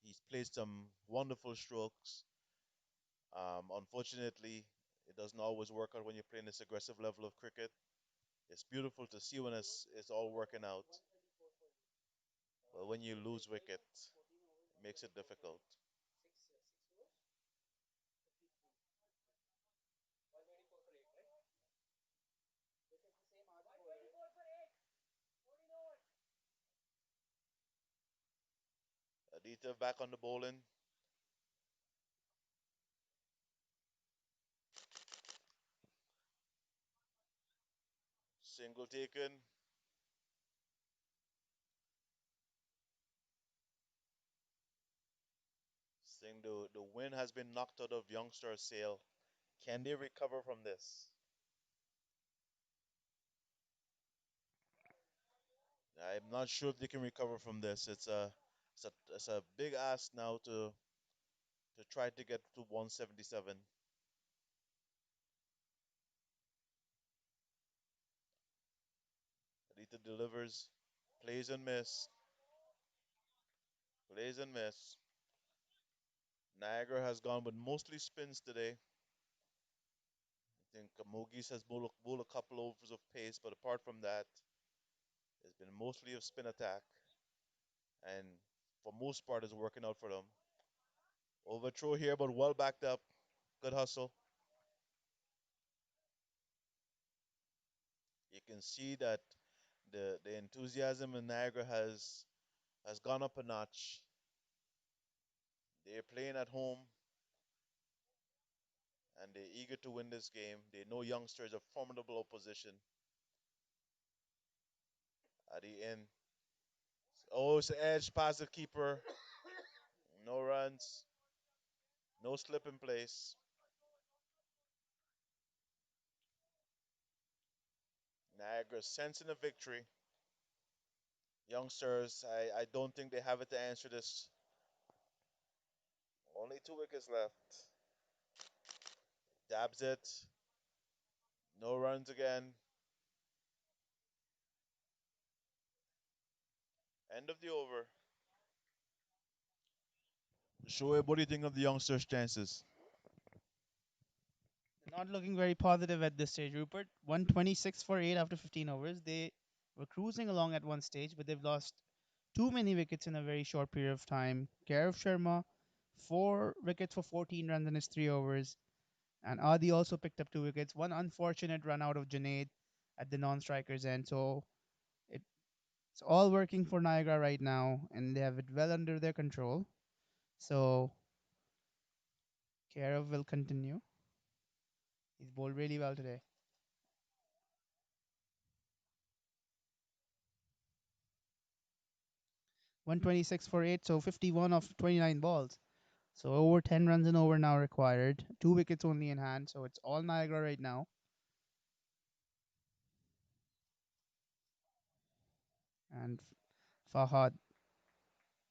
He's played some wonderful strokes. Unfortunately, it doesn't always work out when you're playing this aggressive level of cricket. It's beautiful to see when it's all working out, but when you lose wicket, it makes it difficult. Aditya back on the bowling, single taken. Saying the wind has been knocked out of Youngstars' sail. Can they recover from this? I'm not sure if they can recover from this. It's a big ask now to try to get to 177. Aditya delivers, plays and miss, plays and miss. Niagara has gone with mostly spins today. I think Mogis has bowled a couple overs of pace, but apart from that, it's been mostly a spin attack, and for most part, it's working out for them. Overthrow here, but well backed up. Good hustle. You can see that the enthusiasm in Niagara has gone up a notch. They're playing at home and they're eager to win this game. They know Youngsters are formidable opposition at the end. Oh, it's an edge past the keeper. No runs, no slip in place. Niagara sensing a victory. Youngsters, I don't think they have it to answer this. Only 2 wickets left. Dabs it. No runs again. End of the over. Shoaib, what do you think of the Youngsters' chances? Not looking very positive at this stage, Rupert. 126 for 8 after 15 overs. They were cruising along at one stage, but they've lost too many wickets in a very short period of time. Gaurav Sharma, 4 wickets for 14 runs in his 3 overs. And Adi also picked up 2 wickets. One unfortunate run out of Junaid at the non striker's end. So it's all working for Niagara right now, and they have it well under their control. So Gaurav will continue. He's bowled really well today. 126 for 8, so 51 of 29 balls. So over 10 runs and over now required. 2 wickets only in hand, so it's all Niagara right now. And Fahad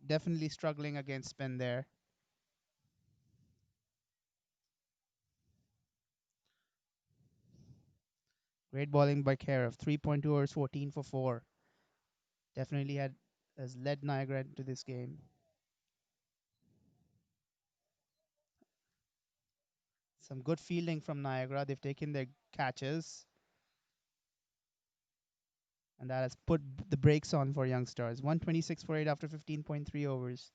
definitely struggling against spin there. Great bowling by Care of 3.2 overs, 14 for 4. Definitely has led Niagara into this game. Some good fielding from Niagara. They've taken their catches, and that has put the brakes on for Youngstars. 126 for 8 after 15.3 overs.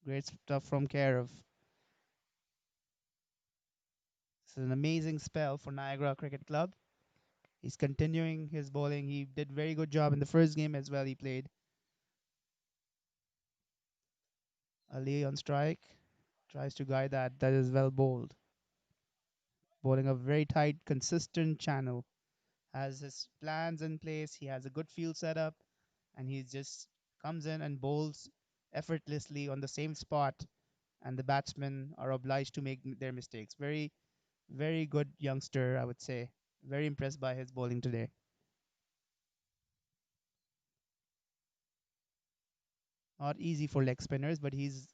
Great stuff from Care of. This is an amazing spell for Niagara Cricket Club. He's continuing his bowling. He did very good job in the first game as well. He played Ali on strike. Tries to guide that. That is well bowled. Bowling a very tight, consistent channel. Has his plans in place. He has a good field setup, and he just comes in and bowls effortlessly on the same spot, and the batsmen are obliged to make their mistakes. Very, very good youngster, I would say. Very impressed by his bowling today. Not easy for leg spinners, but he's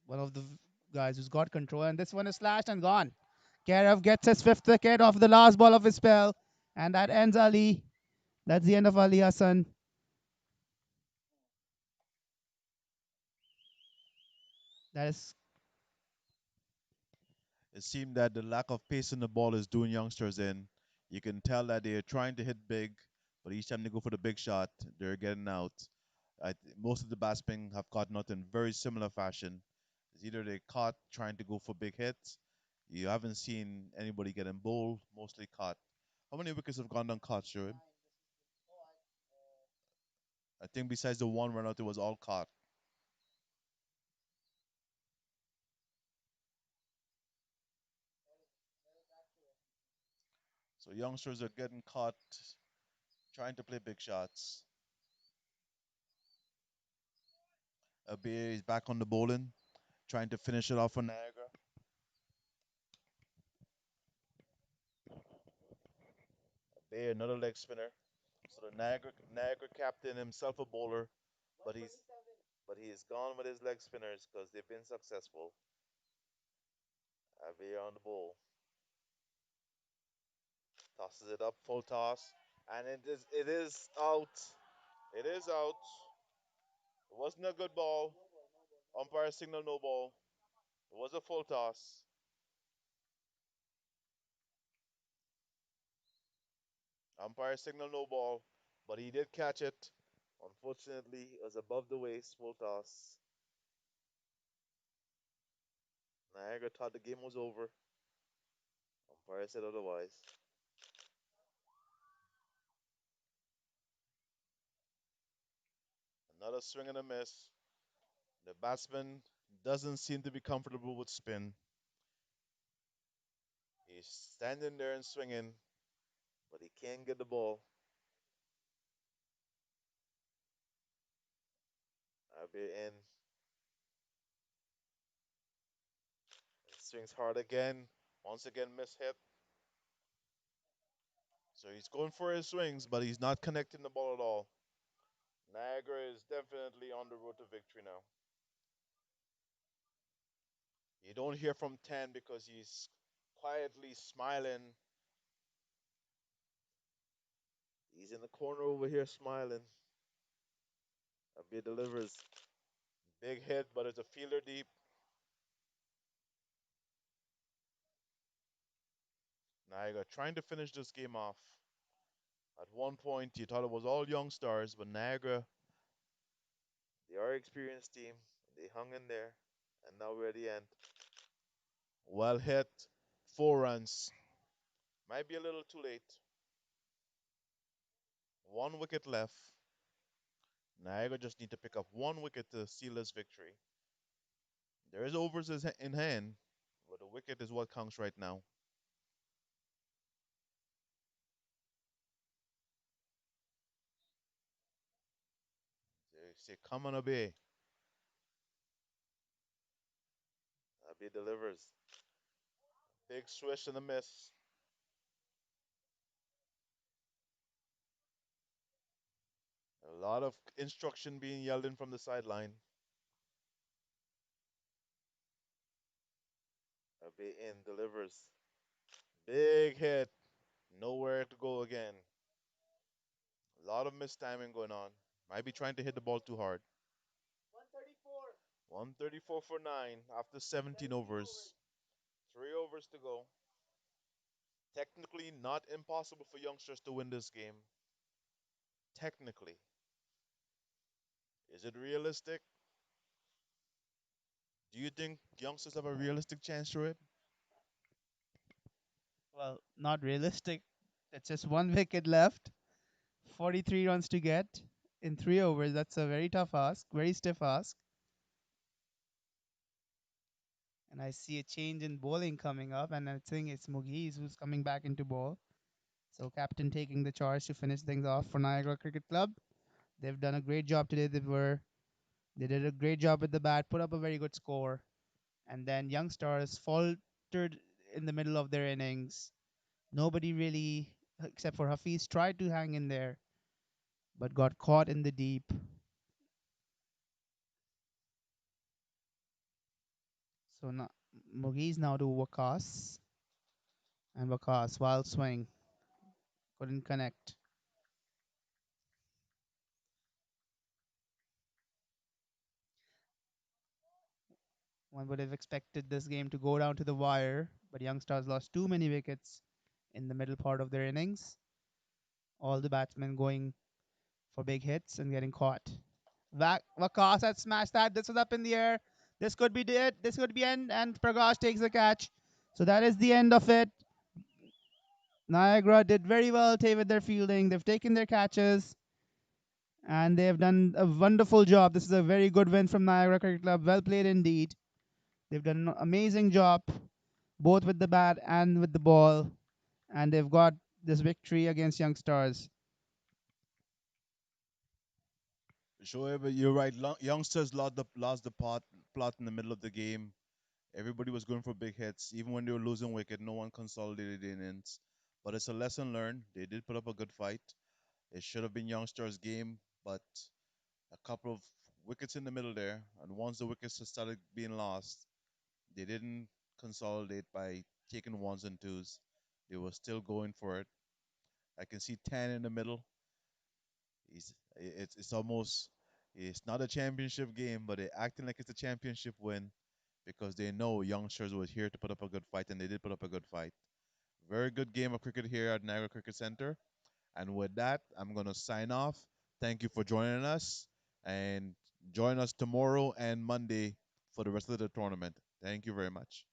one of the guys who's got control. And this one is slashed and gone. Karev gets his fifth wicket off the last ball of his spell, and that ends Ali. That's the end of Ali Hassan. That is It seemed that the lack of pace in the ball is doing youngsters in. You can tell that they're trying to hit big, but each time they go for the big shot, they're getting out. Most of the batsmen have caught out in very similar fashion. It's either they caught trying to go for big hits. You haven't seen anybody getting bowled, mostly caught. How many wickets have gone down caught, Sherwood? I think besides the one run out, it was all caught. So youngsters are getting caught trying to play big shots. Abhay is back on the bowling, trying to finish it off for Niagara. Abhay, another leg spinner. So the Niagara captain himself a bowler, but he's gone with his leg spinners because they've been successful. Abhay on the bowl, tosses it up, full toss, and it is out. It is out. It wasn't a good ball. Umpire signal no ball. It was a full toss. Umpire signal no ball, but he did catch it. Unfortunately, it was above the waist, full toss. Niagara thought the game was over. Umpire said otherwise. Another swing and a miss. The batsman doesn't seem to be comfortable with spin. He's standing there and swinging, but he can't get the ball. Abe in. Swings hard again. Once again, miss hit. So he's going for his swings, but he's not connecting the ball at all. Niagara is definitely on the road to victory now. You don't hear from 10 because he's quietly smiling. He's in the corner over here smiling. Abe delivers. Big hit, but it's a fielder deep. Niagara trying to finish this game off. At one point, you thought it was all young stars, but Niagara, they are experienced team. They hung in there, and now we're at the end. Well hit, 4 runs. Might be a little too late. One wicket left. Niagara just need to pick up one wicket to seal this victory. There is overs in hand, but the wicket is what counts right now. They say, come on, Abe. Abe delivers. Big swish and a miss. A lot of instruction being yelled in from the sideline. Abe in delivers. Big hit. Nowhere to go again. A lot of mistiming going on. Might be trying to hit the ball too hard. 134 for 9 after 17 overs. 3 overs to go. Technically, not impossible for youngsters to win this game. Technically. Is it realistic? Do you think youngsters have a realistic chance to it? well not realistic. It's just one wicket left. 43 runs to get in 3 overs. That's a very tough ask, very stiff ask. And I see a change in bowling coming up, and I think it's Mughis who's coming back into ball. So captain taking the charge to finish things off for Niagara Cricket Club. They've done a great job today. They were They did a great job with the bat, put up a very good score, and then Youngstars faltered in the middle of their innings. Nobody really, except for Hafiz, tried to hang in there, but got caught in the deep. So now Mugiz now to Wakas, and Wakas wild swing couldn't connect. One would have expected this game to go down to the wire, but Youngstars lost too many wickets in the middle part of their innings. All the batsmen going for big hits and getting caught. Vakas had smashed that. This was up in the air. This could be it. This could be end. And Prakash takes the catch. So that is the end of it. Niagara did very well with their fielding. They've taken their catches and they have done a wonderful job. This is a very good win from Niagara Cricket Club. Well played indeed. They've done an amazing job both with the bat and with the ball, and they've got this victory against Youngstars. Sure, but you're right. Youngsters lost the plot in the middle of the game. Everybody was going for big hits. Even when they were losing wicket, no one consolidated the innings. But it's a lesson learned. They did put up a good fight. It should have been Youngsters' game, but a couple of wickets in the middle there, and once the wickets started being lost, they didn't consolidate by taking ones and twos. They were still going for it. I can see 10 in the middle. It's almost it's not a championship game, but they're acting like it's a championship win because they know Youngsters was here to put up a good fight, and they did put up a good fight. Very good game of cricket here at Niagara Cricket Center. And with that, I'm going to sign off. Thank you for joining us, and join us tomorrow and Monday for the rest of the tournament. Thank you very much.